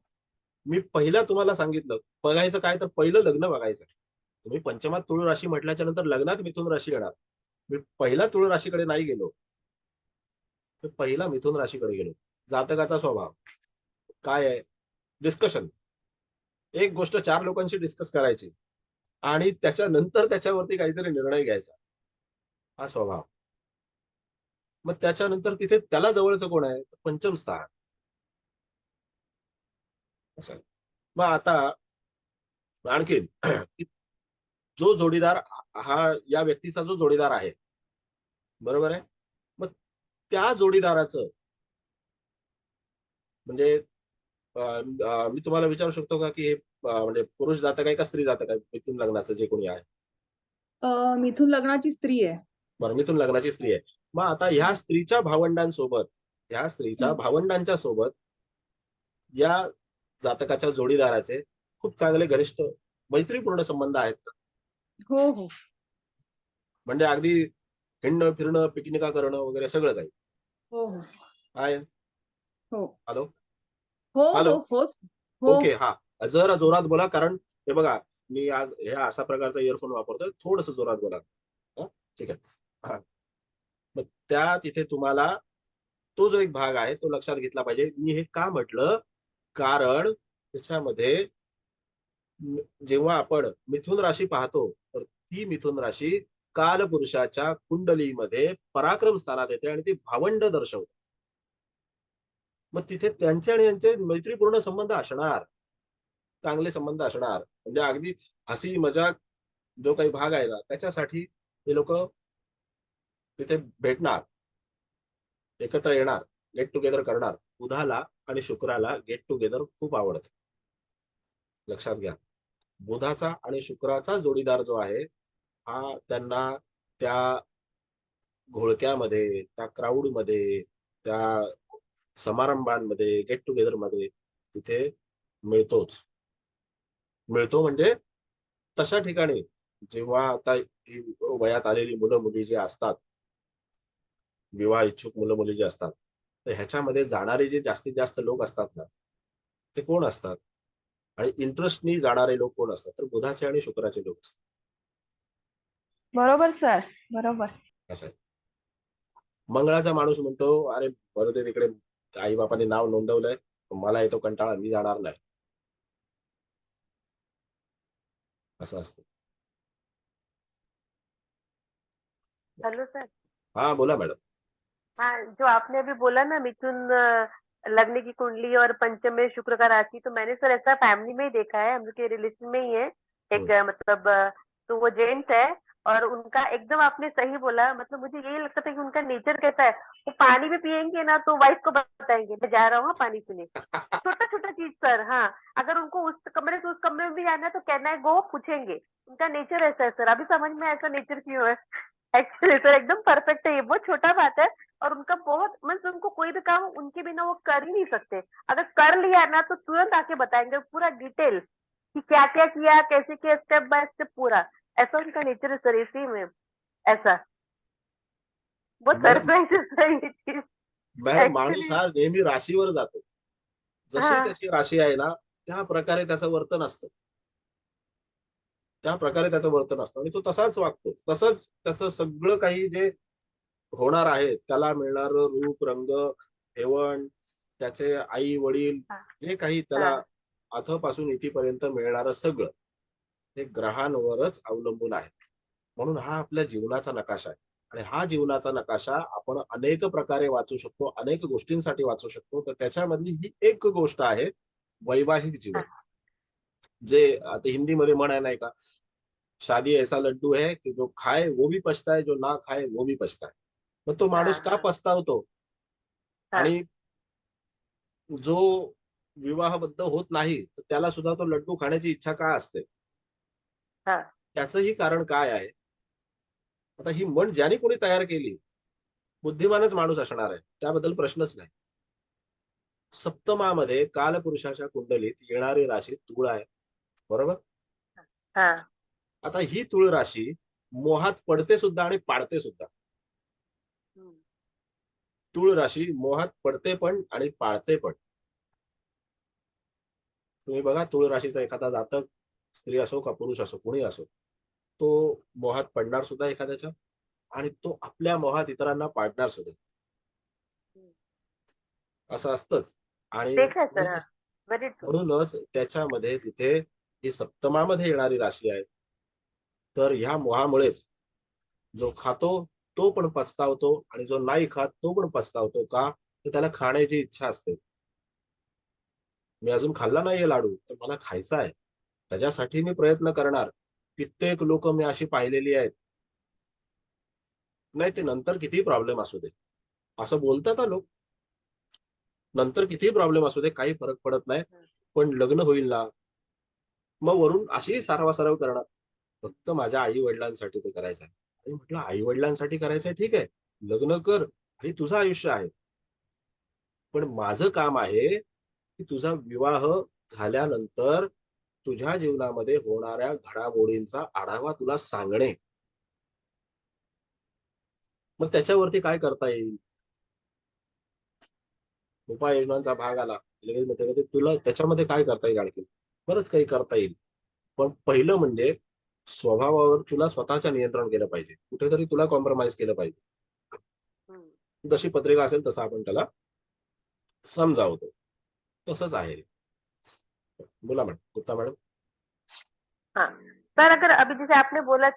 मी पहिला तुम्हाला सांगितलं बघायचं काय, तर पहिलं लग्न बघायचं. तुम्ही पंचमात तुळ राशी म्हटल्याच्या नंतर लग्नात मिथुन राशी येणार. मी पहिला तुळ राशीकडे नाही गेलो, तर पहिला मिथुन राशीकडे गेलो. जातकाचा स्वभाव काय आहे? डिस्कशन. एक गोष्ट 4 लोकांशी डिस्कस करायची आणि त्याच्यानंतर त्याच्यावरती काहीतरी निर्णय घ्यायचा, हा स्वभाव. मग त्याच्यानंतर तिथे त्याला जवळचं कोण आहे? पंचम स्थान. असं. मग आता आणखीन जो जोडीदार हा या व्यक्तीचा जो जोडीदार आहे, बरोबर आहे, मग त्या जोडीदाराचं म्हणजे मी तुम्हाला विचारू शकतो का की हे म्हणजे पुरुष जातक आहे का स्त्री जातक आहे? मिथुन लग्नाचं जे कोणी आहे, मिथुन लग्नाची स्त्री आहे. बरं, मिथुन लग्नाची स्त्री आहे. मग आता ह्या स्त्रीच्या भावंडांसोबत, ह्या स्त्रीच्या भावंडांच्या सोबत या जातकाच्या जोडीदाराचे खूप चांगले घनिष्ठ मैत्रीपूर्ण संबंध आहेत का? हो हो म्हणजे अगदी हिंडणं फिरणं पिकनिका करणं वगैरे सगळं काही हो हो आहे? हो हॅलो हो हॅलो हो हो ओके हा जरा जोरात बोला कारण हे बघा मी आज हे असा प्रकारचा इयरफोन वापरतोय थोडस जोरात बोला. हा? ठीक आहे हा मग त्या तिथे तुम्हाला तो जो एक भाग आहे तो लक्षात घेतला पाहिजे. मी हे का म्हटलं कारण त्याच्यामध्ये जेव्हा आपण मिथुन राशी पाहतो तर ती मिथुन राशी कालपुरुषाच्या कुंडलीमध्ये पराक्रम स्थानात येते आणि ती भावंड दर्शवते. मग तिथे त्यांचे आणि यांचे मैत्रीपूर्ण संबंध असणार, चांगले संबंध असणार. म्हणजे अगदी हसी मजाक जो काही भाग आहे ना त्याच्यासाठी हे लोक तिथे भेटणार, एकत्र येणार, गेट टुगेदर करणार. बुधाला आणि शुक्राला गेट टुगेदर खूप आवडतं, लक्षात घ्या. बुधाचा आणि शुक्राचा जोडीदार जो आहे हा त्यांना त्या घोळक्यामध्ये, त्या क्राऊडमध्ये, त्या समारंभांमध्ये, गेट टुगेदर मध्ये तिथे मिळतोच. मिळतो म्हणजे तशा ठिकाणी जेव्हा आता ही वयात आलेली मुलं मुली जे असतात, विवाह इच्छुक मुलं मुली जे असतात, तर ह्याच्यामध्ये जाणारे जे जास्तीत जास्त लोक असतात ना ते कोण असतात आणि इंटरेस्टनी जाणारे लोक कोण असतात तर बुधाचे आणि शुक्राचे लोक असतात. बरोबर सर, बरोबर. असं आहे. मंगळाचा माणूस म्हणतो अरे बरं ते तिकडे आई बापाने नाव नोंदवलंय, मला येतो कंटाळा, मी जाणार नाही. असं असतं. Hello sir. हाँ बोला मैडम। हाँ, जो आपने अभी बोला ना मिथुन लगने की कुंडली और पंचम में शुक्र का राशि, तो मैंने सर ऐसा फैमिली में ही देखा है, हम लोग के रिलेशन में ही है एक मतलब तो वो जेंट्स है और उनका एकदम आपने सही बोला। मतलब मुझे यही लगता था कि उनका नेचर कैसा है, वो पानी भी पियेंगे ना तो वाइफ को बताएंगे मैं जा रहा हूँ पानी पीने। छोटा छोटा चीज सर, हाँ अगर उनको उस कमरे से उस कमरे में भी जाना है तो कहना है गो, पूछेंगे। उनका नेचर ऐसा है सर, अभी समझ में ऐसा नेचर क्यों है। एक्चुअली सर एकदम परफेक्ट है, ये बहुत छोटा बात है और उनका बहुत मतलब उनको कोई भी काम उनके बिना वो कर ही नहीं सकते। अगर कर लिया ना तो तुरंत आके बताएंगे पूरा डिटेल कि क्या क्या किया, कैसे किया, स्टेप बाय स्टेप पूरा। ऐसा उनका नेचर है सर, इसी में ऐसा बहुत सरप्राइज है सर ये चीज मॅडम माणूस एक्चुअली। हा नेहमी राशीवर जातो. जशी हाँ त्याची राशी आहे ना त्या प्रकारे त्याचं वर्तन असतं, त्या प्रकारे त्याचं वर्तन असतं आणि तो तसाच वागतो. तसंच त्याचं सगळं काही जे होणार आहे त्याला मिळणारं रूप रंग ठेवण, त्याचे आई वडील हाँ जे काही त्याला हाँ अथपासून इथपर्यंत मिळणारं सगळं हे ग्रहांवरच अवलंबून आहे. म्हणून हा आपल्या जीवनाचा नकाशा आहे आणि हा जीवनाचा नकाशा आपण अनेक प्रकारे वाचू शकतो, अनेक गोष्टींसाठी वाचू शकतो. तर त्याच्यामधली ही एक गोष्ट आहे वैवाहिक जीवन. हाँ जे आता हिंदीमध्ये म्हण आहे नाही का, शादी ऐसा लड्डू है कि जो खाए वो भी पछताए, जो ना खाए वो भी पछताए. मग तो हाँ माणूस का हाँ पछतावतो हाँ आणि जो विवाहबद्ध होत नाही तर त्याला सुद्धा तो लड्डू खाण्याची इच्छा का असते, हाँ त्याचंही कारण काय आहे. आता ही म्हण ज्याने कोणी तयार केली बुद्धिमानच माणूस असणार आहे, त्याबद्दल प्रश्नच नाही. सप्तमामध्ये कालपुरुषाच्या कुंडलीत येणारी राशी तुळ आहे, बरोबर. हाँ आता ही तुळ राशी मोहात पडते सुद्धा आणि पाडते सुद्धा. हम्म, तुळ राशी मोहात पडते पण आणि पाळते पण. तुम्ही बघा तुळ राशीचा एखादा जातक, स्त्री असो का पुरुष असो कोणी असो, तो मोहात पडणार सुद्धा एखाद्याच्या आणि तो आपल्या मोहात इतरांना पाडणार सुद्धा. असं असतंच. आणि देखा है सर, हाँ वेरी ट्रू। म्हणूनच त्याच्यामध्ये तिथे ही सप्तमामध्ये येणारी राशी आहे. तर ह्या मोहामुळेच जो खातो तो पण पछतावतो आणि जो नाही खात तो पण पछतावतो. का तर त्याला खाण्याची इच्छा असते. मी अजून खाल्ला नाहीये लाडू तर मला खायचा आहे, त्याच्यासाठी मी प्रयत्न करणार. कित्येक लोक मी अशी पाहिलेली आहेत, नाही ते नंतर किती प्रॉब्लेम असू दे असं बोलतात हा लोक, नंतर किती प्रॉब्लेम असू दे काही फरक पडत नाही, पण लग्न होईल ना मग वरून अशी सारवासारव करणार. फक्त माझ्या आई वडिलांसाठी ते करायचं आहे. आणि म्हटलं आई वडिलांसाठी करायचंय ठीक आहे, लग्न कर, हे तुझं आयुष्य आहे. पण माझं काम आहे की तुझा विवाह झाल्यानंतर तुझ्या जीवनामध्ये होणाऱ्या घडामोडींचा आढावा तुला सांगणे. मग त्याच्यावरती काय करता येईल? उपाययोजनांचा भाग आला लगेच मग त्यामध्ये तुला त्याच्यामध्ये काय करता येईल? आणखी बरंच काही करता येईल. पण पहिलं म्हणजे स्वभावावर तुला स्वतःच्या नियंत्रण केलं पाहिजे. कुठेतरी तुला कॉम्प्रोमाइज केलं पाहिजे. जशी पत्रिका असेल तसं आपण त्याला समजावतो. तसंच आहे. बोला मॅडम, गुप्ता मॅडम. हाँ सर, अगर अभी जैसे आपने बोला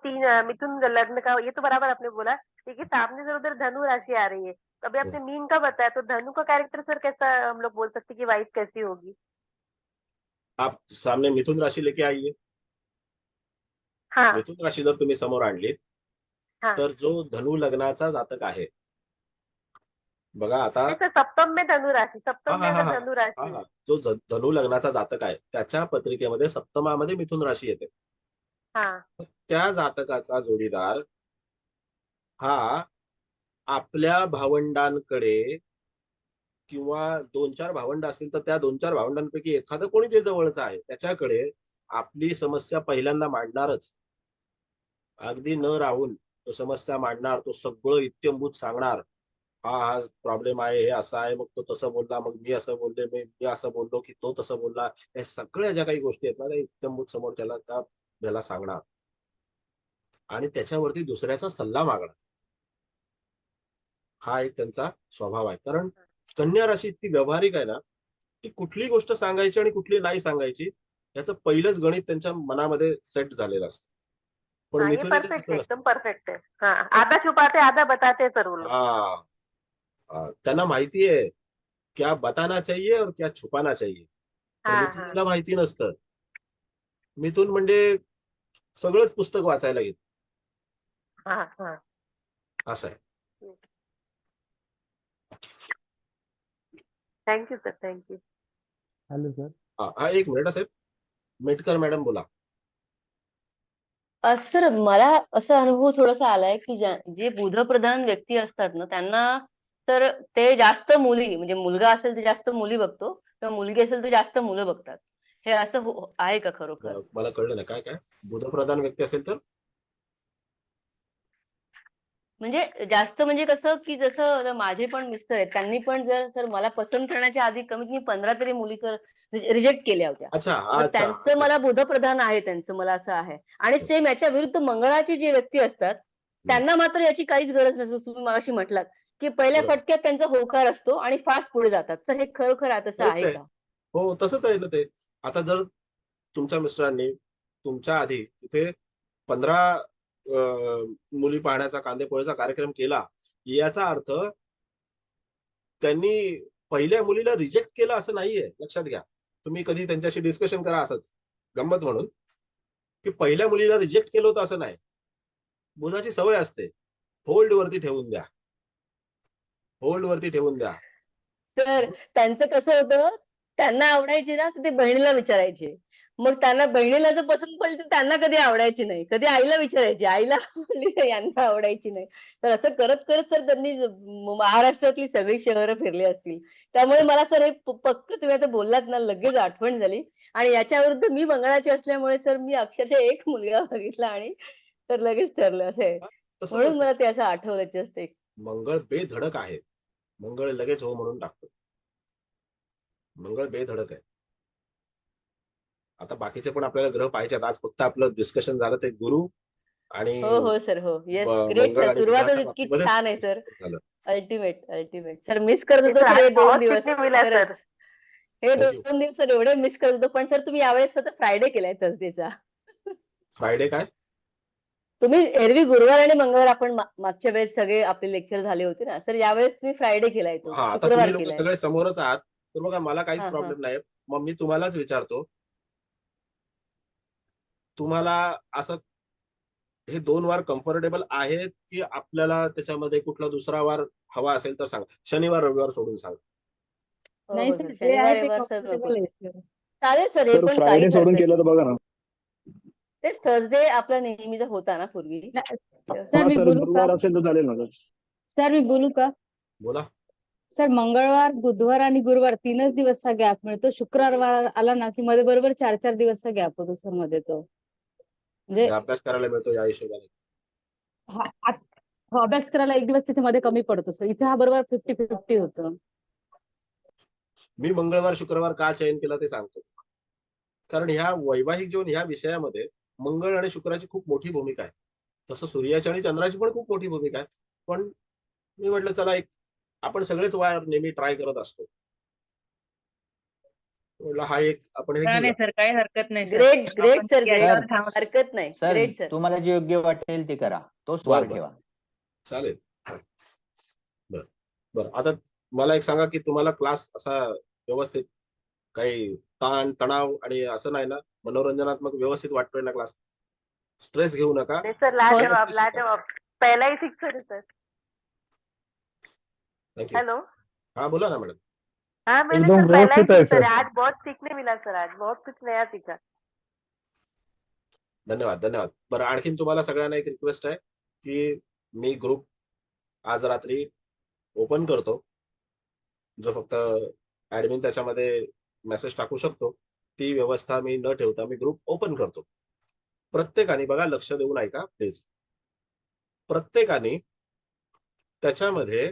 मिथुन लग्न का, ये तो बराबर आपने बोला। ठीक है, सामने से उधर धनु राशि आ रही है, तो अभी आपने मीन का बताया, तो धनु का कैरेक्टर सर कैसा हम लोग बोल सकते हैं कि वाइफ कैसी होगी? आप सामने मिथुन राशि लेके आइए. हाँ मिथुन राशी जर तुम्ही समोर आणली हाँ तर जो धनु लग्नाचा जातक आहे बघा आता, जैसे सप्तम में धनु राशि, सप्तम में हाँ, हाँ, अगर हाँ, धनु राशि हाँ, है, हाँ. जो धनु लग्नाचा जातक आहे त्याच्या पत्रिकेमध्ये सप्तमामध्ये मिथुन राशी येते. हाँ त्या जातकाचा जोडीदार हा आपल्या भावंडांकडे किंवा 2-4 भावंड असतील तर त्या 2-4 भावंडांपैकी एखादं कोणी जे जवळचं आहे त्याच्याकडे आपली समस्या पहिल्यांदा मांडणारच. अगदी न राहून तो समस्या मांडणार, तो सगळं इत्यंभूत सांगणार. हा प्रॉब्लेम आहे, हे असं आहे, मग तो तसं बोलला, मग मी असं बोलले, मी असं बोललो की तो तसं बोलला. या सगळ्या ज्या काही गोष्टी आहेत ना त्या इत्यंभूत समोर त्याला सांगणार आणि त्याच्यावरती दुसऱ्याचा सल्ला मागणार. हा एक त्यांचा स्वभाव आहे. कारण कन्या राशी इतकी व्यावहारिक आहे ना, ती कुठली गोष्ट सांगायची आणि कुठली नाही सांगायची याचं पहिलंच गणित त्यांच्या मनामध्ये सेट झालेलं असतं. पण हाँ ये मिथुनीचं परफेक्ट तसं है, नसतं. एकदम परफेक्ट है। हाँ, आधा छुपाते आधा बताते हैं सर वो लोग। त्यांना माहिती आहे क्या बताना चाहिए और क्या छुपाना चाहिए. पण हाँ हाँ मिथुनीला माहिती नसतं. मिथुन म्हणजे सगळंच पुस्तक वाचायला घेत हाँ हाँ असं आहे. Thank you sir, thank you. Hello sir. हा एक मिनिट साहेब, मेटकर मॅडम बोला. सर मला असा अनुभव थोडासा आलाय की जे बुधप्रधान व्यक्ती असतात ना त्यांना तर ते जास्त मुली, म्हणजे मुलगा असेल तर जास्त मुली बघतो किंवा मुलगी असेल तर जास्त मुलं बघतात. हे असं आहे का खरोखर? मला कळलं नाही काय बुधप्रधान व्यक्ती असेल तर म्हणजे जास्त म्हणजे कसं की जसं माझे पण मिस्टर आहेत, त्यांनी पण जर सर मला पसंत करण्याच्या आधी कमीत कमी 15 तरी मुली सर रिजेक्ट केल्या होत्या. अच्छा मग अच्छा त्यांचं मला बुधप्रधान आहे, त्यांचं मला असं आहे. आणि सेम याच्या विरुद्ध मंगळाची जी व्यक्ती असतात त्यांना मात्र याची काहीच गरज नसते. तुम्ही मगाशी म्हटलात की पहिल्या बरोबर. फटक्यात त्यांचा होकार असतो आणि फास्ट पुढे जातात. तर हे खरोखर तसं आहे Correct आहे. का? हो तसंच आहे ना ते. आता जर तुमच्या मिस्टरांनी तुमच्या आधी तिथे 15 मुली पाहण्याचा कांदेपोळीचा कार्यक्रम केला याचा अर्थ त्यांनी पहिल्या मुलीला रिजेक्ट केलं असं नाहीये. लक्षात घ्या. तुम्ही कधी त्यांच्याशी डिस्कशन करा असंच गंमत म्हणून की पहिल्या मुलीला रिजेक्ट केलं होतं असं नाही. बुधाची सवय असते होल्ड वरती ठेवून द्या, होल्ड वरती ठेवून द्या. तर त्यांचं कसं होतं, त्यांना आवडायची ना तर ते बहिणीला विचारायचे. मग त्यांना बहिणीला जर पसंत पडली तर त्यांना कधी आवडायची नाही. कधी आईला विचारायची, आईला आवडली तर यांना आवडायची नाही. तर असं करत करत सर त्यांनी महाराष्ट्रातली सगळी शहरं फिरली असतील. त्यामुळे मला सर हे पक्क तुम्ही आता बोललात ना लगेच आठवण झाली. आणि याच्या विरुद्ध मी मंगळाची असल्यामुळे सर मी अक्षरशः एक मुलगा बघितला आणि तर लगेच ठरलं असं आहे. तसंच म्हणून असतं. मला ते असं आठवलं जस्ट एक. मंगळ बेधडक आहे. मंगळ लगेच हो म्हणून टाकतो. मंगळ बेधडक आहे. आता बाकीचे पण आपल्याला ग्रह पाहिजेत. आज फक्त आपलं डिस्कशन झालं ते गुरु आणि हो हो सर, हो येस ग्रेट मंगळ सर. आणि सुरुवातच बुधाच्या इतकी बाबतीमध्येच छान आहे सर. झालं. Ultimate ultimate sir. मिस करत होतो सर सर हे आज 2 बहुत दिवस. सीखने मिला खरंच. सर। हे Thank you. 2 दिवस सर एवढे मिस करत होतो. पण सर तुम्ही यावेळेस फक्त फ्रायडे केलाय थर्सडेचा. फ्रायडे काय? तुम्ही एरवी गुरुवार आणि मंगळवार आपण मागच्या वेळेस सगळे आपले लेक्चर झाले होते ना सर, यावेळेस तुम्ही फ्रायडे केलाय तो. हा आता शुक्रवार तुम्ही लोक केलाय. सगळे समोरच आहात तर बघा मला काहीच हा हा. प्रॉब्लेम नाही. मग मी तुम्हालाच विचारतो, तुम्हाला असं हे 2 वार कम्फर्टेबल आहेत की आपल्याला त्याच्यामध्ये कुठला दुसरा वार हवा असेल तर सांगा. शनिवार रविवार सोडून सांगा. हो नाही हो सर, सर. जे शनिवार आहे ते रविवार सर नको. कम्फर्टेबल आहे सर. चालेल सर, हे पण काही फ्रायडे सोडून हरकत केलं तर नाही. बघा ना. तेच थर्सडे आपला नेहमीचा होता ना पूर्वी. सर मी सर बोलू का? गुरुवार असेल तर चालेल ना. सर मी बोलू का? बोला. सर मंगळवार, बुधवार आणि गुरुवार 3च दिवसचा गॅप मिळतो. शुक्रवार आला ना की मध्ये बरोबर 4-4 दिवसचा गॅप होतो सर मध्ये तो. म्हणजे अभ्यास करायला मिळतो या हिशोबाने. अभ्यास करायला 1 दिवस तिथे मध्ये कमी पडतो सर. इथे हा बरोबर 50-50 होतं. मी मंगळवार शुक्रवार का चयन केलं ते सांगतो. कारण ह्या वैवाहिक जीवन ह्या विषयामध्ये मंगळ आणि शुक्राची खूप मोठी भूमिका आहे. तसं सूर्याची आणि चंद्राची पण खूप मोठी भूमिका आहे. पण मी म्हटलं चला एक आपण सगळेच वार नेहमी ट्राय करत असतो. म्हटलं हा एक आपण हे नाही घेऊया. सर, काही हरकत नाही सर. ग्रेट ग्रेट आपण सर, याच्यावर ग्रेट. थांबू. हरकत नाही. Sir great sir. तुम्हाला जे योग्य वाटेल ते करा, तोच वार बरं. ठेवा. चालेल. बरं आता मला एक सांगा की तुम्हाला क्लास असा व्यवस्थित काही ताण तणाव आणि असं नाही ना, मनोरंजनात्मक व्यवस्थित वाटतोय ना क्लास? स्ट्रेस घेऊ नका. नहीं सर, लाजवाब लाजवाब, पहला ही शिक्षण है सर. थँक्यू. हेलो. हाँ बोला ना मैडम. हाँ मैंने एकदम सर पहला ही व्यवस्थित है सीखा सर. है. आज बहुत सीखने मिला सर. आज बहुत कुछ नया सीखा. धन्यवाद धन्यवाद. बरं आणखीन तुम्हाला सगळ्यांना एक रिक्वेस्ट आहे की मी ग्रुप आज रात्री ओपन करतो. जो फक्त ऍडमिन त्याच्यामध्ये मेसेज टाकू शकतो ती व्यवस्था मी न ठेवता मी ग्रुप ओपन करतो. प्रत्येकाने बघा लक्ष देऊन ऐका प्लीज. प्रत्येकाने त्याच्यामध्ये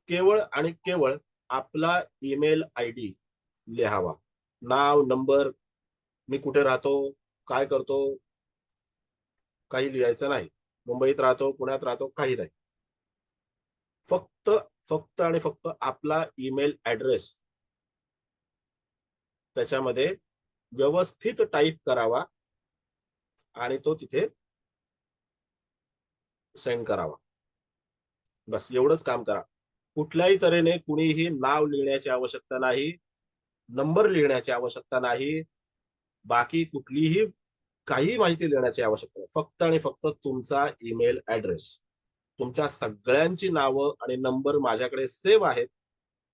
केवळ आणि केवळ आपला ईमेल आयडी लिहावा. नाव, नंबर, मी कुठे राहतो, काय करतो, काही लिहायचं नाही. मुंबईत राहतो, पुण्यात राहतो, काही नाही. फक्त आणि फक्त आपला ईमेल ऍड्रेस त्याच्यामध्ये व्यवस्थित टाईप करावा आणि तो तिथे सेंड करावा. बस एवढंच काम करा. कुठल्याही तऱ्हेने कुणीही नाव लिहिण्याची आवश्यकता नाही, नंबर लिहिण्याची आवश्यकता नाही, बाकी कुठलीही काही माहिती लिहिण्याची आवश्यकता नाही. फक्त आणि फक्त तुमचा ईमेल ऍड्रेस. तुमच्या सगळ्यांची नावं आणि नंबर माझ्याकडे सेव्ह आहेत.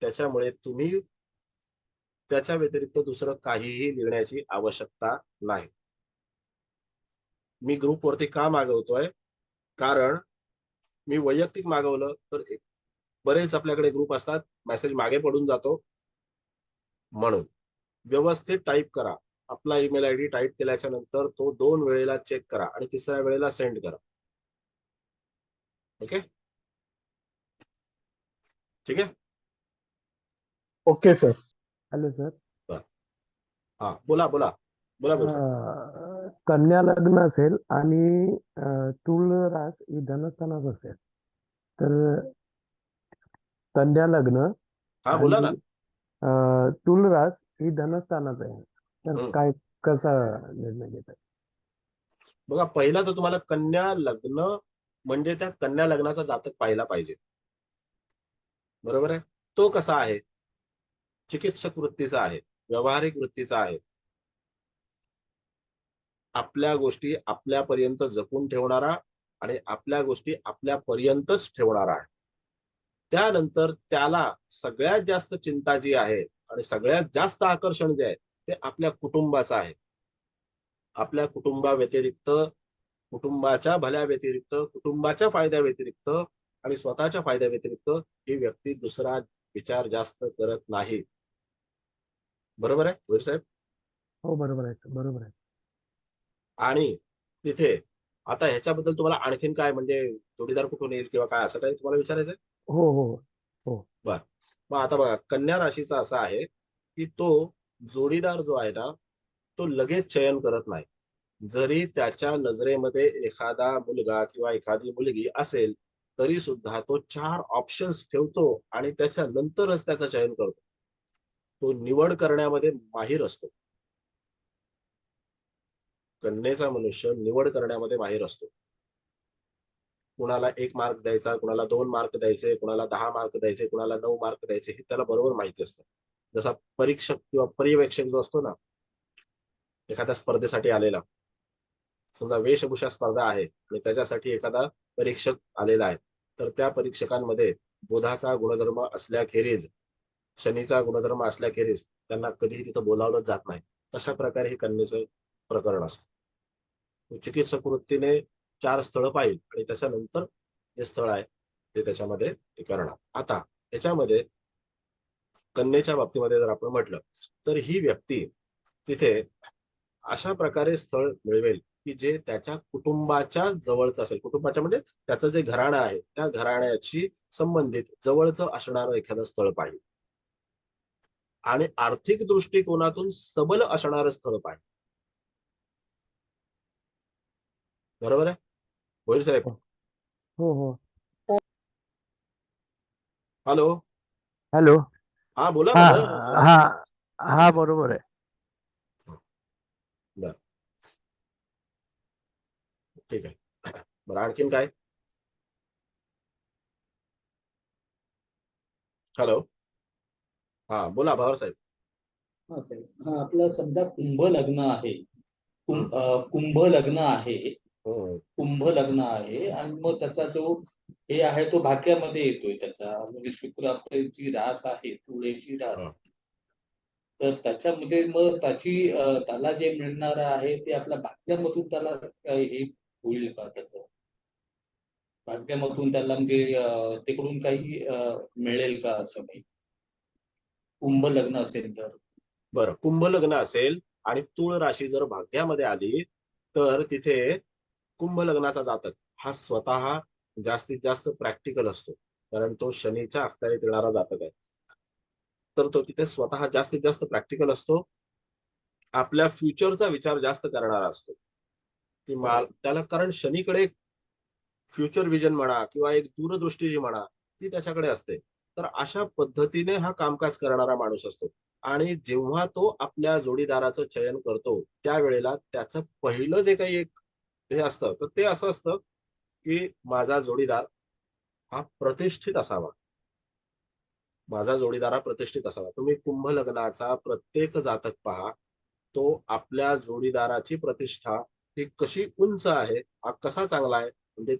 त्याच्यामुळे तुम्ही त्याच्या व्यतिरिक्त दुसरं काहीही लिहिण्याची आवश्यकता नाही. मी ग्रुपवरती का मागवतोय? कारण मी वैयक्तिक मागवलं तर बरेच आपल्याकडे ग्रुप असतात, मेसेज मागे पडून जातो. म्हणून व्यवस्थित टाईप करा. आपला ईमेल आयडी टाईप केल्याच्या नंतर तो 2 वेळेला चेक करा आणि 3ऱ्या वेळेला सेंड करा. ओके, ठीक आहे. Okay sir. Hello sir. हा बोला बोला बोला बोला. कन्या लग्न असेल आणि तुळ रास ही धनस्थानात असेल तर कन्या लग्न हा बोला ना. तुळ रास ही धनस्थानात आहे तर काय कसा निर्णय घेतात? बघा पहिला तर तुम्हाला कन्या लग्न म्हणजे त्या कन्या लग्नाचा जातक पाहिला पाहिजे. बरोबर आहे. तो कसा आहे? चिकित्सक वृत्तीचा आहे, व्यावहारिक वृत्तीचा आहे, आपल्या गोष्टी आपल्यापर्यंत जपून ठेवणारा आणि आपल्या गोष्टी आपल्यापर्यंतच ठेवणारा आहे. त्यानंतर त्याला सगळ्यात जास्त चिंता जी आहे आणि सगळ्यात जास्त आकर्षण जे आहे ते आपल्या कुटुंबाचं आहे. आपल्या कुटुंबाव्यतिरिक्त, कुटुंबाच्या भल्या व्यतिरिक्त, कुटुंबाच्या फायद्या व्यतिरिक्त आणि स्वतःच्या फायद्या व्यतिरिक्त ही व्यक्ती दुसरा विचार जास्त करत नाही. बरोबर आहे भोईर साहेब? हो बरोबर आहे सर, बरोबर आहे. आणि तिथे आता ह्याच्याबद्दल तुम्हाला आणखीन काय म्हणजे जोडीदार कुठून येईल किंवा काय असं काही तुम्हाला विचारायचंय? हो हो हो. बर. मग आता बघा कन्या राशीचा असा आहे की तो जोडीदार जो आहे ना तो लगेच चयन करत नाही. जरी त्याच्या नजरेमध्ये एखादा मुलगा किंवा एखादी मुलगी असेल तरी सुद्धा तो 4 ऑप्शन्स ठेवतो आणि त्याच्यानंतरच त्याचं चयन करतो. तो निवड करण्यामध्ये माहिर असतो. कन्येचा मनुष्य निवड करण्यामध्ये माहिर असतो. कुणाला 1 मार्क द्यायचा, कुणाला 2 मार्क द्यायचे, कुणाला 10 मार्क द्यायचे, कुणाला 9 मार्क द्यायचे हे त्याला बरोबर माहिती असतं. जसा परीक्षक किंवा पर्यवेक्षक जो असतो ना एखाद्या स्पर्धेसाठी आलेला, समजा वेशभूषा स्पर्धा आहे आणि त्याच्यासाठी एखादा परीक्षक आलेला आहे तर त्या परीक्षकांमध्ये बुधाचा गुणधर्म असल्याखेरीज, शनीचा गुणधर्म असल्याखेरीज त्यांना कधीही तिथं बोलावलं जात नाही. तशा प्रकारे हे कन्येचं प्रकरण असतं. चिकित्सक वृत्तीने 4 स्थळं पाहिजे आणि त्याच्यानंतर जे स्थळ आहे ते त्याच्यामध्ये हे करणार. आता ह्याच्यामध्ये कन्येच्या बाबतीमध्ये जर आपण म्हटलं तर ही व्यक्ती तिथे अशा प्रकारे स्थळ मिळवेल की जे त्याच्या कुटुंबाच्या जवळचं असेल. कुटुंबाच्या म्हणजे त्याचं जे घराणं आहे त्या घराण्याशी संबंधित जवळचं असणारं एखादं स्थळ पाहिजे आणि आर्थिक दृष्टिकोनातून सबल असणारं स्थळ पाहिजे. बरोबर आहे भोईर साहेब? हो हो. हॅलो. हॅलो. हा बोला हा म्हणलं. हा हा बरोबर आहे. बर ठीक आहे. बरं आणखीन काय? हॅलो. हा बोला भवर साहेब. हा साहेब, हा आपलं समजा कुंभ लग्न आहे. कुंभ लग्न आहे. कुंभ लग्न आहे आणि मग त्याचा जो हे आहे तो भाग्यामध्ये येतोय त्याचा, म्हणजे शुक्र आपली रास आहे तुळेची रास. तर त्याच्यामध्ये मग त्याला जे मिळणार आहे ते आपल्या भाग्यामधून त्याला हे होईल का त्याचं? भाग्यामधून त्याला म्हणजे तिकडून काही मिळेल का असं काही? कुंभ लग्न असेल तर. बरं कुंभ लग्न असेल आणि तुळ राशी जर भाग्यामध्ये आली तर तिथे कुंभ लग्नाचा जातक हा स्वतः जास्तीत जास्त प्रॅक्टिकल असतो, कारण तो शनीच्या अखत्यारीत येणारा जातक आहे. तर तो तिथे स्वतः जास्तीत जास्त प्रॅक्टिकल असतो. आपल्या फ्युचरचा विचार जास्त करणारा असतो की त्याला, कारण शनीकडे फ्युचर विजन म्हणा किंवा एक दूरदृष्टी जी म्हणा ती त्याच्याकडे असते. तर अशा पद्धतीने हा कामकाज करणारा माणूस असतो आणि जेव्हा तो आपल्या जोडीदाराचं चयन करतो त्यावेळेला त्याचं पहिलं जे काही एक हे असतं तर ते असं असतं की माझा जोडीदार हा प्रतिष्ठित असावा. माझा जोडीदार हा प्रतिष्ठित असावा. तुम्ही कुंभ लग्नाचा प्रत्येक जातक पहा, तो आपल्या जोडीदाराची प्रतिष्ठा ही कशी उंच आहे, हा कसा चांगला आहे, म्हणजे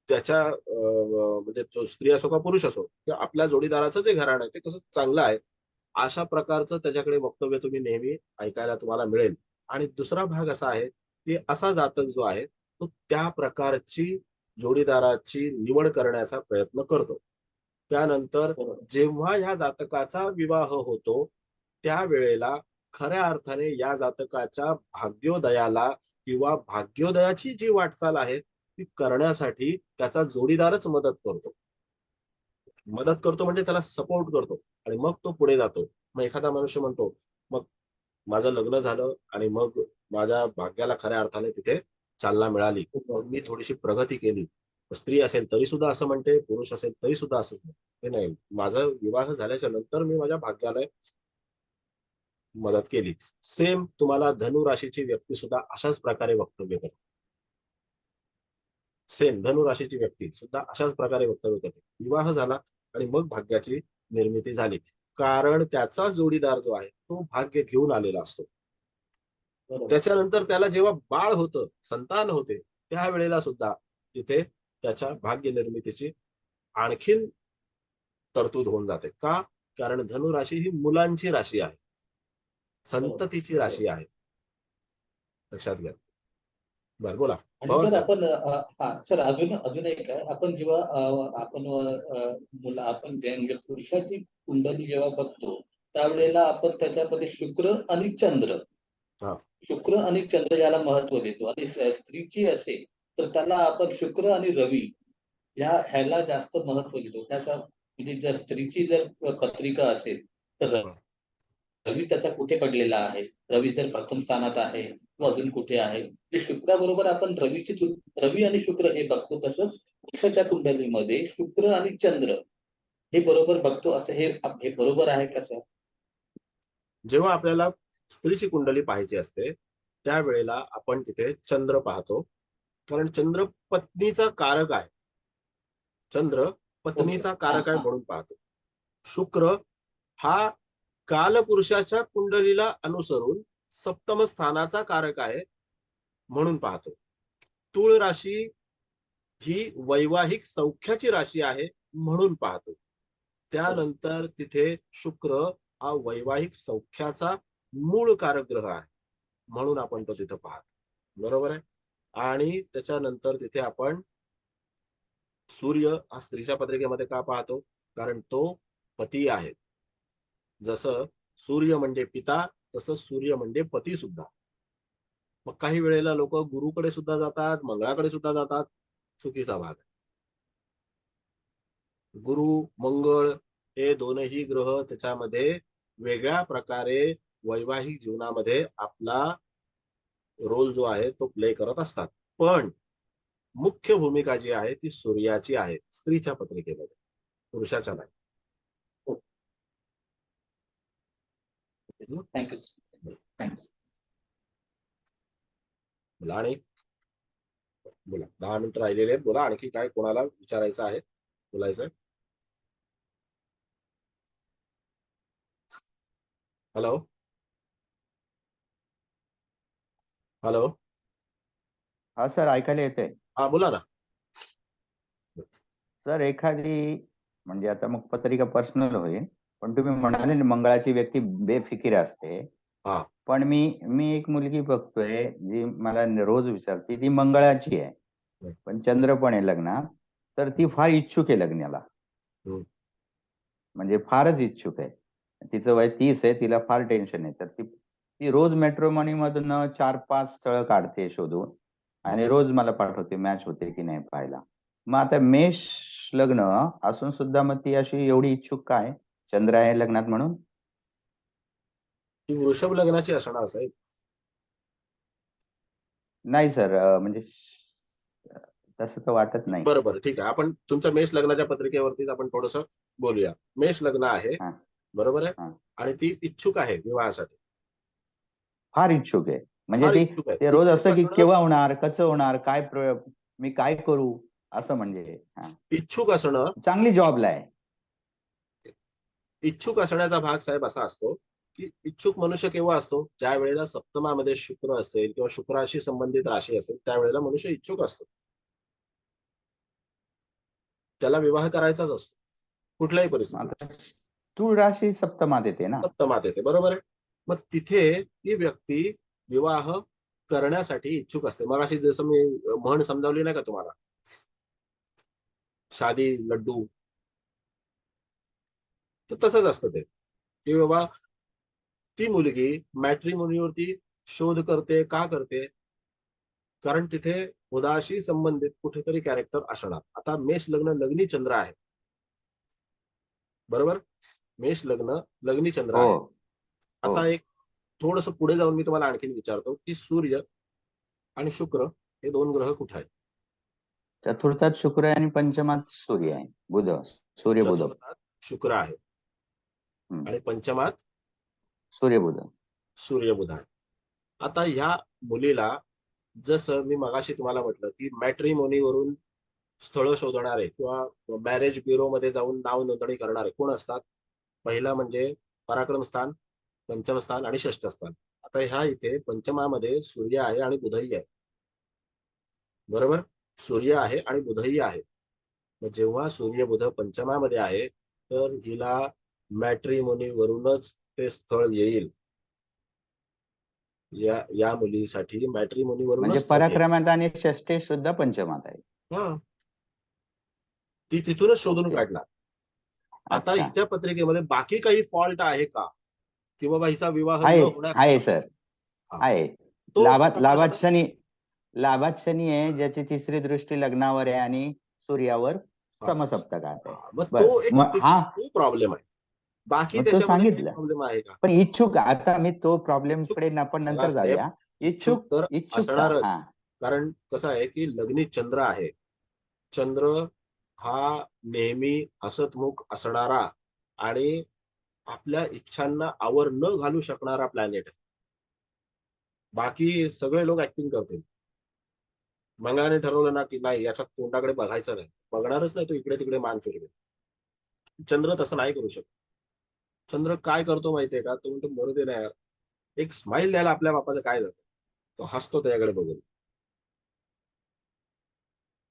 त्याच्या म्हणजे तो स्त्री असो का पुरुष असो किंवा आपल्या जोडीदाराचं जे घराणं आहे ते कसं चांगलं आहे, अशा प्रकारचं त्याच्याकडे वक्तव्य तुम्ही नेहमी ऐकायला तुम्हाला मिळेल. आणि दुसरा भाग असा आहे की असा जातक जो आहे तो त्या प्रकारची जोडीदाराची निवड करण्याचा प्रयत्न करतो. त्यानंतर जेव्हा या जातकाचा विवाह होतो त्यावेळेला खऱ्या अर्थाने या जातकाच्या भाग्योदयाला किंवा भाग्योदयाची जी वाटचाल आहे ती करण्यासाठी त्याचा जोडीदारच मदत करतो. मदत करतो म्हणजे त्याला सपोर्ट करतो आणि मग तो पुढे जातो. मग एखादा मनुष्य म्हणतो मग माझं लग्न झालं आणि मग माझ्या भाग्याला खऱ्या अर्थाने तिथे चालना मिळाली, मग मी थोडीशी प्रगती केली. स्त्री असेल तरी सुद्धा असं म्हणते, पुरुष असेल तरी सुद्धा असं हे नाही, माझा विवाह झाल्याच्या नंतर मी माझ्या भाग्याला मदत केली. सेम तुम्हाला धनु राशीची व्यक्ती सुद्धा अशाच प्रकारे वक्तव्य करते. सेम धनु राशीची व्यक्ती सुद्धा अशाच प्रकारे वक्तव्य करते. विवाह झाला आणि मग भाग्याची निर्मिती झाली, कारण त्याचा जोडीदार जो आहे तो भाग्य घेऊन आलेला असतो. त्याच्यानंतर त्याला जेव्हा बाळ होतं, संतान होते, त्यावेळेला सुद्धा तिथे त्याच्या भाग्य निर्मितीची आणखीन तरतूद होऊन जाते. का? कारण धनु राशी ही मुलांची राशी आहे, संततीची राशी आहे. लक्षात घ्या. बरं बोला. आणि सर आपण हा सर अजून एक आहे, आपण जेव्हा आपण म्हणजे पुरुषाची कुंडली जेव्हा बघतो त्यावेळेला आपण त्याच्यामध्ये शुक्र आणि चंद्र याला महत्व देतो आणि स्त्रीची असेल तर त्याला आपण शुक्र आणि रवी ह्याला जास्त महत्व देतो. त्याचा म्हणजे जर स्त्रीची जर पत्रिका असेल तर रवी त्याचा कुठे पडलेला आहे, रवी जर प्रथम स्थानात आहे किंवा अजून कुठे आहे, शुक्राबरोबर आपण रवी आणि शुक्र हे बघतो. तसंच पुरुषाच्या कुंडलीमध्ये शुक्र आणि चंद्र हे बरोबर बघतो, असं हे बरोबर आहे का सर? जेव्हा आपल्याला स्त्रीची कुंडली पाहायची असते त्यावेळेला आपण तिथे चंद्र पाहतो, कारण चंद्र पत्नीचा कारक आहे. चंद्र पत्नीचा कारक आहे म्हणून पाहतो. शुक्र हा कालपुरुषाच्या कुंडलीला अनुसरून सप्तम स्थानाचा कारक आहे म्हणून पाहतो. तुळ राशी ही वैवाहिक सौख्याची राशी आहे म्हणून पाहतो. त्यानंतर तिथे शुक्र हा वैवाहिक सौख्याचा मूळ कारक ग्रह आहे म्हणून आपण तो तिथे पाहतो. बरोबर आहे. आणि त्याच्यानंतर तिथे आपण सूर्य हा स्त्रीच्या पत्रिकेमध्ये का पाहतो, कारण तो पती आहे. जसं सूर्य म्हणजे पिता, तसं सूर्य म्हणजे पती सुद्धा. मग काही वेळेला लोक गुरुकडे सुद्धा जातात, मंगळाकडे सुद्धा जातात. चुकीचा भाग आहे. गुरु मंगळ हे दोनही ग्रह त्याच्यामध्ये वेगळ्या प्रकारे वैवाहिक जीवनामध्ये आपला रोल जो आहे तो प्ले करत असतात. पण मुख्य भूमिका जी आहे ती सूर्याची आहे स्त्रीच्या पत्रिकेमध्ये, पुरुषाच्या नाही. Thank you thanks. बोला. आणि बोला, 10 मिनिटं राहिलेले आहेत. बोला, आणखी काय कोणाला विचारायचं आहे, बोलायचं आहे? Hello hello. हा सर, ऐकायला येतंय. हा बोला ना. सर, एखादी म्हणजे आता मग पत्रिका पर्सनल होईल, पण तुम्ही म्हणाले ना मंगळाची व्यक्ती बेफिकीर असते. हा. पण मी एक मुलगी बघतोय जी मला रोज विचारते, ती मंगळाची आहे पण चंद्र पण आहे लग्नात, तर ती फार इच्छुक आहे लग्नाला. म्हणजे फारच इच्छुक आहे. तिचं वय 30 आहे, तिला फार टेन्शन आहे. तर ती रोज मॅट्रिमोनी मधून 4-5 स्थळं काढते शोधून आणि रोज मला पाठवते मॅच होते की नाही पाहायला. मग आता मेष लग्न असून सुद्धा मग ती अशी एवढी इच्छुक काय? चंद्र आहे लग्नात म्हणून? ती वृषभ लग्नाची असणार साहेब. नाही सर, म्हणजे तसं तर वाटत नाही. बरोबर, ठीक आहे. आपण तुमच्या मेष लग्नाच्या पत्रिकेवरतीच आपण थोडस बोलूया. मेष लग्न आहे, बरोबर आहे, आणि ती इच्छुक आहे विवाहासाठी. फार इच्छुक आहे. म्हणजे फार इच्छुक आहे. ते रोज इच्छुक असं की असणं- केव्हा होणार, कसं होणार, काय मी काय करू असं. म्हणजे इच्छुक असणं, चांगली जॉबला आहे. इच्छुक असण्याचा भाग साहेब असा असतो की इच्छुक मनुष्य केव्हा असतो? ज्या वेळेला सप्तमामध्ये शुक्र असेल किंवा शुक्राशी संबंधित राशी असेल त्यावेळेला मनुष्य इच्छुक असतो. त्याला विवाह करायचाच असतो कुठल्याही परिस्थितीत. तूळ राशी सप्तमात येते ना. सप्तमात येते, बरोबर आहे. मग तिथे ती व्यक्ती विवाह करण्यासाठी इच्छुक असते. मग अशी जसं मी म्हण समजावली नाही का तुम्हाला, शादी लड्डू, तर तसंच असतं ते की बाबा ती मुलगी मॅट्रिमोनीवरती शोध करते. का करते? कारण तिथे उदाशी संबंधित कुठेतरी कॅरेक्टर असणार. आता मेष लग्न लग्नी चंद्र आहे, बरोबर. मेष लग्न लग्नी चंद्र आहे. आता एक थोडस पुढे जाऊन मी तुम्हाला आणखीन विचारतो की सूर्य आणि शुक्र हे दोन ग्रह कुठे आहेत? चतुर्थात शुक्र आहे आणि पंचमात सूर्य आहे, बुध. सूर्य बुध. चतुर्थात शुक्र आहे आणि पंचमात सूर्यबुध. सूर्यबुध आहे. आता ह्या मुलीला जसं मी मगाशी तुम्हाला म्हटलं की मॅट्रिमोनीवरून स्थळ शोधणारे किंवा मॅरेज ब्युरो मध्ये जाऊन नाव नोंदणी करणारे कोण असतात? पहिला म्हणजे पराक्रम स्थान, पंचम स्थान आणि षष्ठ स्थान. आता ह्या इथे पंचमामध्ये सूर्य आहे आणि बुधही आहे, बरोबर. सूर्य आहे आणि बुधही आहे. मग जेव्हा सूर्य बुध पंचमामध्ये आहे तर हिला मॅट्रिमोनीवरूनच ते स्थळ येईल. या मुलीसाठी मॅट्रिमोनीवरूनच म्हणजे स्थळ येईल. पराक्रमात आणि षष्ठे सुद्धा पंचमात आहे. ती तिथूनच शोधून काढणार. आता अच्छा. हिच्या पत्रिकेमध्ये बाकी काही फॉल्ट आहे का की बाबा हिचा विवाह न आहे होण्यात? सर, आहे. तो लाभात शनी आहे, ज्याची तिसरी दृष्टी लग्नावर आहे आणि सूर्यावर समसप्तकात आहे. मग तो एक हा प्रॉब्लेम आहे. बाकी मग तो त्याच्यामध्ये सांगितलं. प्रॉब्लेम आहे का? पण इच्छुक, आता मी तो प्रॉब्लेम कडे आपण नंतर जाऊया. इच्छुक तर असणारच. हा. कारण कसं आहे की लग्नी चंद्र आहे. चंद्र हा नेहमी हसतमुख असणारा आणि आपल्या इच्छांना आवर न घालू शकणारा प्लॅनेट आहे. बाकी सगळे लोक ऍक्टिंग करतील. मंगळाने ठरवलं ना की नाही याच्या तोंडाकडे बघायचं नाही, बघणारच नाही, तो इकडे तिकडे मान फिरवेल. चंद्र तसं नाही करू शकत. चंद्र काय करतो माहितीये का? तो म्हणतो मरू दे ना यार, एक स्माइल द्यायला आपल्या बापाचं काय जातं. तो हसतो त्याच्याकडे बघून.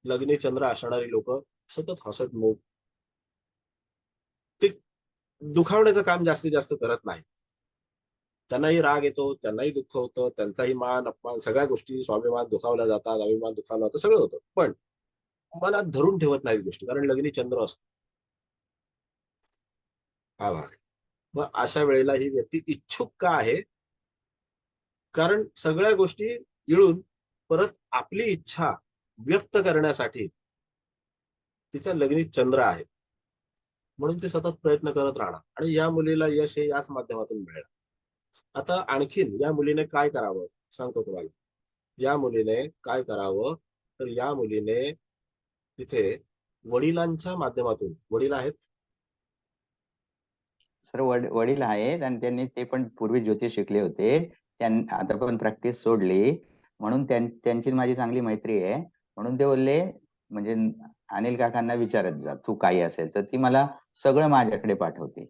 लग्नी चंद्र असणारी लोक सतत हसतमुख, ते दुखावण्याचं काम जास्तीत जास्त करत नाही. त्यांनाही राग येतो, त्यांनाही दुःख होतं, त्यांचाही मान अपमान सगळ्या गोष्टी, स्वाभिमान दुखावल्या जातात, अभिमान दुखावला जातो, सगळं होतं. पण मनात धरून ठेवत नाहीत गोष्टी, कारण लग्नी चंद्र असतो. आभार. मग अशा वेळेला ही व्यक्ती इच्छुक का आहे? कारण सगळ्या गोष्टी गिळून परत आपली इच्छा व्यक्त करण्यासाठी तिच्या लग्नी चंद्र आहे, म्हणून ती सतत प्रयत्न करत राहणार आणि या मुलीला यश हे याच माध्यमातून मिळेल. आता आणखीन या मुलीने काय करावं सांगतो तुम्हाला. या मुलीने काय करावं तर या मुलीने तिथे वडिलांच्या माध्यमातून, वडील आहेत सर वडील आहेत आणि त्यांनी ते पण पूर्वी ज्योतिष शिकले होते. आता पण प्रॅक्टिस सोडली, म्हणून त्यांची माझी चांगली मैत्री आहे. म्हणून ते बोलले म्हणजे अनिल काकांना विचारत जा, तू काही असेल तर. ती मला सगळं माझ्याकडे पाठवते,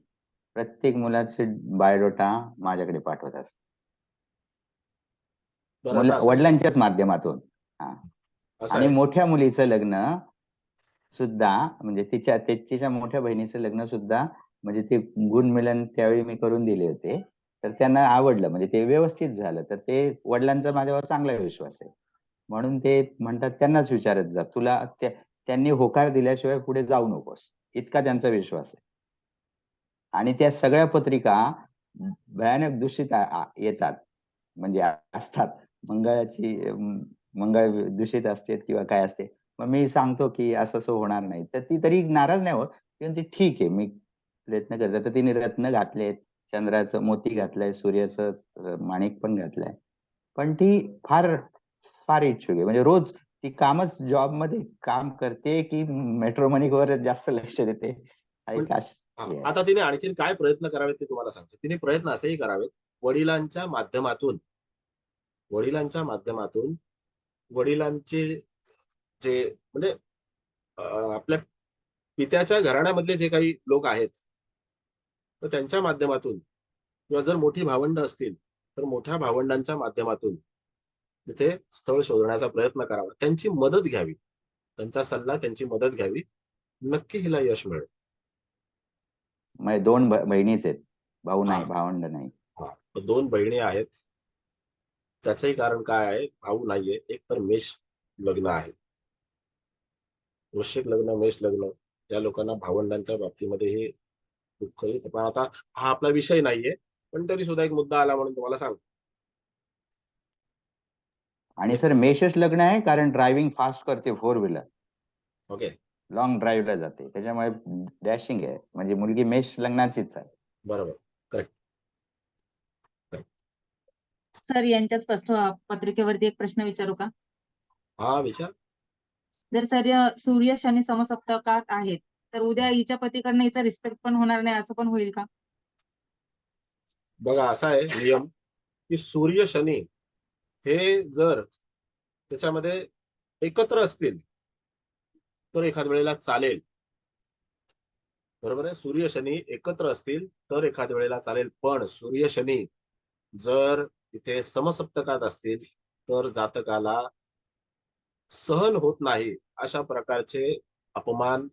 प्रत्येक मुलाचे बायोडाटा माझ्याकडे पाठवत असते, बरं. असं वडिलांच्याच माध्यमातून. हा. असं आणि आहे. मोठ्या मुलीचं लग्न सुद्धा म्हणजे तिच्या मोठ्या बहिणीचं लग्न सुद्धा म्हणजे ते गुणमिलन त्यावेळी मी करून दिले होते, तर त्यांना आवडलं, म्हणजे ते व्यवस्थित झालं. तर ते वडिलांचा माझ्यावर चांगला विश्वास आहे, म्हणून ते म्हणतात त्यांनाच विचारत जा, तुला त्यांनी होकार दिल्याशिवाय पुढे जाऊ नकोस, इतका त्यांचा विश्वास आहे. आणि त्या सगळ्या पत्रिका भयानक दूषित येतात, म्हणजे असतात. मंगळ दूषित असते किंवा काय असते. मग मी सांगतो की असं असं होणार नाही, तर ती तरी नाराज नाही होत. ती म्हणते ठीक आहे, मी प्रयत्न करतो. तर तिने रत्न घातलेत, चंद्राचं मोती घातलंय, सूर्याचं माणिक पण घातलंय. पण ती फार फार इच्छुक आहे. म्हणजे रोज ती कामच जॉब मध्ये काम करते की मेट्रोमनीवर जास्त लक्ष देते. आता तिने आणखीन काय प्रयत्न करावेत ते तुम्हाला सांगतो. तिने प्रयत्न असेही करावेत, वडिलांच्या माध्यमातून वडिलांचे जे म्हणजे आपल्या पित्याच्या घराण्यामधले जे काही लोक आहेत तर त्यांच्या माध्यमातून, किंवा जर मोठी भावंड असतील तर मोठ्या भावंडांच्या माध्यमातून तिथे स्थळ शोधण्याचा प्रयत्न करावा, त्यांची मदत घ्यावी, त्यांचा सल्ला, त्यांची मदत घ्यावी. नक्की हिला यश मिळेल. म्हणजे 2 बहिणीच आहेत, भाऊ नाही, भावंड नाही. हा, 2 बहिणी आहेत. त्याचंही कारण काय आहे? भाऊ नाहीये. एक तर मेष लग्न आहे, वृश्चिक लग्न, मेष लग्न. या लोकांना भावंडांच्या बाबतीमध्ये हे दुःख येतं. पण आता हा आपला विषय नाहीये, पण तरी सुद्धा एक मुद्दा आला म्हणून तुम्हाला सांगतो. आणि सर मेषच लग्न आहे, कारण ड्रायव्हिंग फास्ट करते, 4 व्हीलर. ओके. लॉंग ड्राईव्हला जाते, त्याच्यामुळे डॅशिंग आहे. म्हणजे मुलगी मेष लग्नाचीच आहे. बरोबर, करेक्ट. सर यांच्याच पत्रिकेवरती एक प्रश्न विचारू का? हा, विचार. जर सूर्य शनी समसप्तकात आहेत, तर उद्या हिच्या पतीकडनं हिचा रिस्पेक्ट पण होणार नाही, असं पण होईल का? बघा, असा आहे नियम की सूर्य शनी हे जर त्याच्यामध्ये एकत्र असतील तर एखाद वेळेला चालेल. बरोबर आहे. सूर्य शनी एकत्र असतील तर एखाद वेळेला चालेल, पण सूर्य शनी जर तिथे समसप्तकात असतील तर जातकाला सहन होत नाही अशा प्रकारचे अपमान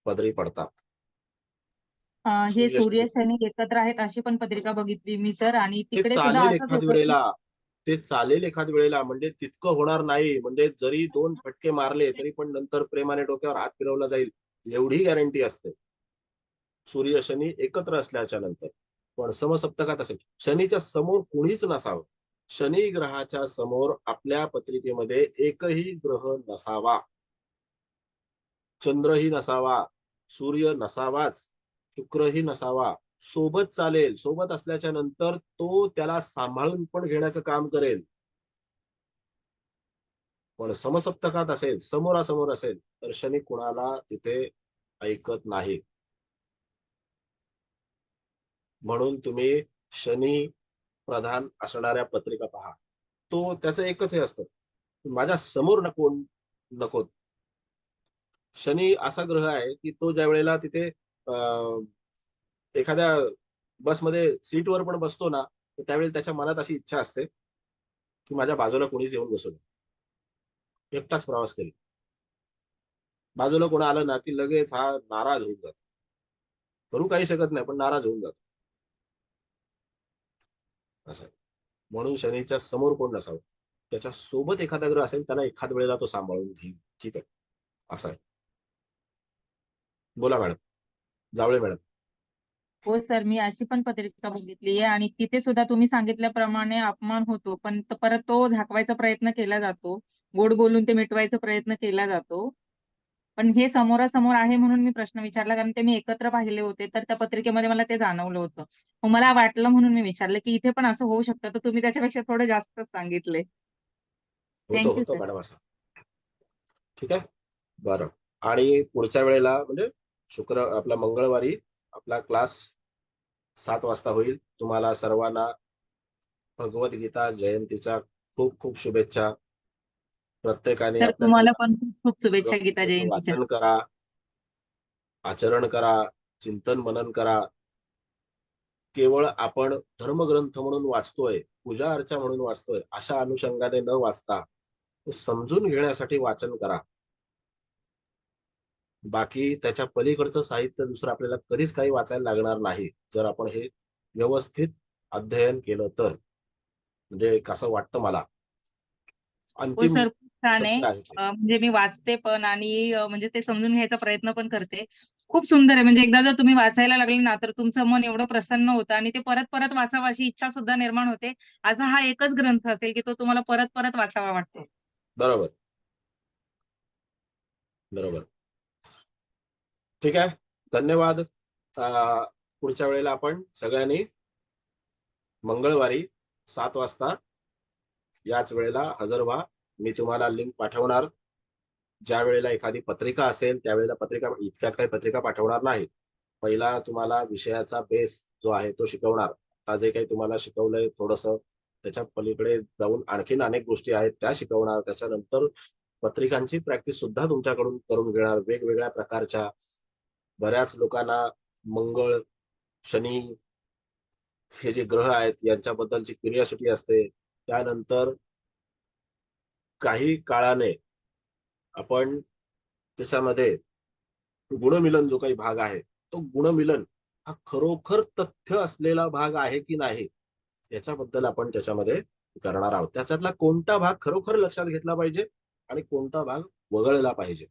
पदरी पडतात. हे सूर्य शनी एकत्र आहेत अशी पण पत्रिका बघितली मी सर, आणि ते तिकडे सुद्धा चालेल असंच एखाद होतं की वेळेला, ते चालेल एखाद वेळेला, म्हणजे तितकं होणार नाही. म्हणजे जरी 2 फटके मारले तरी पण नंतर प्रेमाने डोक्यावर हात फिरवला जाईल, एवढी गॅरंटी असते सूर्य शनी एकत्र असल्याच्या नंतर. पण समसप्तकात असेल, शनीच्या समोर कोणीच नसावं. शनी ग्रहाच्या समोर आपल्या पत्रिकेमध्ये एकही ग्रह नसावा, चंद्रही नसावा, सूर्य नसावाच, शुक्रही नसावा. सोबत चालेल, सोबत असल्याच्या नंतर तो त्याला सांभाळून पण घेण्याचं काम करेल. पण समसप्तकात असेल, समोरासमोर असेल, तर शनी कुणाला तिथे ऐकत नाही. म्हणून तुम्ही शनी प्रधान असणाऱ्या पत्रिका पहा. तो त्याचं एकच हे असतं, माझ्या समोर नको. शनी असा ग्रह आहे की तो ज्या वेळेला तिथे एखाद्या बसमध्ये सीटवर पण बसतो ना, तर त्यावेळेला त्याच्या मनात अशी इच्छा असते की माझ्या बाजूला कोणीच येऊन बसू नये, एकटाच प्रवास करेल. बाजूला कोण आलं ना की लगेच हा नाराज होऊन जातो, करू काही शकत नाही पण नाराज होऊन जातो. असं म्हणून शनीच्या समोर कोण नसावं, त्याच्या सोबत एखादा ग्रह असेल त्याला एखाद वेळेला तो सांभाळून घेईल. ठीक आहे, असं आहे. बोला मॅडम, जावळे मॅडम. हो सर, मी अशी पण पत्रिका बघितली आहे आणि तिथे सुद्धा तुम्ही सांगितल्याप्रमाणे अपमान होतो, पण परत तो झाकवायचा प्रयत्न केला जातो. गोड बोलून ते मिटवायचा प्रयत्न केला जातो. पण हे समोरासमोर आहे म्हणून मी प्रश्न विचारला, कारण ते मी एकत्र पाहिले होते, तर त्या पत्रिकेमध्ये मला ते जाणवलं होतं. मग मला वाटलं म्हणून मी विचारलं की इथे पण असं होऊ शकतं, तर तुम्ही त्याच्यापेक्षा थोडं जास्तच सांगितले. होतं थँक्यू होतं सर. मॅडम असं. ठीक आहे, बरं. आणि पुढच्या वेळेला म्हणजे आपला मंगळवारी आपला क्लास 7 वाजता होईल. तुम्हाला सर्वांना भगवद्गीता जयंतीच्या खूप खूप शुभेच्छा. प्रत्येकाने सर आपल्या तुम्हाला पण जीवनात खूप खूप शुभेच्छा गीता भगवद्गीतेचं जयंतीच्या. वाचन करा, आचरण करा, चिंतन मनन करा. केवळ आपण धर्मग्रंथ म्हणून वाचतोय, पूजा अर्चा म्हणून वाचतोय, अशा अनुषंगाने न वाचता तो समजून घेण्यासाठी वाचन करा. बाकी त्याच्या पलीकडचं साहित्य दुसरं आपल्याला कधीच काही वाचायला लागणार नाही, जर आपण हे व्यवस्थित अध्ययन केलं तर. म्हणजे कसं वाटतं मला. हो अंतिम सर, खूप छान आहे. सत्य आहे ते. म्हणजे मी वाचते पण आणि म्हणजे ते समजून घ्यायचा प्रयत्न पण करते. खूप सुंदर आहे. म्हणजे एकदा जर तुम्ही वाचायला लागले ना, तर तुमचं मन एवढं प्रसन्न होतं आणि ते परत परत वाचावं अशी इच्छा सुद्धा निर्माण होते. असा हा एकच ग्रंथ असेल की तो तुम्हाला परत परत वाचावा वाटतो. बरोबर बरोबर. ठीक आहे, धन्यवाद. पुढच्या वेळेला आपण सगळ्यांनी मंगळवारी 7 वाजता याच वेळेला हजर व्हा. मी तुम्हाला लिंक पाठवणार. ज्या वेळेला एखादी पत्रिका असेल त्यावेळेला पत्रिका इतक्यात काही पत्रिका पाठवणार नाही. पहिला तुम्हाला विषयाचा बेस जो आहे तो शिकवणार. आता जे काही तुम्हाला शिकवलंय थोडंसं त्याच्या पलीकडे जाऊन आणखीन अनेक गोष्टी आहेत त्या शिकवणार. त्याच्यानंतर पत्रिकांची प्रॅक्टिस सुद्धा तुमच्याकडून करून घेणार. वेगवेगळ्या प्रकारच्या बऱ्याच लोकांना मंगळ, शनी हे जे ग्रह आहेत यांच्याबद्दलची क्युरिओसिटी असते. त्यानंतर काही काळाने आपण त्याच्यामध्ये गुणमिलन जो काही भाग आहे तो गुणमिलन हा खरोखर तथ्य असलेला भाग आहे की नाही याच्याबद्दल आपण त्याच्यामध्ये करणार आहोत. त्याच्यातला कोणता भाग खरोखर लक्षात घेतला पाहिजे आणि कोणता भाग वगळला पाहिजे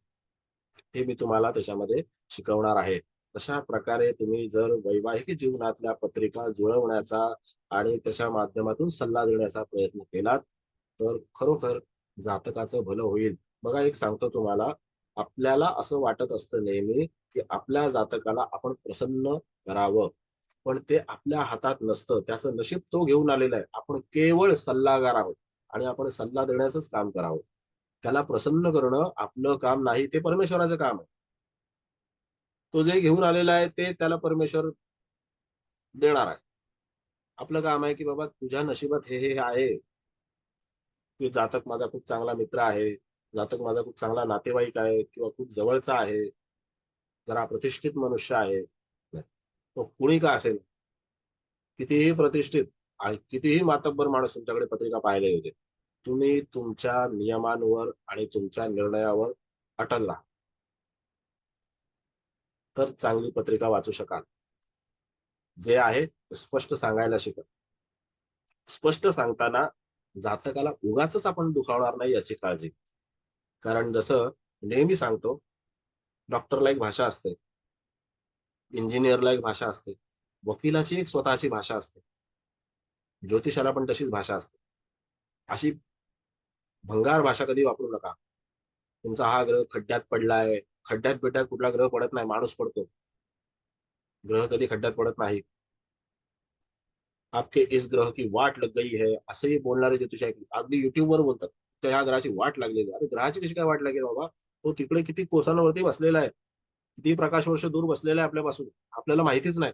हे मी तुम्हाला त्याच्यामध्ये शिकवणार आहे. तशा प्रकारे तुम्ही जर वैवाहिक जीवनातल्या पत्रिका जुळवण्याचा आणि त्याच्या माध्यमातून सल्ला देण्याचा प्रयत्न केलात तर खरोखर जातकाचं भलं होईल. बघा, एक सांगतो तुम्हाला, आपल्याला असं वाटत असतं नेहमी की आपल्या जातकाला आपण प्रसन्न करावं, पण ते आपल्या हातात नसतं. त्याचं नशीब तो घेऊन आलेला आहे. आपण केवळ सल्लागार आहोत आणि आपण सल्ला देण्याचंच काम करावं. त्याला प्रसन्न करणं आपलं काम नाही, ते परमेश्वराचं काम आहे. तो जे घेऊन आलेला आहे ते त्याला परमेश्वर देणार आहे. आपलं काम आहे की बाबा तुझ्या नशिबात हे आहे. की जातक माझा खूप चांगला मित्र आहे, जातक माझा खूप चांगला नातेवाईक आहे किंवा खूप जवळचा आहे, जरा प्रतिष्ठित मनुष्य आहे. तो कुणी का असेल, कितीही प्रतिष्ठित आणि कितीही मातब्बर माणूस तुमच्याकडे पत्रिका पाहायला येते, तुम्ही तुमच्या नियमांवर आणि तुमच्या निर्णयावर अटल राहा, तर चांगली पत्रिका वाचू शकाल. जे आहे ते स्पष्ट सांगायला शिका. स्पष्ट सांगताना जातकाला उगाचच आपण दुखावणार नाही याची काळजी. कारण जसं नेहमी सांगतो, डॉक्टरला एक भाषा असते, इंजिनियरला एक भाषा असते, वकिलाची एक स्वतःची भाषा असते, ज्योतिषाला पण तशीच भाषा असते. अशी भंगार भाषा कधी वापरू नका. तुमचा हा ग्रह खड्ड्यात पडलाय, खड्ड्यात बिड्ड्यात कुठला ग्रह पडत नाही, माणूस पडतो. ग्रह कधी खड्ड्यात पडत नाही. आपके इस ग्रह की वाट लग गई है असंही बोलणारे ज्योतिष आहे, अगदी युट्यूबवर बोलतात त्या ह्या ग्रहाची वाट लागलेली आहे. अरे ग्रहाची कशी काय वाट लागेल बाबा? तो तिकडे किती कोसांवरती बसलेला आहे, किती प्रकाश वर्ष दूर बसलेला आहे आपल्यापासून, आपल्याला माहितीच नाही.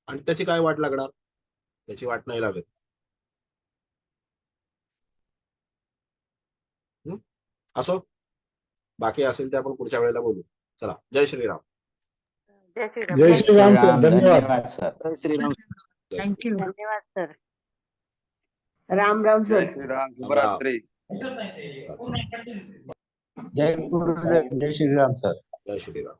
आणि त्याची काय वाट लागणार? त्याची वाट नाही लागत. असो, बाकी असेल ते आपण पुढच्या वेळेला बोलू. चला, जय श्रीराम. जय श्रीराम. जय श्रीराम सर, श्रीराम, धन्यवाद. धन्यवाद सर. जय श्रीराम. जय थँक्यू. धन्यवाद सर. राम राम जय सर. श्रीराम, राम. शुभरात्री. जय गुरुदेव, जय श्रीराम सर. जय श्रीराम.